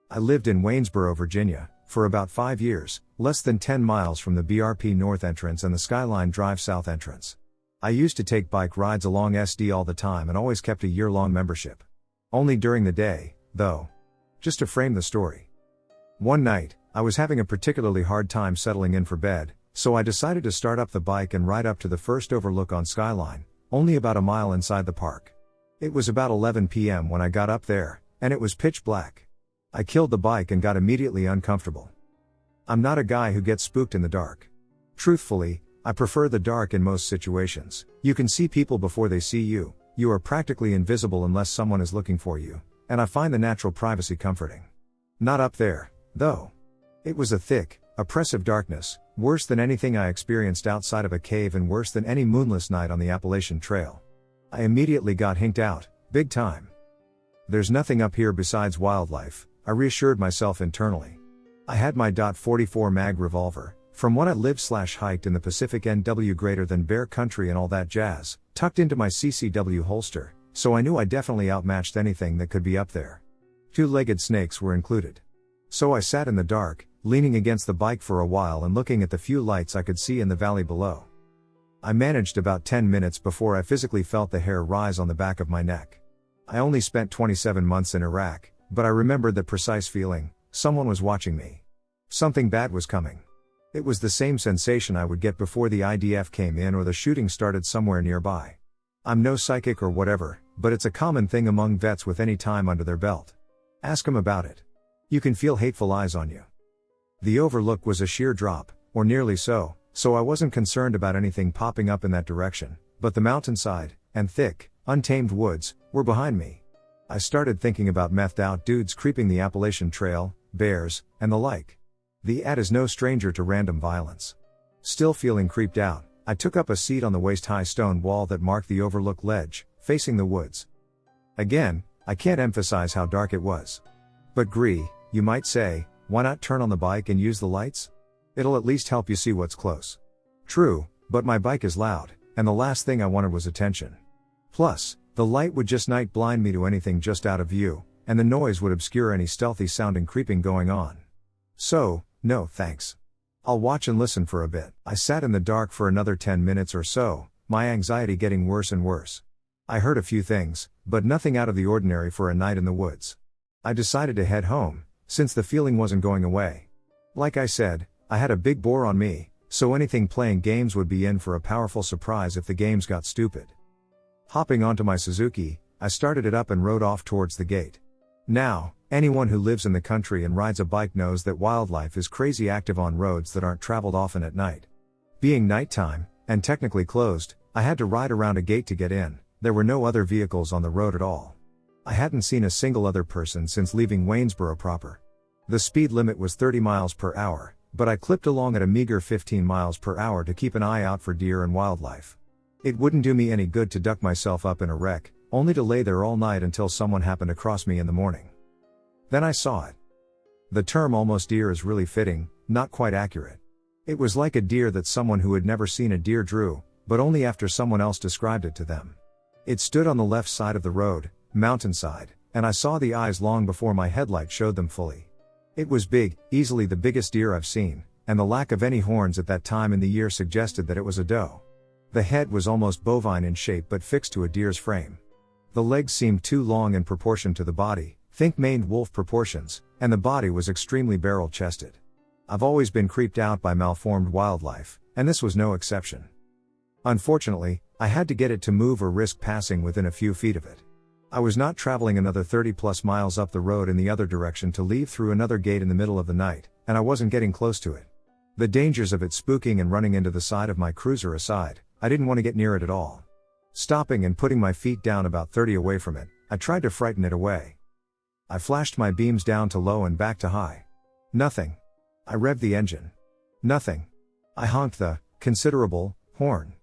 I lived in Waynesboro, Virginia, for about 5 years, less than 10 miles from the BRP North entrance and the Skyline Drive South entrance. I used to take bike rides along SD all the time and always kept a year-long membership. Only during the day, though. Just to frame the story. One night, I was having a particularly hard time settling in for bed, so I decided to start up the bike and ride up to the first overlook on Skyline, only about a mile inside the park. It was about 11 p.m. when I got up there, and it was pitch black. I killed the bike and got immediately uncomfortable. I'm not a guy who gets spooked in the dark. Truthfully, I prefer the dark in most situations. You can see people before they see you, you are practically invisible unless someone is looking for you, and I find the natural privacy comforting. Not up there, though. It was a thick, oppressive darkness, worse than anything I experienced outside of a cave and worse than any moonless night on the Appalachian Trail. I immediately got hinked out, big time. There's nothing up here besides wildlife, I reassured myself internally. I had my .44 mag revolver, from when I lived/hiked in the Pacific NW greater than bear country and all that jazz, tucked into my CCW holster, so I knew I definitely outmatched anything that could be up there. Two-legged snakes were included. So I sat in the dark, leaning against the bike for a while and looking at the few lights I could see in the valley below. I managed about 10 minutes before I physically felt the hair rise on the back of my neck. I only spent 27 months in Iraq, but I remembered that precise feeling, someone was watching me. Something bad was coming. It was the same sensation I would get before the IDF came in or the shooting started somewhere nearby. I'm no psychic or whatever, but it's a common thing among vets with any time under their belt. Ask them about it. You can feel hateful eyes on you. The overlook was a sheer drop, or nearly so I wasn't concerned about anything popping up in that direction, but the mountainside, and thick, untamed woods, were behind me. I started thinking about methed out dudes creeping the Appalachian Trail, bears, and the like. The ad is no stranger to random violence. Still feeling creeped out, I took up a seat on the waist-high stone wall that marked the overlook ledge, facing the woods. Again, I can't emphasize how dark it was. But you might say, why not turn on the bike and use the lights? It'll at least help you see what's close. True, but my bike is loud, and the last thing I wanted was attention. Plus, the light would just night blind me to anything just out of view, and the noise would obscure any stealthy sounding creeping going on. So, no thanks. I'll watch and listen for a bit. I sat in the dark for another 10 minutes or so, my anxiety getting worse and worse. I heard a few things, but nothing out of the ordinary for a night in the woods. I decided to head home, since the feeling wasn't going away. Like I said, I had a big bore on me, so anything playing games would be in for a powerful surprise if the games got stupid. Hopping onto my Suzuki, I started it up and rode off towards the gate. Now, anyone who lives in the country and rides a bike knows that wildlife is crazy active on roads that aren't traveled often at night. Being nighttime, and technically closed, I had to ride around a gate to get in. There were no other vehicles on the road at all. I hadn't seen a single other person since leaving Waynesboro proper. The speed limit was 30 miles per hour, but I clipped along at a meager 15 miles per hour to keep an eye out for deer and wildlife. It wouldn't do me any good to duck myself up in a wreck, only to lay there all night until someone happened to cross me in the morning. Then I saw it. The term almost deer is really fitting, not quite accurate. It was like a deer that someone who had never seen a deer drew, but only after someone else described it to them. It stood on the left side of the road, mountainside, and I saw the eyes long before my headlight showed them fully. It was big, easily the biggest deer I've seen, and the lack of any horns at that time in the year suggested that it was a doe. The head was almost bovine in shape but fixed to a deer's frame. The legs seemed too long in proportion to the body, think maned wolf proportions, and the body was extremely barrel-chested. I've always been creeped out by malformed wildlife, and this was no exception. Unfortunately, I had to get it to move or risk passing within a few feet of it. I was not traveling another 30+ miles up the road in the other direction to leave through another gate in the middle of the night, and I wasn't getting close to it. The dangers of it spooking and running into the side of my cruiser aside, I didn't want to get near it at all. Stopping and putting my feet down about 30 away from it, I tried to frighten it away. I flashed my beams down to low and back to high. Nothing. I revved the engine. Nothing. I honked the considerable horn.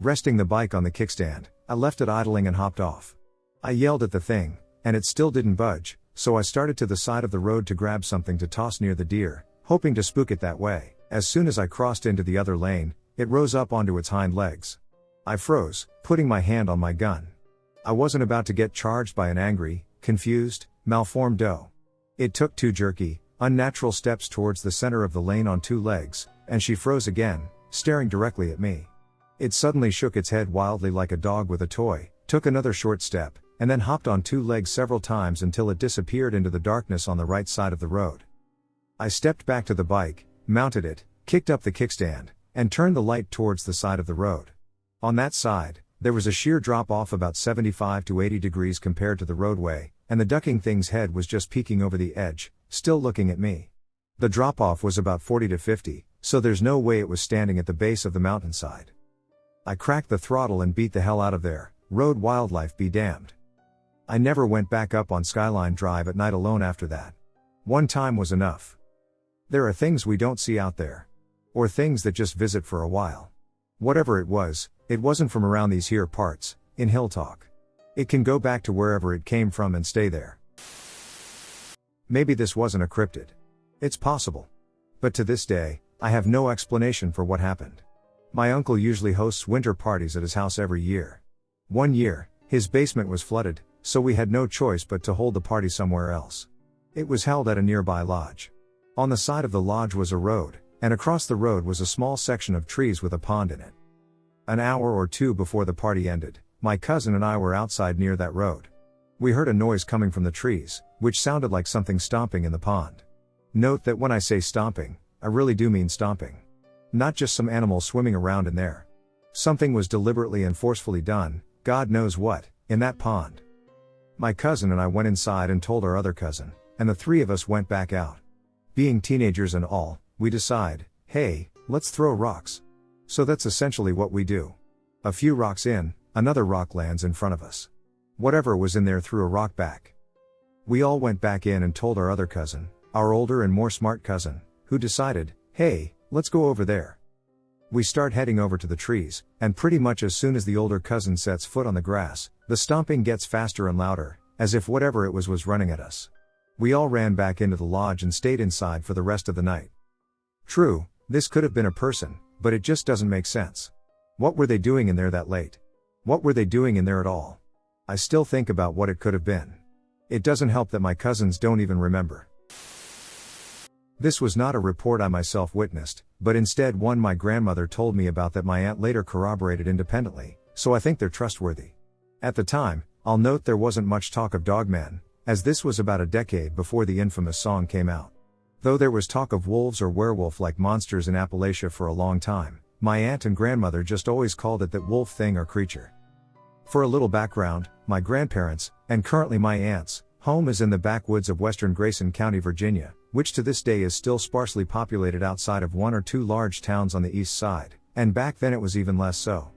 Resting the bike on the kickstand, I left it idling and hopped off. I yelled at the thing, and it still didn't budge, so I started to the side of the road to grab something to toss near the deer, hoping to spook it that way. As soon as I crossed into the other lane, it rose up onto its hind legs. I froze, putting my hand on my gun. I wasn't about to get charged by an angry, confused, malformed doe. It took 2 jerky, unnatural steps towards the center of the lane on 2 legs, and she froze again, staring directly at me. It suddenly shook its head wildly like a dog with a toy, took another short step, and then hopped on 2 legs several times until it disappeared into the darkness on the right side of the road. I stepped back to the bike, mounted it, kicked up the kickstand, and turned the light towards the side of the road. On that side, there was a sheer drop off about 75 to 80 degrees compared to the roadway, and the ducking thing's head was just peeking over the edge, still looking at me. The drop off was about 40 to 50, so there's no way it was standing at the base of the mountainside. I cracked the throttle and beat the hell out of there, road wildlife be damned. I never went back up on Skyline Drive at night alone after that. One time was enough. There are things we don't see out there. Or things that just visit for a while. Whatever it wasn't from around these here parts, in Hill Talk. It can go back to wherever it came from and stay there. Maybe this wasn't a cryptid. It's possible. But to this day, I have no explanation for what happened. My uncle usually hosts winter parties at his house every year. One year, his basement was flooded, so we had no choice but to hold the party somewhere else. It was held at a nearby lodge. On the side of the lodge was a road, and across the road was a small section of trees with a pond in it. An hour or 2 before the party ended, my cousin and I were outside near that road. We heard a noise coming from the trees, which sounded like something stomping in the pond. Note that when I say stomping, I really do mean stomping. Not just some animal swimming around in there. Something was deliberately and forcefully done, God knows what, in that pond. My cousin and I went inside and told our other cousin, and the 3 of us went back out. Being teenagers and all, we decide, hey, let's throw rocks. So that's essentially what we do. A few rocks in, another rock lands in front of us. Whatever was in there threw a rock back. We all went back in and told our other cousin, our older and more smart cousin, who decided, hey, let's go over there. We start heading over to the trees, and pretty much as soon as the older cousin sets foot on the grass, the stomping gets faster and louder, as if whatever it was running at us. We all ran back into the lodge and stayed inside for the rest of the night. True, this could have been a person, but it just doesn't make sense. What were they doing in there that late? What were they doing in there at all? I still think about what it could have been. It doesn't help that my cousins don't even remember. This was not a report I myself witnessed, but instead one my grandmother told me about that my aunt later corroborated independently, so I think they're trustworthy. At the time, I'll note there wasn't much talk of dogmen, as this was about a decade before the infamous song came out. Though there was talk of wolves or werewolf-like monsters in Appalachia for a long time, my aunt and grandmother just always called it that wolf thing or creature. For a little background, my grandparents, and currently my aunt's, home is in the backwoods of western Grayson County, Virginia, which to this day is still sparsely populated outside of 1 or 2 large towns on the east side, and back then it was even less so.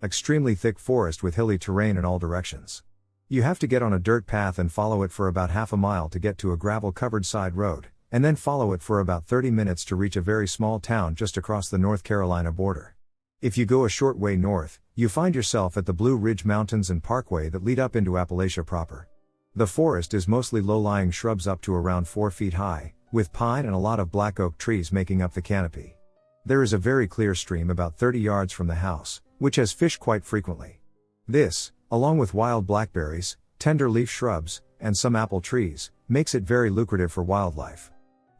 Extremely thick forest with hilly terrain in all directions. You have to get on a dirt path and follow it for about half a mile to get to a gravel-covered side road, and then follow it for about 30 minutes to reach a very small town just across the North Carolina border. If you go a short way north, you find yourself at the Blue Ridge Mountains and Parkway that lead up into Appalachia proper. The forest is mostly low-lying shrubs up to around 4 feet high, with pine and a lot of black oak trees making up the canopy. There is a very clear stream about 30 yards from the house, which has fish quite frequently. This, along with wild blackberries, tender leaf shrubs, and some apple trees, makes it very lucrative for wildlife.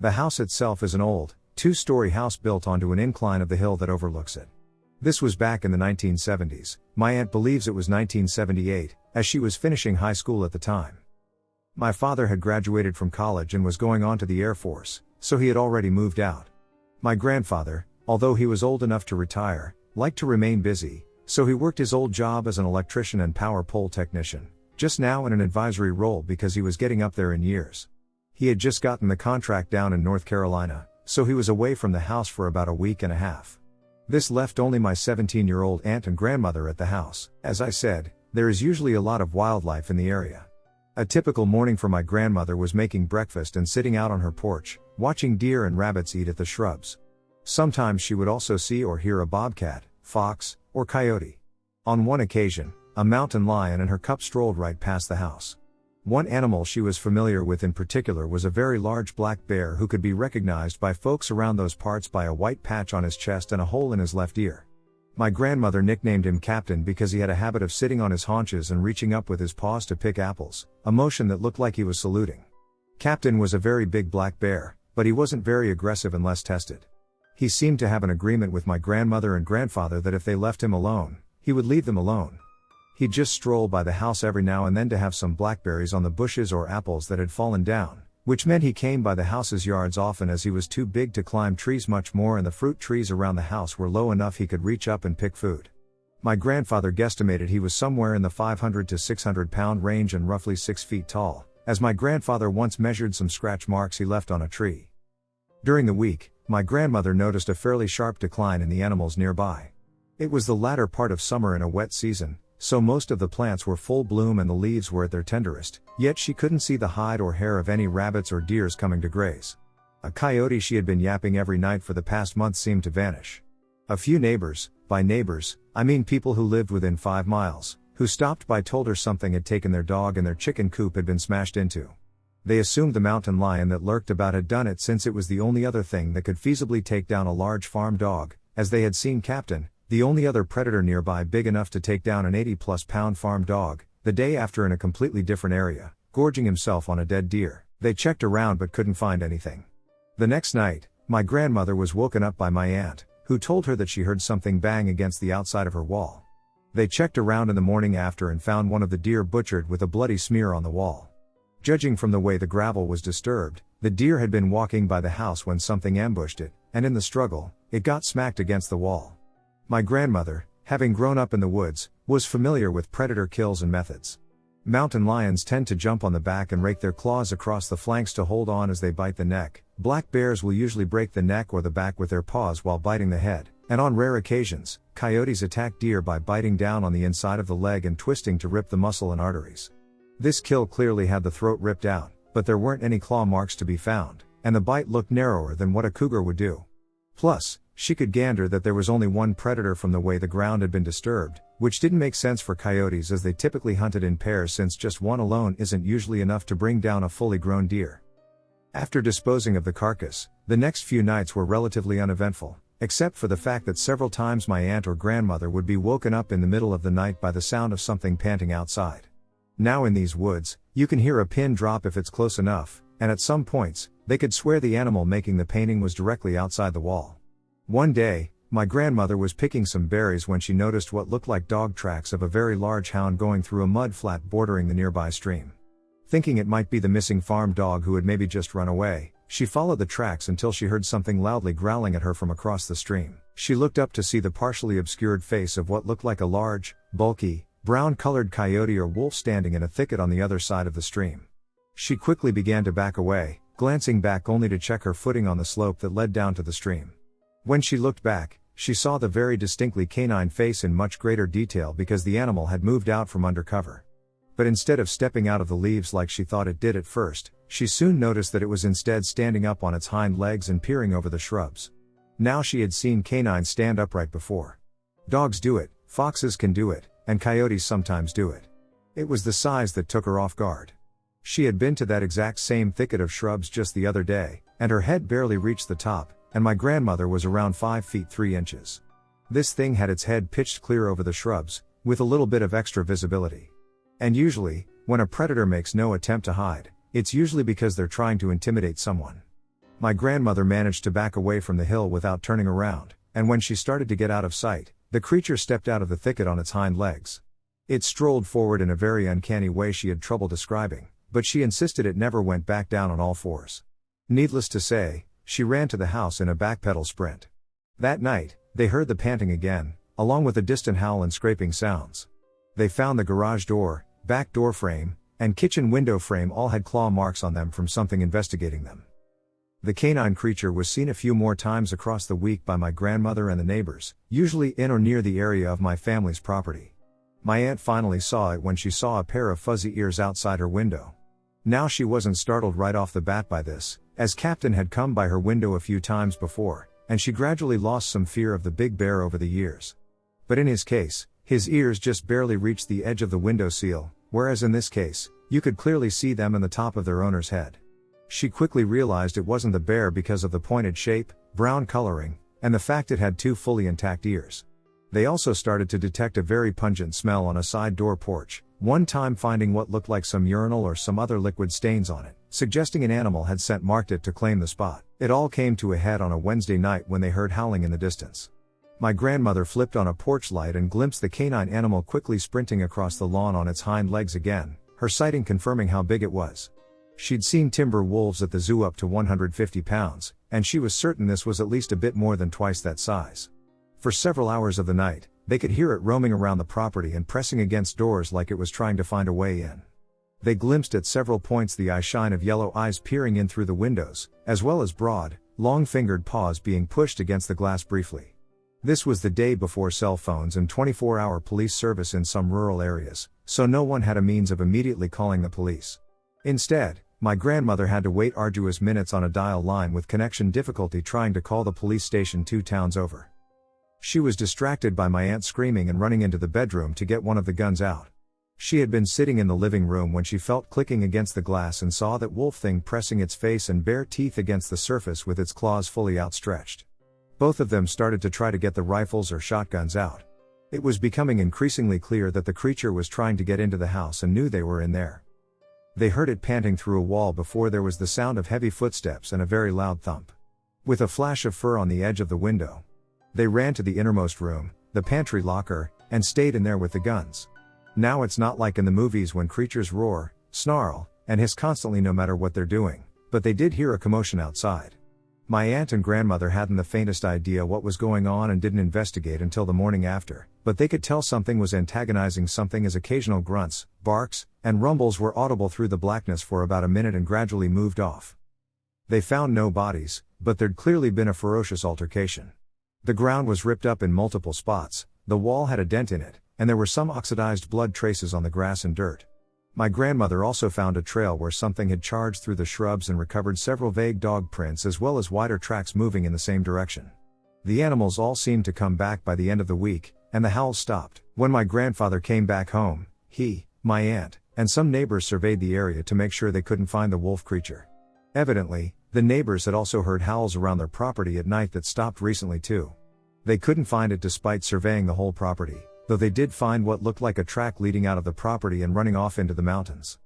The house itself is an old, 2-story house built onto an incline of the hill that overlooks it. This was back in the 1970s, my aunt believes it was 1978, as she was finishing high school at the time. My father had graduated from college and was going on to the Air Force, so he had already moved out. My grandfather, although he was old enough to retire, liked to remain busy, so he worked his old job as an electrician and power pole technician, just now in an advisory role because he was getting up there in years. He had just gotten the contract down in North Carolina, so he was away from the house for about a week and a half. This left only my 17-year-old aunt and grandmother at the house. As I said, there is usually a lot of wildlife in the area. A typical morning for my grandmother was making breakfast and sitting out on her porch, watching deer and rabbits eat at the shrubs. Sometimes she would also see or hear a bobcat, fox, or coyote. On one occasion, a mountain lion and her cub strolled right past the house. One animal she was familiar with in particular was a very large black bear who could be recognized by folks around those parts by a white patch on his chest and a hole in his left ear. My grandmother nicknamed him Captain because he had a habit of sitting on his haunches and reaching up with his paws to pick apples, a motion that looked like he was saluting. Captain was a very big black bear, but he wasn't very aggressive unless tested. He seemed to have an agreement with my grandmother and grandfather that if they left him alone, he would leave them alone. He'd just stroll by the house every now and then to have some blackberries on the bushes or apples that had fallen down, which meant he came by the house's yards often as he was too big to climb trees much more and the fruit trees around the house were low enough he could reach up and pick food. My grandfather guesstimated he was somewhere in the 500 to 600 pound range and roughly 6 feet tall, as my grandfather once measured some scratch marks he left on a tree. During the week, my grandmother noticed a fairly sharp decline in the animals nearby. It was the latter part of summer in a wet season, so most of the plants were full bloom and the leaves were at their tenderest, yet she couldn't see the hide or hair of any rabbits or deers coming to graze. A coyote she had been yapping every night for the past month seemed to vanish. A few neighbors, by neighbors, I mean people who lived within 5 miles, who stopped by told her something had taken their dog and their chicken coop had been smashed into. They assumed the mountain lion that lurked about had done it since it was the only other thing that could feasibly take down a large farm dog, as they had seen Captain, the only other predator nearby big enough to take down an 80-plus pound farm dog, the day after in a completely different area, gorging himself on a dead deer. They checked around but couldn't find anything. The next night, my grandmother was woken up by my aunt, who told her that she heard something bang against the outside of her wall. They checked around in the morning after and found one of the deer butchered with a bloody smear on the wall. Judging from the way the gravel was disturbed, the deer had been walking by the house when something ambushed it, and in the struggle, it got smacked against the wall. My grandmother, having grown up in the woods, was familiar with predator kills and methods. Mountain lions tend to jump on the back and rake their claws across the flanks to hold on as they bite the neck. Black bears will usually break the neck or the back with their paws while biting the head, and on rare occasions, coyotes attack deer by biting down on the inside of the leg and twisting to rip the muscle and arteries. This kill clearly had the throat ripped out, but there weren't any claw marks to be found, and the bite looked narrower than what a cougar would do. Plus, she could gander that there was only one predator from the way the ground had been disturbed, which didn't make sense for coyotes as they typically hunted in pairs since just one alone isn't usually enough to bring down a fully grown deer. After disposing of the carcass, the next few nights were relatively uneventful, except for the fact that several times my aunt or grandmother would be woken up in the middle of the night by the sound of something panting outside. Now in these woods, you can hear a pin drop if it's close enough, and at some points, they could swear the animal making the painting was directly outside the wall. One day, my grandmother was picking some berries when she noticed what looked like dog tracks of a very large hound going through a mud flat bordering the nearby stream. Thinking it might be the missing farm dog who had maybe just run away, she followed the tracks until she heard something loudly growling at her from across the stream. She looked up to see the partially obscured face of what looked like a large, bulky, brown-colored coyote or wolf standing in a thicket on the other side of the stream. She quickly began to back away, glancing back only to check her footing on the slope that led down to the stream. When she looked back, she saw the very distinctly canine face in much greater detail because the animal had moved out from under cover. But instead of stepping out of the leaves like she thought it did at first, she soon noticed that it was instead standing up on its hind legs and peering over the shrubs. Now she had seen canines stand upright before. Dogs do it, foxes can do it, and coyotes sometimes do it. It was the size that took her off guard. She had been to that exact same thicket of shrubs just the other day, and her head barely reached the top, and my grandmother was around 5 feet 3 inches. This thing had its head pitched clear over the shrubs, with a little bit of extra visibility. And usually, when a predator makes no attempt to hide, it's usually because they're trying to intimidate someone. My grandmother managed to back away from the hill without turning around, and when she started to get out of sight, the creature stepped out of the thicket on its hind legs. It strolled forward in a very uncanny way she had trouble describing, but she insisted it never went back down on all fours. Needless to say, she ran to the house in a backpedal sprint. That night, they heard the panting again, along with the distant howl and scraping sounds. They found the garage door, back door frame, and kitchen window frame all had claw marks on them from something investigating them. The canine creature was seen a few more times across the week by my grandmother and the neighbors, usually in or near the area of my family's property. My aunt finally saw it when she saw a pair of fuzzy ears outside her window. Now she wasn't startled right off the bat by this, as Captain had come by her window a few times before, and she gradually lost some fear of the big bear over the years. But in his case, His ears just barely reached the edge of the window sill, whereas in this case, you could clearly see them and the top of their owner's head. She quickly realized it wasn't the bear because of the pointed shape, brown coloring, and the fact it had 2 fully intact ears. They also started to detect a very pungent smell on a side door porch, one time finding what looked like some urinal or some other liquid stains on it, suggesting an animal had scent marked it to claim the spot. It all came to a head on a Wednesday night when they heard howling in the distance. My grandmother flipped on a porch light and glimpsed the canine animal quickly sprinting across the lawn on its hind legs again, her sighting confirming how big it was. She'd seen timber wolves at the zoo up to 150 pounds, and she was certain this was at least a bit more than twice that size. For several hours of the night, they could hear it roaming around the property and pressing against doors like it was trying to find a way in. They glimpsed at several points the eye shine of yellow eyes peering in through the windows, as well as broad, long-fingered paws being pushed against the glass briefly. This was the day before cell phones and 24-hour police service in some rural areas, so no one had a means of immediately calling the police. Instead, my grandmother had to wait arduous minutes on a dial line with connection difficulty trying to call the police station 2 towns over. She was distracted by my aunt screaming and running into the bedroom to get one of the guns out. She had been sitting in the living room when she felt clicking against the glass and saw that wolf thing pressing its face and bare teeth against the surface with its claws fully outstretched. Both of them started to try to get the rifles or shotguns out. It was becoming increasingly clear that the creature was trying to get into the house and knew they were in there. They heard it panting through a wall before there was the sound of heavy footsteps and a very loud thump. With a flash of fur on the edge of the window, they ran to the innermost room, the pantry locker, and stayed in there with the guns. Now it's not like in the movies when creatures roar, snarl, and hiss constantly no matter what they're doing, but they did hear a commotion outside. My aunt and grandmother hadn't the faintest idea what was going on and didn't investigate until the morning after, but they could tell something was antagonizing something as occasional grunts, barks, and rumbles were audible through the blackness for about a minute and gradually moved off. They found no bodies, but there'd clearly been a ferocious altercation. The ground was ripped up in multiple spots, the wall had a dent in it, and there were some oxidized blood traces on the grass and dirt. My grandmother also found a trail where something had charged through the shrubs and recovered several vague dog prints as well as wider tracks moving in the same direction. The animals all seemed to come back by the end of the week, and the howls stopped. When my grandfather came back home, he, my aunt, and some neighbors surveyed the area to make sure they couldn't find the wolf creature. Evidently, the neighbors had also heard howls around their property at night that stopped recently too. They couldn't find it despite surveying the whole property, though they did find what looked like a track leading out of the property and running off into the mountains.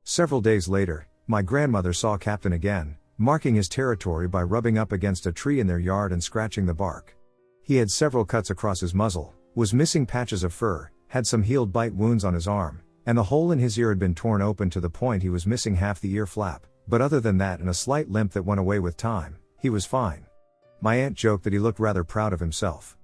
Several days later, my grandmother saw Captain again, marking his territory by rubbing up against a tree in their yard and scratching the bark. He had several cuts across his muzzle, was missing patches of fur, had some healed bite wounds on his arm, and the hole in his ear had been torn open to the point he was missing half the ear flap, but other than that and a slight limp that went away with time, he was fine. My aunt joked that he looked rather proud of himself.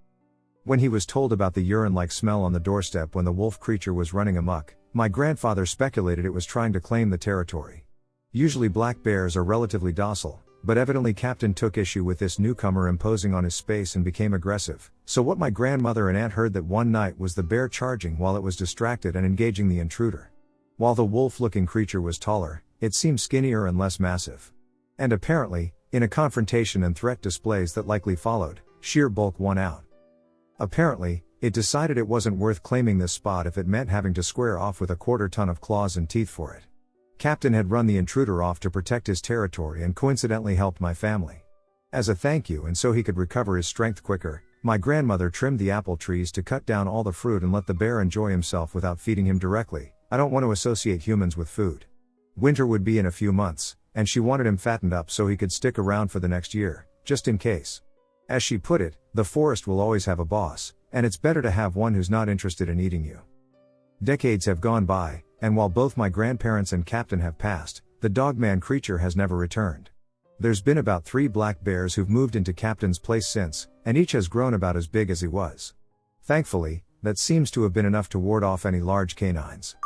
When he was told about the urine-like smell on the doorstep when the wolf creature was running amok, my grandfather speculated it was trying to claim the territory. Usually black bears are relatively docile, but evidently Captain took issue with this newcomer imposing on his space and became aggressive, so what my grandmother and aunt heard that one night was the bear charging while it was distracted and engaging the intruder. While the wolf-looking creature was taller, it seemed skinnier and less massive. And apparently, in a confrontation and threat displays that likely followed, sheer bulk won out. Apparently, it decided it wasn't worth claiming this spot if it meant having to square off with a quarter ton of claws and teeth for it. Captain had run the intruder off to protect his territory and coincidentally helped my family. As a thank you and so he could recover his strength quicker, my grandmother trimmed the apple trees to cut down all the fruit and let the bear enjoy himself without feeding him directly. I don't want to associate humans with food. Winter would be in a few months, and she wanted him fattened up so he could stick around for the next year, just in case. As she put it, the forest will always have a boss, and it's better to have one who's not interested in eating you. Decades have gone by, and while both my grandparents and Captain have passed, the dogman creature has never returned. There's been about 3 black bears who've moved into Captain's place since, and each has grown about as big as he was. Thankfully, that seems to have been enough to ward off any large canines.